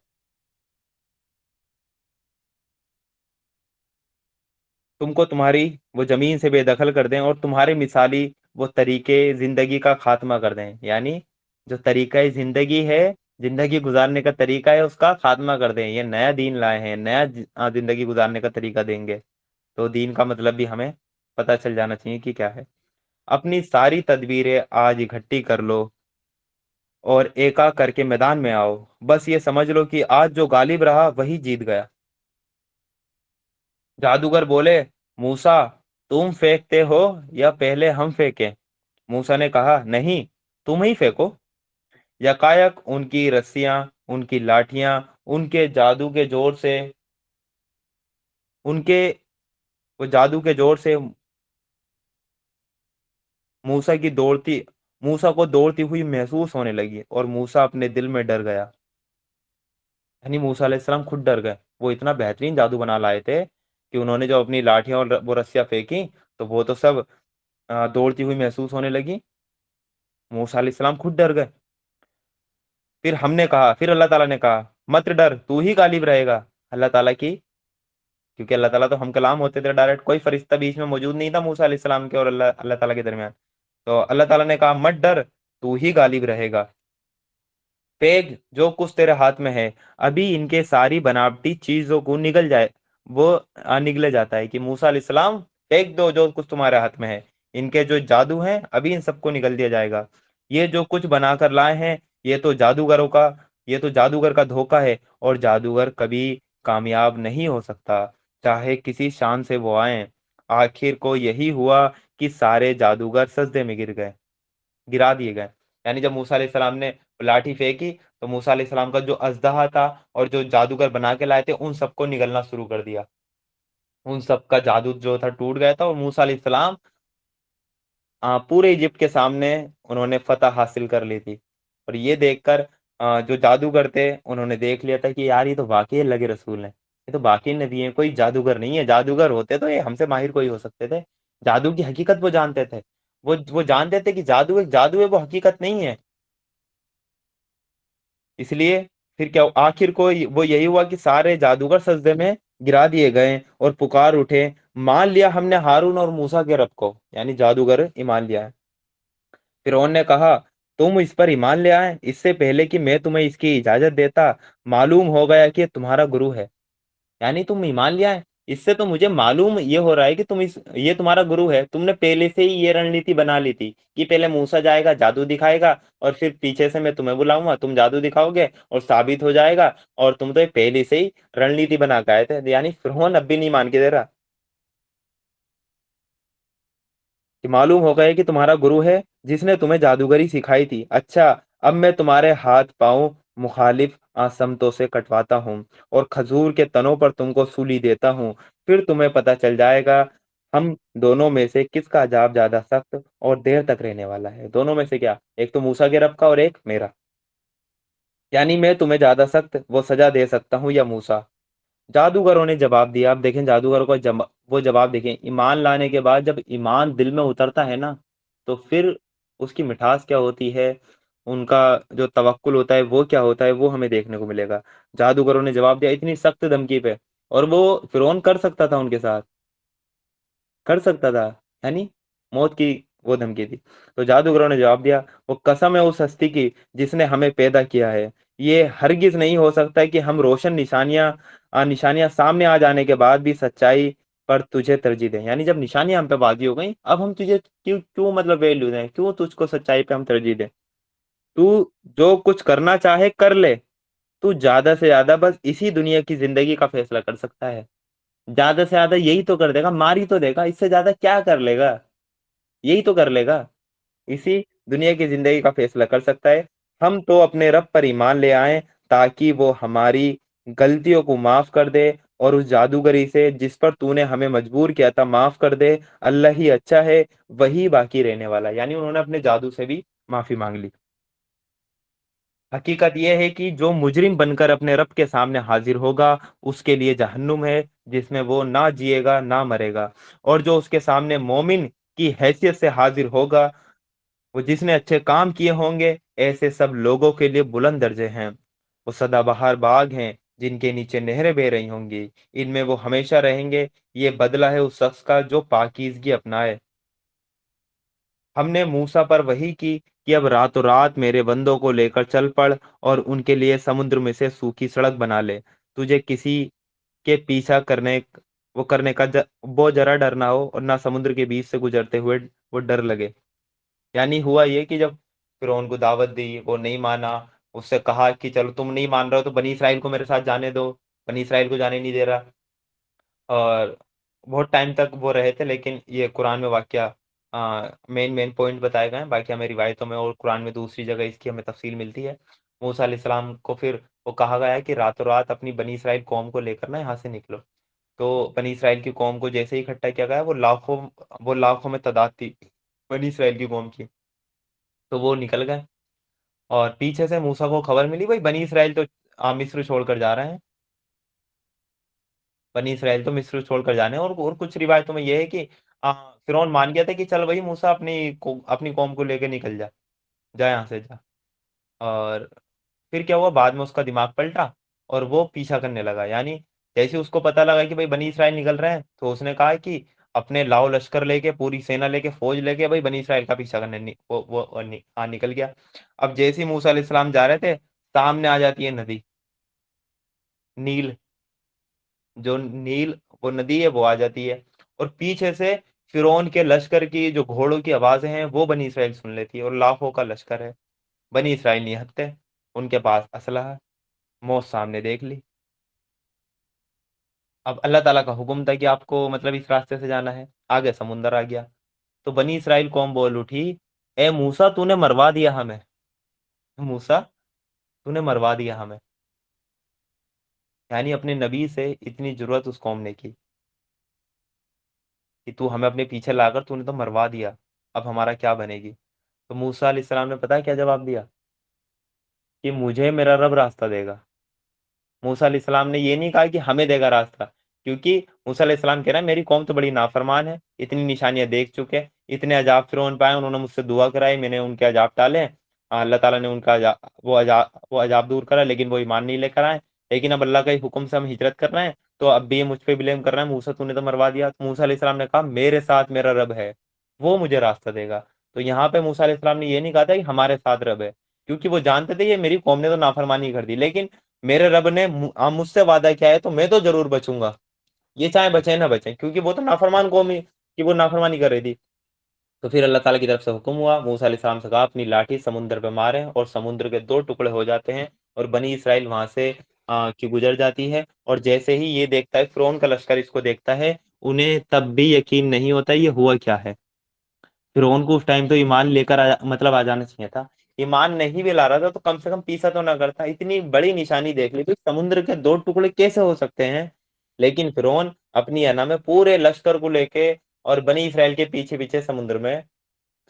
[SPEAKER 2] تم کو تمہاری وہ زمین سے بے دخل کر دیں اور تمہارے مثالی وہ طریقے زندگی کا خاتمہ کر دیں، یعنی جو طریقہ زندگی ہے، زندگی گزارنے کا طریقہ ہے، اس کا خاتمہ کر دیں۔ یہ نیا دین لائے ہیں، نیا زندگی گزارنے کا طریقہ دیں گے، تو دین کا مطلب بھی ہمیں پتہ چل جانا چاہیے کہ کیا ہے۔ اپنی ساری تدبیریں آج اکٹھی کر لو اور ایکا کر کے میدان میں آؤ، بس یہ سمجھ لو کہ آج جو غالب رہا وہی جیت گیا۔ جادوگر بولے موسیٰ तुम फेंकते हो या पहले हम फेंकें? मूसा ने कहा, नहीं, तुम ही फेंको। यकायक उनकी रस्सियां, उनकी लाठियां, उनके जादू के जोर से उनके वो जादू के जोर से मूसा की दौड़ती मूसा को दौड़ती हुई महसूस होने लगी और मूसा अपने दिल में डर गया। यानी मूसा अलैहिस्सलाम खुद डर गए। वो इतना बेहतरीन जादू बना लाए थे कि उन्होंने जो अपनी लाठियां और वो रस्सियां फेंकी तो वो तो सब दौड़ती हुई महसूस होने लगी। मूसा अलैहिस्सलाम खुद डर गए। फिर अल्लाह ताला ने कहा, मत डर, तू ही गालिब रहेगा। अल्लाह ताला की क्योंकि अल्लाह ताला तो हम कलाम होते थे डायरेक्ट, कोई फरिश्ता बीच में मौजूद नहीं था मूसा अलैहिस्सलाम के और अल्लाह अल्लाह ताला के दरमियान। तो अल्लाह ताला ने कहा, मत डर, तू ही गालिब रहेगा। पेग जो कुछ तेरे हाथ में है, अभी इनके सारी बनावटी चीजों को निगल जाए। वो निगले जाता है कि मूसा अलैहिस्सलाम, फेंक दो जो कुछ तुम्हारे हाथ में है। इनके जो जादू हैं अभी इन सबको निगल दिया जाएगा। ये जो कुछ बनाकर लाए हैं, ये तो जादूगरों का ये तो जादूगर का धोखा है, और जादूगर कभी कामयाब नहीं हो सकता, चाहे किसी शान से वो आए। आखिर को यही हुआ कि सारे जादूगर सजदे में गिरा दिए गए। यानी जब मूसा अलैहिस्सलाम ने लाठी फेंकी तो मूसा अलैहिस्सलाम का जो अजदहा था और जो जादूगर बना के लाए थे उन सबको निगलना शुरू कर दिया। उन सब का जादू जो था टूट गया था और मूसा अलैहिस्सलाम पूरे इजिप्ट के सामने उन्होंने फतह हासिल कर ली थी। और ये देखकर जो जादूगर थे उन्होंने देख लिया था कि यार ये तो वाकई अल्लाह के रसूल हैं, ये तो वाकई नबी हैं, कोई जादूगर नहीं है। जादूगर होते तो ये हमसे माहिर कोई हो सकते थे। जादू की हकीकत वो जानते थे। वो जानते थे कि जादू एक जादू है, वो हकीकत नहीं है। इसलिए फिर क्या आखिर को वो यही हुआ कि सारे जादूगर सजदे में गिरा दिए गए और पुकार उठे, मान लिया हमने हारून और मूसा के रब को। यानी जादूगर ईमान लिया है। फिरौन ने कहा, तुम इस पर ईमान ले आए इससे पहले कि मैं तुम्हें इसकी इजाजत देता। मालूम हो गया कि ये तुम्हारा गुरु है। यानी तुम ईमान लिया है, इससे तो मुझे मालूम ये हो रहा है कि ये तुम्हारा गुरु है। तुमने पहले से ही ये रणनीति बना ली थी कि पहले मूसा जाएगा, जादू दिखाएगा, और फिर पीछे से मैं तुम्हें बुलाऊंगा, तुम जादू दिखाओगे और साबित हो जाएगा। और तुम तो ये पहले से ही रणनीति बना के आए थे। यानी फिरौन अब भी नहीं मान के दे रहा कि मालूम हो गया कि तुम्हारा गुरु है जिसने तुम्हें जादूगरी सिखाई थी। अच्छा, अब मैं तुम्हारे हाथ पांव मुखालिफ आसमतों से कटवाता हूँ और खजूर के तनों पर तुमको सूली देता हूँ। फिर तुम्हें पता चल जाएगा हम दोनों में से किसका अजाब ज्यादा सख्त और देर तक रहने वाला है। दोनों में से क्या, एक तो मूसा के रब का और एक मेरा। यानी मैं तुम्हें ज्यादा सख्त वो सजा दे सकता हूँ या मूसा। जादूगरों ने जवाब दिया। अब देखें जादूगरों को वो जवाब देखें। ईमान लाने के बाद जब ईमान दिल में उतरता है ना, तो फिर उसकी मिठास क्या होती है, उनका जो तवक्कुल होता है वो क्या होता है, वो हमें देखने को मिलेगा। जादूगरों ने जवाब दिया इतनी सख्त धमकी पे, और वो फिरौन कर सकता था उनके साथ, कर सकता था। यानी मौत की वो धमकी थी। तो जादूगरों ने जवाब दिया, वो कसम है उस हस्ती की जिसने हमें पैदा किया है, ये हरगिज नहीं हो सकता कि हम रोशन निशानियां सामने आ जाने के बाद भी सच्चाई पर तुझे तरजीह दें। यानी जब निशानियां हम पे वादी हो गई, अब हम तुझे क्यों क्यों मतलब वैल्यू दें, क्यों तुझको सच्चाई पे हम तरजीह दें। तू जो कुछ करना चाहे कर ले। तू ज्यादा से ज्यादा बस इसी दुनिया की जिंदगी का फैसला कर सकता है। ज्यादा से ज्यादा यही तो कर देगा, मार ही तो देगा, इससे ज्यादा क्या कर लेगा, यही तो कर लेगा। इसी दुनिया की जिंदगी का फैसला कर सकता है। हम तो अपने रब पर ईमान ले आए ताकि वो हमारी गलतियों को माफ कर दे और उस जादूगरी से जिस पर तूने हमें मजबूर किया था माफ कर दे। अल्लाह ही अच्छा है, वही बाकी रहने वाला है। यानी उन्होंने अपने जादू से भी माफी मांग ली। हकीकत यह है कि जो मुजरिम बनकर अपने रब के सामने हाजिर होगा उसके लिए जहन्नुम है, जिसमें वो ना जिएगा ना मरेगा। और जो उसके सामने मोमिन की हैसियत से हाजिर होगा, वो जिसने अच्छे काम किए होंगे, ऐसे सब लोगों के लिए बुलंद दर्जे हैं। वो सदाबहार बाग हैं जिनके नीचे नहरें बह रही होंगी, इनमें वो हमेशा रहेंगे। ये बदला है उस शख्स का जो पाकीज़गी अपनाए। हमने मूसा पर वही की कि अब रातों रात मेरे बंदों को लेकर चल पड़ और उनके लिए समुद्र में से सूखी सड़क बना ले। तुझे किसी के पीछा करने का वो जरा डर ना हो और ना समुद्र के बीच से गुजरते हुए वो डर लगे। यानी हुआ ये कि जब फिर उनको दावत दी, वो नहीं माना। उससे कहा कि चलो तुम नहीं मान रहे हो तो बनी इसराइल को मेरे साथ जाने दो। बनी इसराइल को जाने नहीं दे रहा। और बहुत टाइम तक वो रहे थे, लेकिन ये कुरान में वाकया मेन मेन पॉइंट बताए गए हैं। बाकी हमें रिवायतों में और कुरान में दूसरी जगह इसकी हमें तफसील मिलती है। मूसा अलैहिस्सलाम को फिर वो कहा गया है कि रातों रात अपनी बनी इसराइल कौम को लेकर ना यहाँ से निकलो। तो बनी इसराइल की कौम को जैसे ही इकट्ठा किया गया, वो लाखों में तादाद थी बनी इसराइल की कौम की। तो वो निकल गए, और पीछे से मूसा को खबर मिली भाई बनी इसराइल तो मिस्र छोड़कर जा रहे हैं। बनी इसराइल तो मिस्र छोड़कर जाने, और कुछ रिवायतों में यह है कि फिरौन मान गया था कि चल भाई मूसा अपनी कौम को लेकर निकल जा यहाँ से जा। और फिर क्या हुआ, बाद में उसका दिमाग पलटा और वो पीछा करने लगा। यानी जैसे उसको पता लगा कि भाई बनी इसराइल निकल रहे हैं, तो उसने कहा कि अपने लाओ लश्कर लेके, पूरी सेना लेके, फौज लेके भाई बनी इसराइल का पीछा करने निकल गया। अब जैसे ही मूसा अलैहिस्सलाम जा रहे थे, सामने आ जाती है नदी नील। जो नील वो नदी है वो आ जाती है, और पीछे से फिरौन के लश्कर की जो घोड़ों की आवाजें हैं वो बनी इसराइल सुन लेती है, और लाखों का लश्कर है। बनी इसराइल नहीं हटते, उनके पास असलहा है, मौत सामने देख ली। अब अल्लाह ताला का हुक्म था कि आपको मतलब इस रास्ते से जाना है, आगे समुंदर आ गया। तो बनी इसराइल कौम बोल उठी, ए मूसा तूने मरवा दिया हमें, मूसा तूने मरवा दिया हमें। यानी अपने नबी से इतनी जरूरत उस कौम ने की कि तू हमें अपने पीछे लाकर तूने तो मरवा दिया, अब हमारा क्या बनेगी। तो मूसा अलैहिस्सलाम ने पता है क्या जवाब दिया, कि मुझे मेरा रब रास्ता देगा। मूसा अलैहिस्सलाम ने ये नहीं कहा कि हमें देगा रास्ता, क्योंकि मूसा अलैहिस्सलाम कह रहा है मेरी कौम तो बड़ी नाफरमान है, इतनी निशानियां देख चुके, इतने अजाब फिरौन पाए, उन्होंने मुझसे दुआ कराई, मैंने उनके अजाब टाले, अल्लाह ताला ने उनका वो अजाब दूर करा, लेकिन वो ईमान नहीं लेकर आए। लेकिन अब अल्लाह के ही हुक्म से हम हिजरत कर रहे हैं, तो अब भी ये मुझ पे ब्लेम कर रहे हैं, मूसा तूने तो मरवा दिया। तो मूसा अलैहिस्सलाम ने कहा मेरे साथ मेरा रब है, वो मुझे रास्ता देगा। तो यहाँ पे मूसा अलैहिस्सलाम ने ये नहीं कहा था कि हमारे साथ रब है, क्योंकि वो जानते थे ये मेरी कौम ने तो नाफरमानी कर दी, लेकिन मेरे रब ने मुझसे वादा किया है तो मैं तो जरूर बचूंगा, ये चाहे बचे ना बचे, क्योंकि वो तो नाफरमान कौम ही कि वो नाफरमानी कर रही थी। तो फिर अल्लाह ताला की तरफ से हुक्म हुआ, मूसा अलैहिस्सलाम से कहा अपनी लाठी समुद्र पे मारे, और समुद्र के दो टुकड़े हो जाते हैं, और बनी इसराइल वहां से की गुजर जाती है। और जैसे ही ये देखता है, फिरौन का लश्कर इसको देखता है, उन्हें तब भी यकीन नहीं होता ये हुआ क्या है। फिरौन को उस टाइम तो ईमान लेकर मतलब आ जाना चाहिए था। ईमान नहीं भी ला रहा था तो कम से कम पीछा तो ना करता, इतनी बड़ी निशानी देख ली तो समुद्र के दो टुकड़े कैसे हो सकते हैं। लेकिन फिरौन अपनी अना में पूरे लश्कर को लेके और बनी इसराइल के पीछे पीछे समुद्र में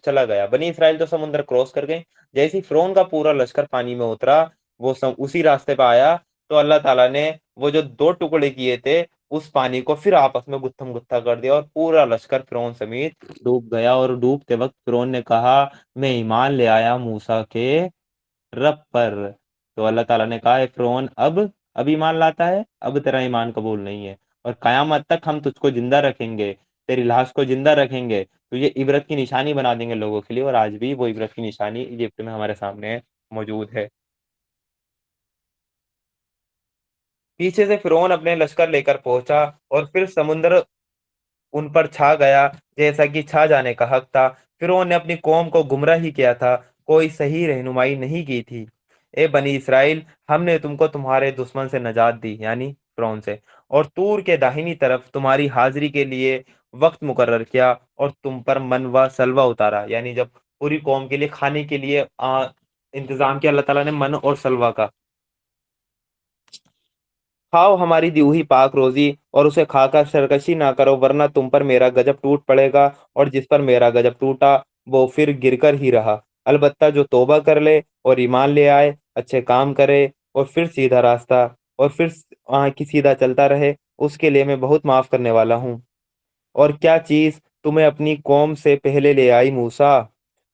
[SPEAKER 2] चला गया। बनी इसराइल तो समुद्र क्रॉस कर गए, जैसे ही फिरौन का पूरा लश्कर पानी में उतरा, वो उसी रास्ते पे आया, तो अल्लाह ताला ने वो जो दो टुकड़े किए थे उस पानी को फिर आपस में गुत्थम गुत्था कर दिया, और पूरा लश्कर फिरौन समेत डूब गया। और डूबते वक्त फिरौन ने कहा मैं ईमान ले आया मूसा के रब पर। तो अल्लाह ताला ने कहा फिरौन अब ईमान लाता है, अब तेरा ईमान कबूल नहीं है, और कयामत तक हम तुझको जिंदा रखेंगे, तेरी लाश को जिंदा रखेंगे, तुझे इबरत की निशानी बना देंगे लोगों के लिए। और आज भी वो इबरत की निशानी इजिप्ट में हमारे सामने मौजूद है। पीछे से फिरौन अपने लश्कर लेकर पहुंचा, और फिर समुद्र उन पर छा गया जैसा कि छा जाने का हक था। फिरौन ने अपनी कौम को गुमराह ही किया था, कोई सही रहनुमाई नहीं की थी। ए बनी इसराइल, हमने तुमको तुम्हारे दुश्मन से नजात दी, यानी फिरौन से, और तूर के दाहिनी तरफ तुम्हारी हाजिरी के लिए वक्त मुकर्रर किया, और तुम पर मन व सलवा उतारा। यानी जब पूरी कौम के लिए खाने के लिए इंतजाम किया अल्लाह ताला ने मन और सलवा का। खाओ हमारी दी हुई पाक रोजी, और उसे खाकर सरकशी ना करो, वरना तुम पर मेरा गजब टूट पड़ेगा, और जिस पर मेरा गजब टूटा वो फिर गिरकर ही रहा। अलबत्ता जो तौबा कर ले और ईमान ले आए, अच्छे काम करे, और फिर सीधा रास्ता, और फिर की सीधा चलता रहे, उसके लिए मैं बहुत माफ करने वाला हूँ। और क्या चीज तुम्हें अपनी कौम से पहले ले आई मूसा?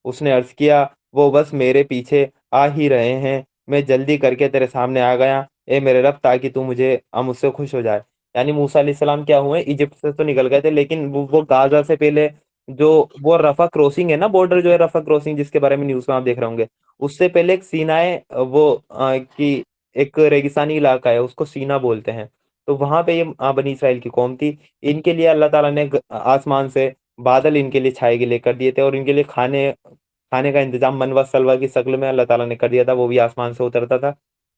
[SPEAKER 2] उसने अर्ज किया, वो बस मेरे पीछे आ ही रहे हैं, मैं जल्दी करके तेरे सामने आ गया ए मेरे रब, ताकि तू मुझसे खुश हो जाए। यानी मूसा अलैहिस्सलाम क्या हुए, इजिप्ट से तो निकल गए थे, लेकिन वो गाजा से पहले जो वो रफा क्रॉसिंग है ना, बॉर्डर जो है रफा क्रॉसिंग, जिसके बारे में न्यूज में आप देख रहे होंगे, उससे पहले एक सीना है, की एक रेगिस्तानी इलाका है, उसको सीना बोलते हैं। तो वहां पे ये बनी इसराइल की कौम थी। इनके लिए अल्लाह ताला ने आसमान से बादल इनके लिए छाए के लिए कर दिए थे, और इनके लिए खाने खाने का इंतजाम मनवा सलवा की शक्ल में अल्लाह ताला ने कर दिया था, वो भी आसमान से उतरता था,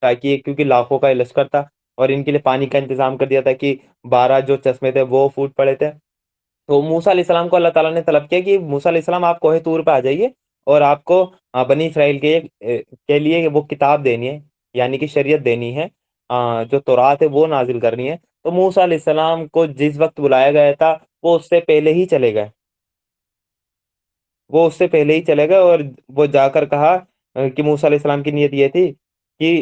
[SPEAKER 2] ताकि क्योंकि लाखों का ये लश्कर था, اور ان کے لیے پانی کا انتظام کر دیا تھا کہ 12 جو چشمے تھے وہ پھوٹ پڑے تھے. تو موسیٰ علیہ السلام کو اللہ تعالیٰ نے طلب کیا کہ موسیٰ علیہ السلام آپ کوہ طور پہ آ جائیے اور آپ کو بنی اسرائیل کے لیے وہ کتاب دینی ہے، یعنی کہ شریعت دینی ہے، جو تورات ہے وہ نازل کرنی ہے. تو موسیٰ علیہ السلام کو جس وقت بلایا گیا تھا وہ اس سے پہلے ہی چلے گئے، وہ اس سے پہلے ہی چلے گئے اور وہ جا کر کہا کہ موسیٰ علیہ السلام کی نیت یہ تھی کہ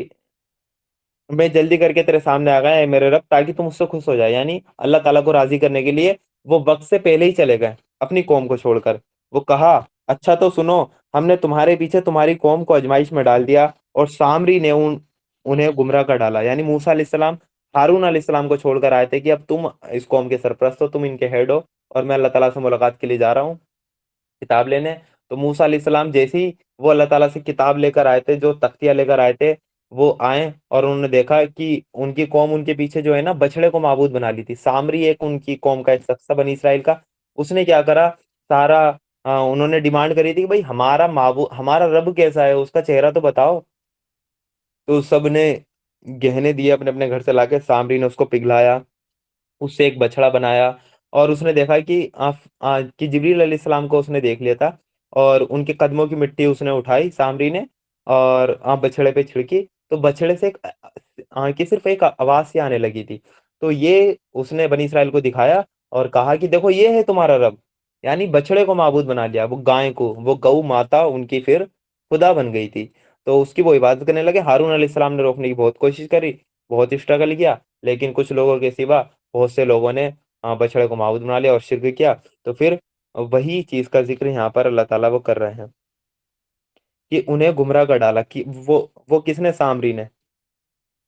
[SPEAKER 2] میں جلدی کر کے تیرے سامنے آ گیا ہے میرے رب، تاکہ تم اس سے خوش ہو جائے. یعنی اللہ تعالیٰ کو راضی کرنے کے لیے وہ وقت سے پہلے ہی چلے گئے اپنی قوم کو چھوڑ کر. وہ کہا اچھا تو سنو، ہم نے تمہارے پیچھے تمہاری قوم کو آزمائش میں ڈال دیا اور سامری نے انہیں گمراہ کر ڈالا. یعنی موسیٰ علیہ السلام ہارون علیہ السلام کو چھوڑ کر آئے تھے کہ اب تم اس قوم کے سرپرست ہو، تم ان کے ہیڈ ہو، اور میں اللہ تعالیٰ سے ملاقات کے لیے جا رہا ہوں کتاب لینے. تو موسیٰ علیہ السلام جیسے ہی وہ اللہ تعالیٰ سے کتاب لے کر آئے تھے، جو تختیاں لے کر آئے تھے، وہ آئے اور انہوں نے دیکھا کہ ان کی قوم ان کے پیچھے جو ہے نا بچڑے کو معبود بنا لی تھی. سامری ایک ان کی قوم کا ایک شخص تھا بنی اسرائیل کا. اس نے کیا کرا، سارا انہوں نے ڈیمانڈ کری تھی کہ بھائی ہمارا معبود، ہمارا رب کیسا ہے، اس کا چہرہ تو بتاؤ. تو سب نے گہنے دیے اپنے اپنے گھر سے لا کے. سامری نے اس کو پگھلایا، اس سے ایک بچڑا بنایا، اور اس نے دیکھا کہ جبریل علیہ السلام کو اس نے دیکھ لیا تھا، اور ان کے قدموں کی مٹی اس نے اٹھائی سامری نے اور بچھڑے پہ چھڑکی. تو بچھڑے سے کہ صرف ایک آواز سی آنے لگی تھی. تو یہ اس نے بنی اسرائیل کو دکھایا اور کہا کہ دیکھو یہ ہے تمہارا رب. یعنی بچڑے کو معبود بنا لیا، وہ گائے کو، وہ گو ماتا ان کی پھر خدا بن گئی تھی. تو اس کی وہ عبادت کرنے لگے. ہارون علیہ السلام نے روکنے کی بہت کوشش کری، بہت اسٹرگل کیا، لیکن کچھ لوگوں کے سوا بہت سے لوگوں نے بچڑے کو معبود بنا لیا اور شرک کیا. تو پھر وہی چیز کا ذکر یہاں پر اللہ تعالیٰ وہ کر رہے ہیں کہ انہیں گمراہ کر ڈالا. کہ وہ کس نے؟ سامری نے.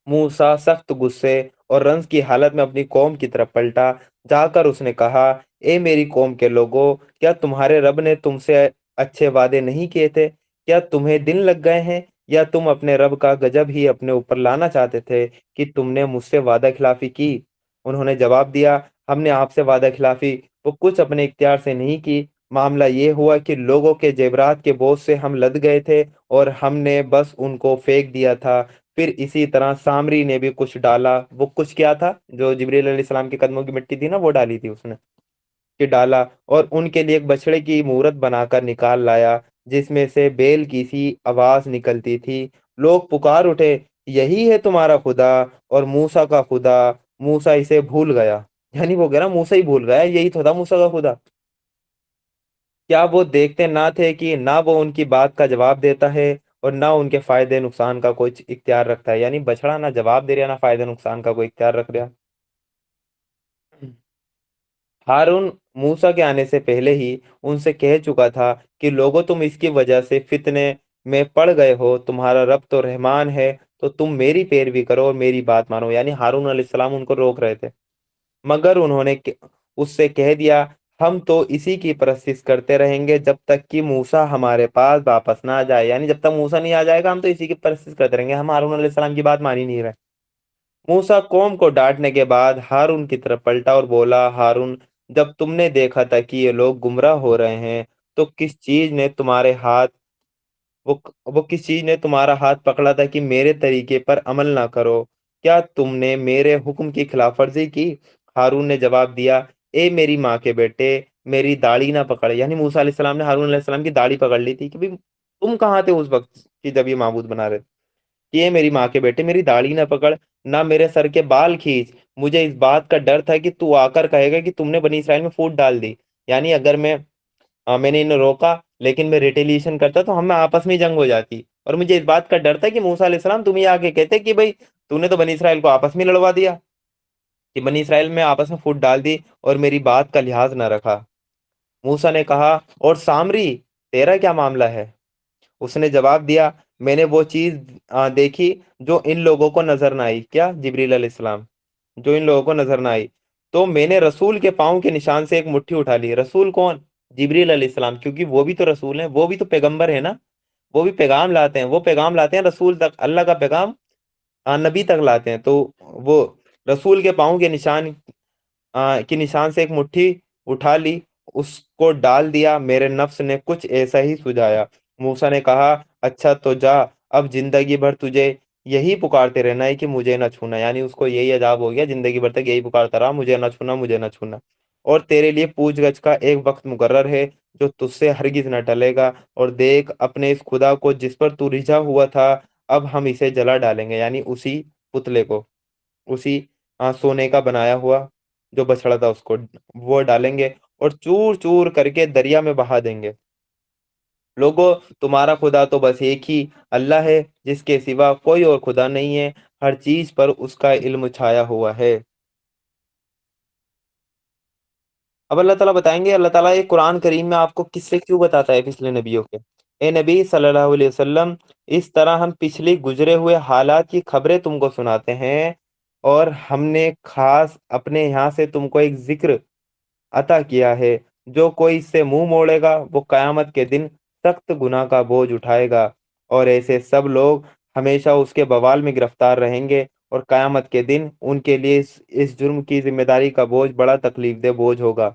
[SPEAKER 2] موسیٰ سخت غصے اور رنج کی حالت میں اپنی قوم کی طرف پلٹا. جا کر اس نے کہا اے میری قوم کے لوگوں، کیا تمہارے رب نے تم سے اچھے وعدے نہیں کیے تھے؟ کیا تمہیں دن لگ گئے ہیں، یا تم اپنے رب کا غضب ہی اپنے اوپر لانا چاہتے تھے کہ تم نے مجھ سے وعدہ خلافی کی؟ انہوں نے جواب دیا ہم نے آپ سے وعدہ خلافی وہ کچھ اپنے اختیار سے نہیں کی. معاملہ یہ ہوا کہ لوگوں کے زیورات کے بوجھ سے ہم لد گئے تھے اور ہم نے بس ان کو پھینک دیا تھا. پھر اسی طرح سامری نے بھی کچھ ڈالا. وہ کچھ کیا تھا؟ جو جبریل علیہ السلام کے قدموں کی مٹی تھی نا، وہ ڈالی تھی اس نے، کہ ڈالا اور ان کے لیے ایک بچڑے کی مورت بنا کر نکال لایا، جس میں سے بیل کی سی آواز نکلتی تھی. لوگ پکار اٹھے یہی ہے تمہارا خدا اور موسیٰ کا خدا. موسیٰ اسے بھول گیا. یعنی وہ کہہ رہا موسیٰ ہی بھول گیا، یہی تو تھا موسیٰ کا خدا. کیا وہ دیکھتے نہ تھے کہ نہ وہ ان کی بات کا جواب دیتا ہے اور نہ ان کے فائدے نقصان کا کوئی اختیار رکھتا ہے؟ یعنی بچڑا نہ جواب دے رہا، نہ فائدے نقصان کا کوئی اختیار رکھ رہا. ہارون موسیٰ کے آنے سے پہلے ہی ان سے کہہ چکا تھا کہ لوگوں تم اس کی وجہ سے فتنے میں پڑ گئے ہو، تمہارا رب تو رحمان ہے، تو تم میری پیروی کرو اور میری بات مانو. یعنی ہارون علیہ السلام ان کو روک رہے تھے، مگر انہوں نے اس سے کہہ دیا ہم تو اسی کی پرستش کرتے رہیں گے جب تک کہ موسیٰ ہمارے پاس واپس نہ آ جائے. یعنی جب تک موسیٰ نہیں آ جائے گا ہم تو اسی کی پرستش کرتے رہیں گے، ہم ہارون علیہ السلام کی بات مان ہی نہیں رہے. موسیٰ قوم کو ڈانٹنے کے بعد ہارون کی طرف پلٹا اور بولا ہارون، جب تم نے دیکھا تھا کہ یہ لوگ گمراہ ہو رہے ہیں تو کس چیز نے تمہارے ہاتھ وہ وہ کس چیز نے تمہارا ہاتھ پکڑا تھا کہ میرے طریقے پر عمل نہ کرو؟ کیا تم نے میرے حکم کی خلاف ورزی کی؟ ہارون نے جواب دیا اے میری ماں کے بیٹے، میری داڑھی نہ پکڑ. یعنی موسیٰ علیہ السلام نے ہارون علیہ السلام کی داڑھی پکڑ لی تھی کہ بھی تم کہاں تھے اس وقت کہ جب یہ معبود بنا رہے تھے. کہ اے میری ماں کے بیٹے، میری داڑھی نہ پکڑ، نہ میرے سر کے بال کھینچ. مجھے اس بات کا ڈر تھا کہ تو آ کر کہے گا کہ تم نے بنی اسرائیل میں پھوٹ ڈال دی. یعنی اگر میں نے انہیں روکا لیکن میں ریٹیلیشن کرتا تو ہم میں آپس میں جنگ ہو جاتی. اور مجھے اس بات کا ڈر تھا کہ موسیٰ علیہ السلام تم ہی آ کے کہتے کہ بھائی تو نے تو بنی اسرائیل کو آپس میں لڑوا دیا، کہ بنی اسرائیل میں آپس میں پھوٹ ڈال دی اور میری بات کا لحاظ نہ رکھا. موسیٰ نے کہا اور سامری تیرا کیا معاملہ ہے؟ اس نے جواب دیا میں نے وہ چیز دیکھی جو ان لوگوں کو نظر نہ آئی. کیا؟ جبریل علیہ السلام. جو ان لوگوں کو نظر نہ آئی تو میں نے رسول کے پاؤں کے نشان سے ایک مٹھی اٹھا لی. رسول کون؟ جبریل علیہ السلام، کیونکہ وہ بھی تو رسول ہیں، وہ بھی تو پیغمبر ہیں نا، وہ بھی پیغام لاتے ہیں، وہ پیغام لاتے ہیں رسول تک، اللہ کا پیغام نبی تک لاتے ہیں. تو وہ رسول کے پاؤں کے نشان سے ایک مٹھی اٹھا لی، اس کو ڈال دیا. میرے نفس نے کچھ ایسا ہی سجایا. موسیٰ نے کہا اچھا تو جا، اب زندگی بھر تجھے यही पुकारते रहना है कि मुझे ना छूना, यानी उसको यही अजाब हो गया, जिंदगी भर तक यही पुकारता रहा, मुझे ना छूना, मुझे ना छूना। और तेरे लिए पूछ गछ का एक वक्त मुकर्रर है जो तुझसे हरगिज न टलेगा। और देख अपने इस खुदा को जिस पर तू रिझा हुआ था, अब हम इसे जला डालेंगे, यानी उसी पुतले को, उसी सोने का बनाया हुआ जो बछड़ा था उसको वो डालेंगे और चूर चूर करके दरिया में बहा देंगे। लोगों, तुम्हारा खुदा तो बस एक ही अल्लाह है, जिसके सिवा कोई और खुदा नहीं है। हर चीज पर उसका इल्म छाया हुआ है। अब अल्लाह ताला बताएंगे, अल्लाह ताला ये कुरान करीम में आपको किससे क्यों बताता है पिछले नबियों के। ए नबी सल्लल्लाहु अलैहि वसल्लम, इस तरह हम पिछली गुजरे हुए हालात की खबरें तुमको सुनाते हैं, और हमने खास अपने यहाँ से तुमको एक जिक्र अता किया है। जो कोई इससे मुंह मोड़ेगा वो कयामत के दिन सख्त गुनाह का बोझ उठाएगा, और ऐसे सब लोग हमेशा उसके बवाल में गिरफ्तार रहेंगे, और कयामत के दिन उनके लिए इस जुर्म की जिम्मेदारी का बोझ बड़ा तकलीफदेह बोझ होगा।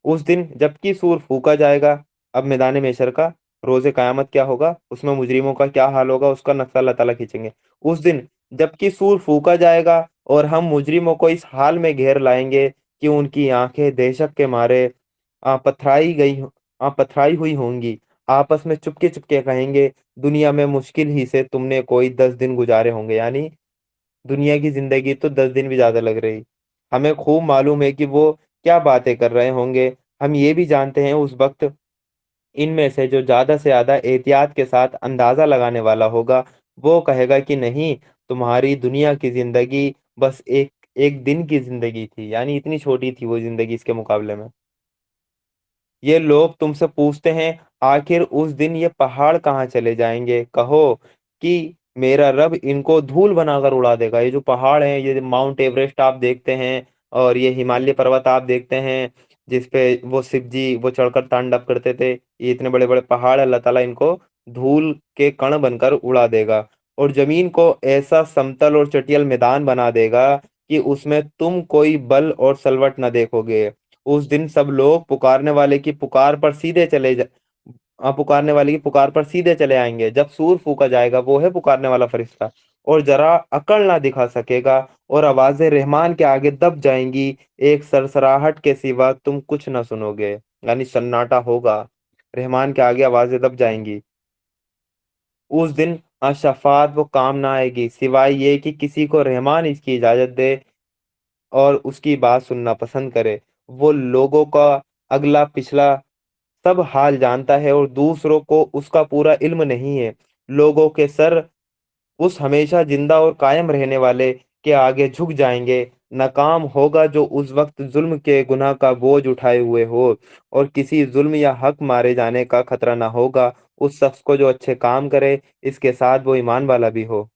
[SPEAKER 2] उस दिन जबकि सूर फूका जाएगा। अब मैदान महशर का रोज़े कयामत क्या होगा, उसमें मुजरिमों का क्या हाल होगा, उसका नक्शा अल्लाह ताला खींचेंगे। उस दिन जबकि सूर फूका जाएगा और हम मुजरिमों को इस हाल में घेर लाएंगे कि उनकी आंखें दहशत के मारे पथराई हुई होंगी। आपस में चुपके चुपके कहेंगे, दुनिया में मुश्किल ही से तुमने कोई 10 दिन गुजारे होंगे, यानी दुनिया की जिंदगी तो 10 दिन भी ज्यादा लग रही। हमें खूब मालूम है कि वो क्या बातें कर रहे होंगे। हम ये भी जानते हैं उस वक्त इनमें से जो ज्यादा से ज्यादा एहतियात के साथ अंदाजा लगाने वाला होगा, वो कहेगा कि नहीं, तुम्हारी दुनिया की जिंदगी बस एक एक दिन की जिंदगी थी, यानी इतनी छोटी थी वो जिंदगी इसके मुकाबले में। ये लोग तुमसे पूछते हैं, आखिर उस दिन ये पहाड़ कहाँ चले जाएंगे। कहो कि मेरा रब इनको धूल बनाकर उड़ा देगा। ये जो पहाड़ हैं, ये माउंट एवरेस्ट आप देखते हैं, और ये हिमालय पर्वत आप देखते हैं, जिसपे वो शिव जी वो चढ़कर तांडव करते थे, ये इतने बड़े बड़े पहाड़, अल्लाह ताला इनको धूल के कण बनकर उड़ा देगा। और जमीन को ऐसा समतल और चटियल मैदान बना देगा कि उसमें तुम कोई बल और सलवट न देखोगे। उस दिन सब लोग पुकारने वाले की पुकार पर सीधे पुकारने वाले की पुकार पर सीधे चले आएंगे। जब सूर फूका जाएगा, वो है पुकारने वाला फरिश्ता, और जरा अकड़ ना दिखा सकेगा, और आवाजें रहमान के आगे दब जाएंगी। एक सरसराहट के सिवा तुम कुछ ना सुनोगे, यानी सन्नाटा होगा, रहमान के आगे आवाजें दब जाएंगी। उस दिन शफात वो काम ना आएगी, सिवाय ये कि किसी को रहमान इसकी इजाजत दे और उसकी बात सुनना पसंद करे। वो लोगों का अगला पिछला सब हाल जानता है, और दूसरों को उसका पूरा इल्म नहीं है। लोगों के सर उस हमेशा जिंदा और कायम रहने वाले के आगे झुक जाएंगे। नाकाम होगा जो उस वक्त जुल्म के गुनाह का बोझ उठाए हुए हो, और किसी जुल्म या हक मारे जाने का खतरा ना होगा उस शख्स को जो अच्छे काम करे, इसके साथ वो ईमान वाला भी हो।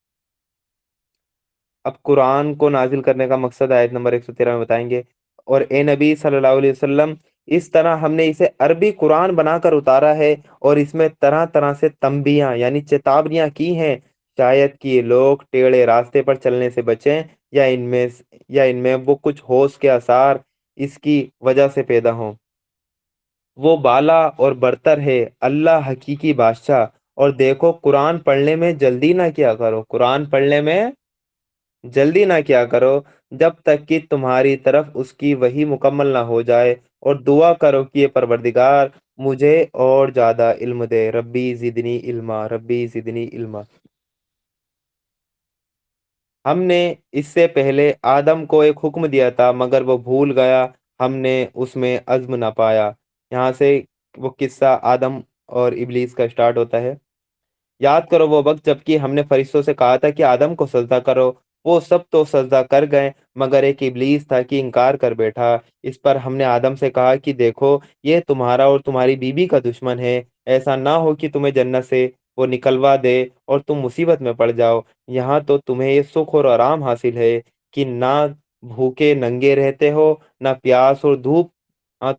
[SPEAKER 2] अब कुरान को नाजिल करने का मकसद आयत नंबर 113 में बताएंगे। और ए नबी सल्लल्लाहु अलैहि वसल्लम, इस तरह हमने इसे अरबी कुरान बनाकर उतारा है, और इसमें तरह तरह से तंबियां यानी चेतावनियां की हैं, शायद कि ये लोग टेढ़े रास्ते पर चलने से बचें, या इनमें वो कुछ होश के आसार इसकी वजह से पैदा हों। वो बाला और बरतर है, अल्लाह हकीकी बादशाह। और देखो, कुरान पढ़ने में जल्दी ना किया करो, कुरान पढ़ने में जल्दी ना किया करो, जब तक कि तुम्हारी तरफ उसकी वही मुकम्मल ना हो जाए, और दुआ करो कि ये परवरदिगार मुझे और ज्यादा इल्म दे, रब्बी जिदनी इल्मा, रब्बी जिदनी इल्मा। हमने इससे पहले आदम को एक हुक्म दिया था, मगर वो भूल गया, हमने उसमें अज़्म ना पाया। यहाँ से वो किस्सा आदम और इब्लीस का स्टार्ट होता है। याद करो वो वक्त जबकि हमने फरिश्तों से कहा था कि आदम को सजदा करो। वो सब तो सजदा कर गए, मगर एक इब्लीस था कि इनकार कर बैठा। इस पर हमने आदम से कहा कि देखो, ये तुम्हारा और तुम्हारी बीबी का दुश्मन है, ऐसा ना हो कि तुम्हें जन्नत से वो निकलवा दे और तुम मुसीबत में पड़ जाओ। यहाँ तो तुम्हें ये सुख और आराम हासिल है कि ना भूखे नंगे रहते हो, ना प्यास और धूप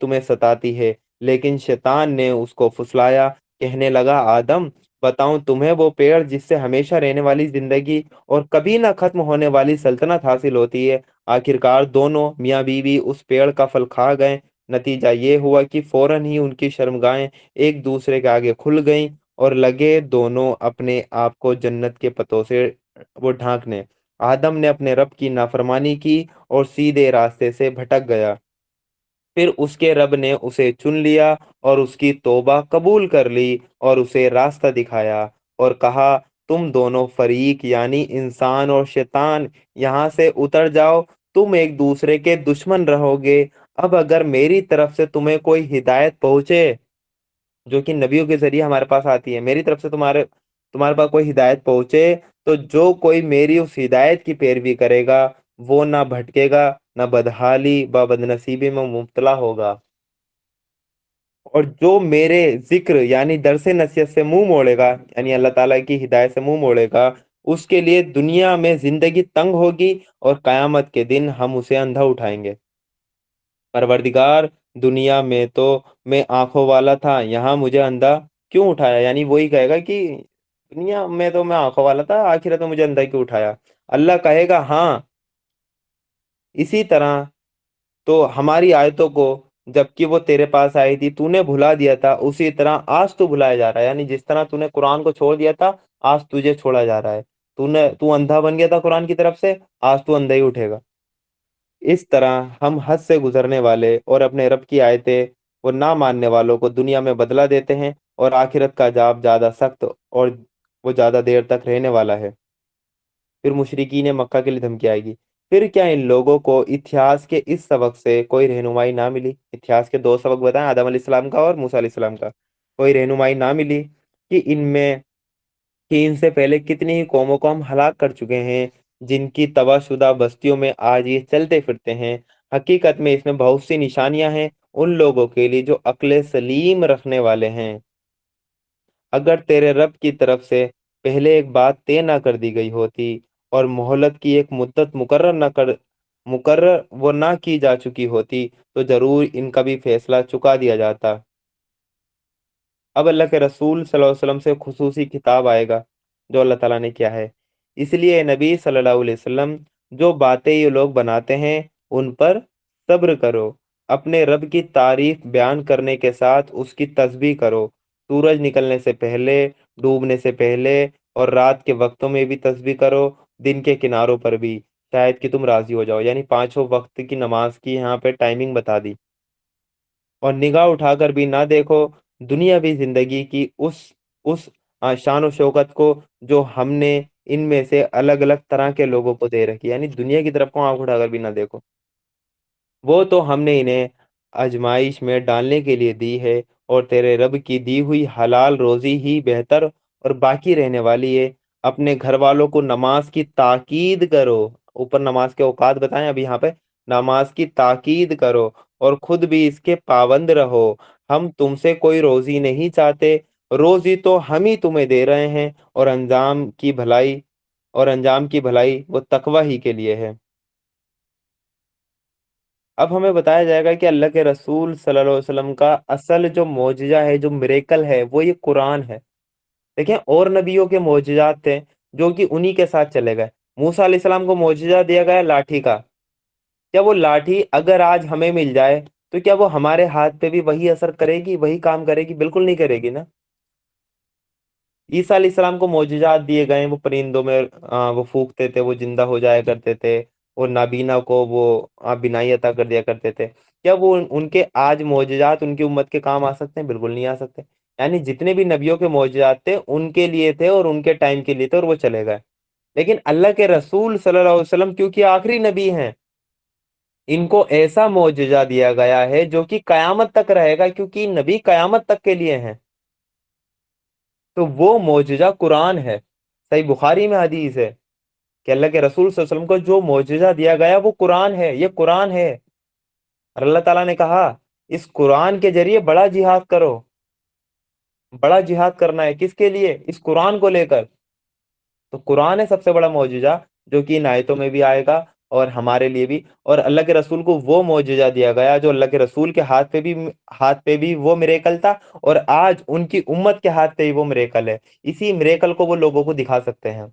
[SPEAKER 2] तुम्हें सताती है। लेकिन शैतान ने उसको फुसलाया, कहने लगा, आदम, बताऊं तुम्हें वो पेड़ जिससे हमेशा रहने वाली जिंदगी और कभी ना खत्म होने वाली सल्तनत हासिल होती है। आखिरकार दोनों मियाँ बीवी उस पेड़ का फल खा गए। नतीजा ये हुआ कि फौरन ही उनकी शर्मगाहें एक दूसरे के आगे खुल गईं, اور لگے دونوں اپنے آپ کو جنت کے پتوں سے وہ ڈھانکنے۔ آدم نے اپنے رب کی نافرمانی کی اور سیدھے راستے سے بھٹک گیا۔ پھر اس کے رب نے اسے چن لیا اور اس کی توبہ قبول کر لی اور اسے راستہ دکھایا اور کہا، تم دونوں فریق یعنی انسان اور شیطان یہاں سے اتر جاؤ، تم ایک دوسرے کے دشمن رہو گے۔ اب اگر میری طرف سے تمہیں کوئی ہدایت پہنچے، جو کہ نبیوں کے ذریعے ہمارے پاس آتی ہے، میری طرف سے تمہارے پاس کوئی ہدایت پہنچے، تو جو کوئی میری اس ہدایت کی پیروی کرے گا وہ نہ بھٹکے گا، نہ بدحالی بدنصیبی میں مبتلا ہوگا، اور جو میرے ذکر یعنی درس نصیحت سے منہ موڑے گا، یعنی اللہ تعالیٰ کی ہدایت سے منہ موڑے گا، اس کے لیے دنیا میں زندگی تنگ ہوگی اور قیامت کے دن ہم اسے اندھا اٹھائیں گے۔ پروردگار، دنیا میں تو میں آنکھوں والا تھا، یہاں مجھے اندھا کیوں اٹھایا؟ یعنی وہی کہے گا کہ دنیا میں تو میں آنکھوں والا تھا، آخرت میں مجھے اندھا کیوں اٹھایا؟ اللہ کہے گا ہاں، اسی طرح تو ہماری آیتوں کو جبکہ وہ تیرے پاس آئی تھی تو نے بھلا دیا تھا، اسی طرح آج تو بھلایا جا رہا ہے۔ یعنی جس طرح تو نے قرآن کو چھوڑ دیا تھا، آج تجھے چھوڑا جا رہا ہے۔ تو اندھا بن گیا تھا قرآن کی طرف سے، آج تو اندھا ہی اٹھے گا۔ اس طرح ہم حد سے گزرنے والے اور اپنے رب کی آیتیں وہ نہ ماننے والوں کو دنیا میں بدلہ دیتے ہیں، اور آخرت کا عذاب زیادہ سخت اور وہ زیادہ دیر تک رہنے والا ہے۔ پھر مشرکین مکہ کے لیے دھمکی آئے گی، پھر کیا ان لوگوں کو اتہاس کے اس سبق سے کوئی رہنمائی نہ ملی؟ اتہاس کے دو سبق بتائیں، آدم علیہ السلام کا اور موسیٰ علیہ السلام کا۔ کوئی رہنمائی نہ ملی کہ ان سے پہلے کتنی ہی قوموں کو ہم ہلاک کر چکے ہیں، جن کی تباہ شدہ بستیوں میں آج یہ چلتے پھرتے ہیں۔ حقیقت میں اس میں بہت سی نشانیاں ہیں ان لوگوں کے لیے جو عقل سلیم رکھنے والے ہیں۔ اگر تیرے رب کی طرف سے پہلے ایک بات طے نہ کر دی گئی ہوتی اور مہلت کی ایک مدت مقرر وہ نہ کی جا چکی ہوتی، تو ضرور ان کا بھی فیصلہ چکا دیا جاتا۔ اب اللہ کے رسول صلی اللہ علیہ وسلم سے خصوصی خطاب آئے گا جو اللہ تعالیٰ نے کیا ہے، اس لیے اے نبی صلی اللہ علیہ وسلم، جو باتیں یہ لوگ بناتے ہیں ان پر صبر کرو، اپنے رب کی تعریف بیان کرنے کے ساتھ اس کی تسبیح کرو، سورج نکلنے سے پہلے، ڈوبنے سے پہلے اور رات کے وقتوں میں بھی تسبیح کرو، دن کے کناروں پر بھی، شاید کہ تم راضی ہو جاؤ۔ یعنی پانچوں وقت کی نماز کی یہاں پہ ٹائمنگ بتا دی۔ اور نگاہ اٹھا کر بھی نہ دیکھو دنیاوی زندگی کی اس شان و شوکت کو جو ہم نے ان میں سے الگ الگ طرح کے لوگوں کو دے رکھی، یعنی دنیا کی طرف کو آنکھ اٹھا کر بھی نہ دیکھو، وہ تو ہم نے انہیں آزمائش میں ڈالنے کے لیے دی ہے، اور تیرے رب کی دی ہوئی حلال روزی ہی بہتر اور باقی رہنے والی ہے۔ اپنے گھر والوں کو نماز کی تاکید کرو، اوپر نماز کے اوقات بتائیں، اب یہاں پہ نماز کی تاکید کرو اور خود بھی اس کے پابند رہو۔ ہم تم سے کوئی روزی نہیں چاہتے، روزی تو ہم ہی تمہیں دے رہے ہیں، اور انجام کی بھلائی وہ تقوی ہی کے لیے ہے۔ اب ہمیں بتایا جائے گا کہ اللہ کے رسول صلی اللہ علیہ وسلم کا اصل جو معجزہ ہے، جو میریکل ہے، وہ یہ قرآن ہے۔ دیکھیں، اور نبیوں کے معجزات تھے جو کہ انہی کے ساتھ چلے گئے۔ موسیٰ علیہ السلام کو معجزہ دیا گیا لاٹھی کا، کیا وہ لاٹھی اگر آج ہمیں مل جائے تو کیا وہ ہمارے ہاتھ پہ بھی وہی اثر کرے گی، وہی کام کرے گی؟ بالکل نہیں کرے گی نا۔ عیسیٰ علیہ السلام کو معجزات دیے گئے، وہ پرندوں میں وہ پھونکتے تھے، وہ زندہ ہو جایا کرتے تھے، اور نابینا کو وہ بینائی عطا کر دیا کرتے تھے۔ کیا وہ ان کے آج معجزات ان کی امت کے کام آ سکتے ہیں؟ بالکل نہیں آ سکتے۔ یعنی جتنے بھی نبیوں کے معجزات تھے ان کے لیے تھے اور ان کے ٹائم کے لیے تھے، اور وہ چلے گئے۔ لیکن اللہ کے رسول صلی اللہ علیہ وسلم کیونکہ آخری نبی ہیں، ان کو ایسا معجزہ دیا گیا ہے جو کہ قیامت تک رہے گا، کیونکہ نبی قیامت تک کے لیے ہیں۔ تو وہ معجزہ قرآن ہے۔ صحیح بخاری میں حدیث ہے کہ اللہ کے رسول صلی اللہ علیہ وسلم کو جو معجزہ دیا گیا وہ قرآن ہے، یہ قرآن ہے۔ اور اللہ تعالیٰ نے کہا اس قرآن کے ذریعے بڑا جہاد کرو۔ بڑا جہاد کرنا ہے کس کے لیے؟ اس قرآن کو لے کر۔ تو قرآن ہے سب سے بڑا معجزہ جو کہ ان آیتوں میں بھی آئے گا اور ہمارے لیے بھی۔ اور اللہ کے رسول کو وہ معجزہ دیا گیا جو اللہ کے رسول کے ہاتھ پہ بھی وہ میریکل تھا، اور آج ان کی امت کے ہاتھ پہ بھی وہ میریکل ہے۔ اسی میریکل کو وہ لوگوں کو دکھا سکتے ہیں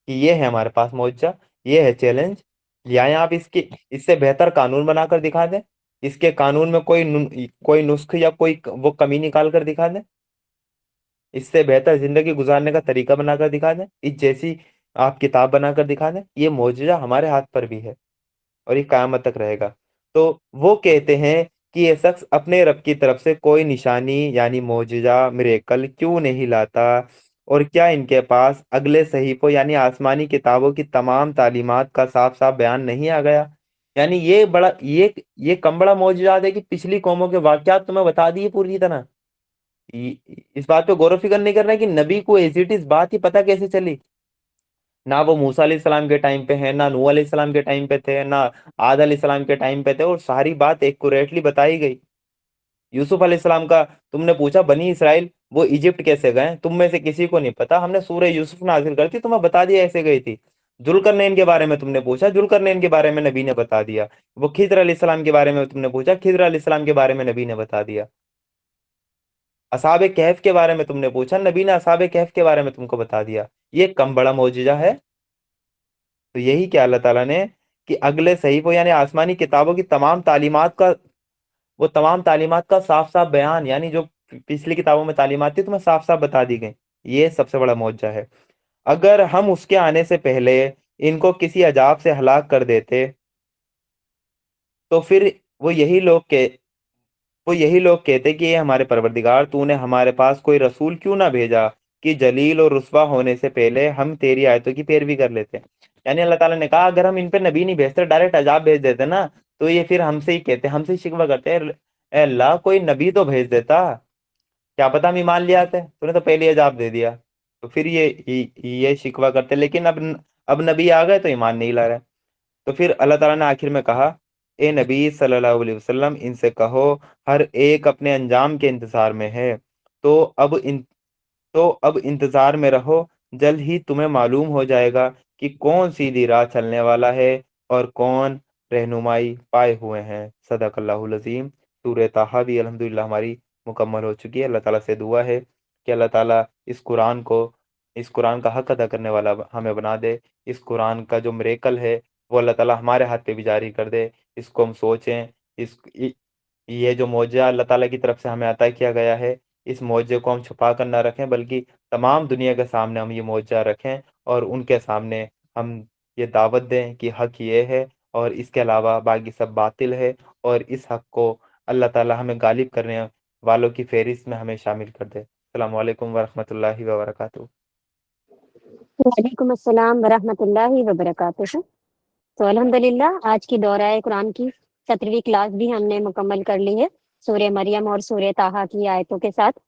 [SPEAKER 2] کہ یہ ہے ہمارے پاس معجزہ، یہ ہے چیلنج، یا آپ اس سے بہتر قانون بنا کر دکھا دیں، اس کے قانون میں کوئی نسخ یا کوئی وہ کمی نکال کر دکھا دیں۔ اس سے بہتر زندگی گزارنے کا طریقہ بنا کر دکھا دیں، اس جیسی آپ کتاب بنا کر دکھا دیں، یہ معجزہ ہمارے ہاتھ پر بھی ہے اور یہ قیامت تک رہے گا۔ تو وہ کہتے ہیں کہ یہ شخص اپنے رب کی طرف سے کوئی نشانی یعنی معجزہ میریکل کیوں نہیں لاتا، اور کیا ان کے پاس اگلے صحیفوں یعنی آسمانی کتابوں کی تمام تعلیمات کا صاف صاف بیان نہیں آ گیا؟ یعنی یہ کم بڑا معجزات ہے کہ پچھلی قوموں کے واقعات تمہیں بتا دیے پوری طرح۔ اس بات پہ غور و فکر نہیں کر رہے کہ نبی کو ایز اٹ از بات ہی پتہ کیسے چلی؟ نہ وہ موسیٰ علیہ السلام کے ٹائم پہ ہیں، نہ نوح علیہ السلام کے ٹائم پہ تھے، نہ عاد علیہ السلام کے ٹائم پہ تھے، اور ساری بات ایکوریٹلی بتائی گئی۔ یوسف علیہ السلام کا تم نے پوچھا بنی اسرائیل وہ ایجپٹ کیسے گئے، تم میں سے کسی کو نہیں پتا، ہم نے سورہ یوسف نازل کر دی تمہیں بتا دیا ایسے گئی تھی۔ ذوالقرنین کے بارے میں تم نے پوچھا، ذوالقرنین کے بارے میں نبی نے بتا دیا۔ وہ خضر علیہ السلام کے بارے میں تم نے پوچھا، خضر علیہ السلام کے بارے میں نبی نے بتا دیا۔ اصحاب کہف کے بارے میں تم نے پوچھا، نبی نے اصحاب کہف کے بارے میں تم کو بتا دیا۔ یہ کم بڑا معجزہ ہے؟ تو یہی کہ اللہ تعالیٰ نے کہ اگلے صحیفوں یعنی آسمانی کتابوں کی تمام تعلیمات کا صاف صاف بیان، یعنی جو پچھلی کتابوں میں تعلیمات تھی تمہیں صاف صاف بتا دی گئی، یہ سب سے بڑا معجزہ ہے۔ اگر ہم اس کے آنے سے پہلے ان کو کسی عذاب سے ہلاک کر دیتے تو پھر وہ یہی لوگ کہتے کہ یہ ہمارے پروردگار تو نے ہمارے پاس کوئی رسول کیوں نہ بھیجا کہ جلیل اور رسوا ہونے سے پہلے ہم تیری آیتوں کی پیروی کر لیتے۔ یعنی اللہ تعالیٰ نے کہا اگر ہم ان پہ نبی نہیں بھیجتے، ڈائریکٹ عذاب بھیج دیتے نا، تو یہ پھر ہم سے ہی کہتے، ہم سے ہی شکوہ کرتے، اے اللہ کوئی نبی تو بھیج دیتا، کیا پتہ ہم ایمان لے آتے، تو نے تو پہلے ہی عذاب دے دیا۔ تو پھر یہ شکوہ کرتے، لیکن اب نبی آ گئے تو ایمان نہیں لا رہے۔ تو پھر اللہ تعالیٰ نے آخر میں کہا اے نبی صلی اللہ علیہ وسلم ان سے کہو ہر ایک اپنے انجام کے انتظار میں ہے، تو اب انتظار میں رہو، جلد ہی تمہیں معلوم ہو جائے گا کہ کون سیدھی راہ چلنے والا ہے اور کون رہنمائی پائے ہوئے ہیں۔ صدق اللہ العظیم۔ سورہ طٰہٰ بھی الحمدللہ ہماری مکمل ہو چکی ہے۔ اللہ تعالیٰ سے دعا ہے کہ اللہ تعالیٰ اس قرآن کا حق ادا کرنے والا ہمیں بنا دے، اس قرآن کا جو میریکل ہے وہ اللہ تعالیٰ ہمارے ہاتھ پہ بھی جاری کر دے، اس کو ہم سوچیں، یہ جو معجزہ اللہ تعالیٰ کی طرف سے ہمیں عطا کیا گیا ہے، اس معجزے کو ہم چھپا کر نہ رکھیں، بلکہ تمام دنیا کے سامنے ہم یہ معجزہ رکھیں اور ان کے سامنے ہم یہ دعوت دیں کہ حق یہ ہے اور اس کے علاوہ باقی سب باطل ہے، اور اس حق کو اللہ تعالیٰ ہمیں غالب کرنے والوں کی فہرست میں ہمیں شامل کر دے۔ السلام علیکم ورحمۃ اللہ وبرکاتہ۔
[SPEAKER 1] وعلیکم السلام ورحمۃ اللہ وبرکاتہ۔ تو الحمدللہ آج کی دورہ قرآن کی 17ویں کلاس بھی ہم نے مکمل کر لی ہے سورہ مریم اور سورہ طٰہٰ کی آیتوں کے ساتھ۔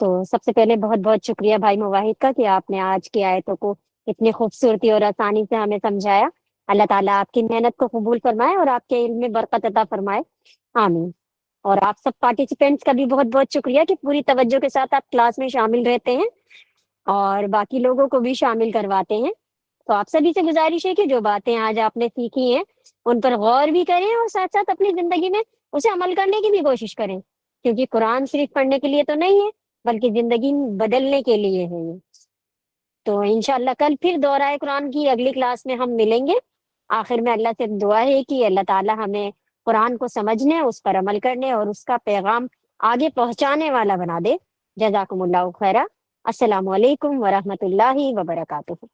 [SPEAKER 1] تو سب سے پہلے بہت بہت شکریہ بھائی مواحد کا کہ آپ نے آج کی آیتوں کو اتنی خوبصورتی اور آسانی سے ہمیں سمجھایا۔ اللہ تعالیٰ آپ کی محنت کو قبول فرمائے اور آپ کے علم میں برکت عطا فرمائے، آمین۔ اور آپ سب پارٹیسپینٹس کا بھی بہت بہت شکریہ کہ پوری توجہ کے ساتھ آپ کلاس میں شامل رہتے ہیں اور باقی لوگوں کو بھی شامل کرواتے ہیں۔ تو آپ سبھی سے گزارش ہے کہ جو باتیں آج آپ نے سیکھی ہیں ان پر غور بھی کریں اور ساتھ ساتھ اپنی زندگی میں اسے عمل کرنے کی بھی کوشش کریں، کیونکہ قرآن صرف پڑھنے کے لیے تو نہیں ہے بلکہ زندگی بدلنے کے لیے ہے یہ۔ تو انشاءاللہ کل پھر دورہ قرآن کی اگلی کلاس میں ہم ملیں گے۔ آخر میں اللہ سے دعا ہے کہ اللہ تعالیٰ ہمیں قرآن کو سمجھنے، اس پر عمل کرنے اور اس کا پیغام آگے پہنچانے والا بنا دے۔ جزاکم اللہ خیرہ۔ السلام علیکم ورحمۃ اللہ وبرکاتہ۔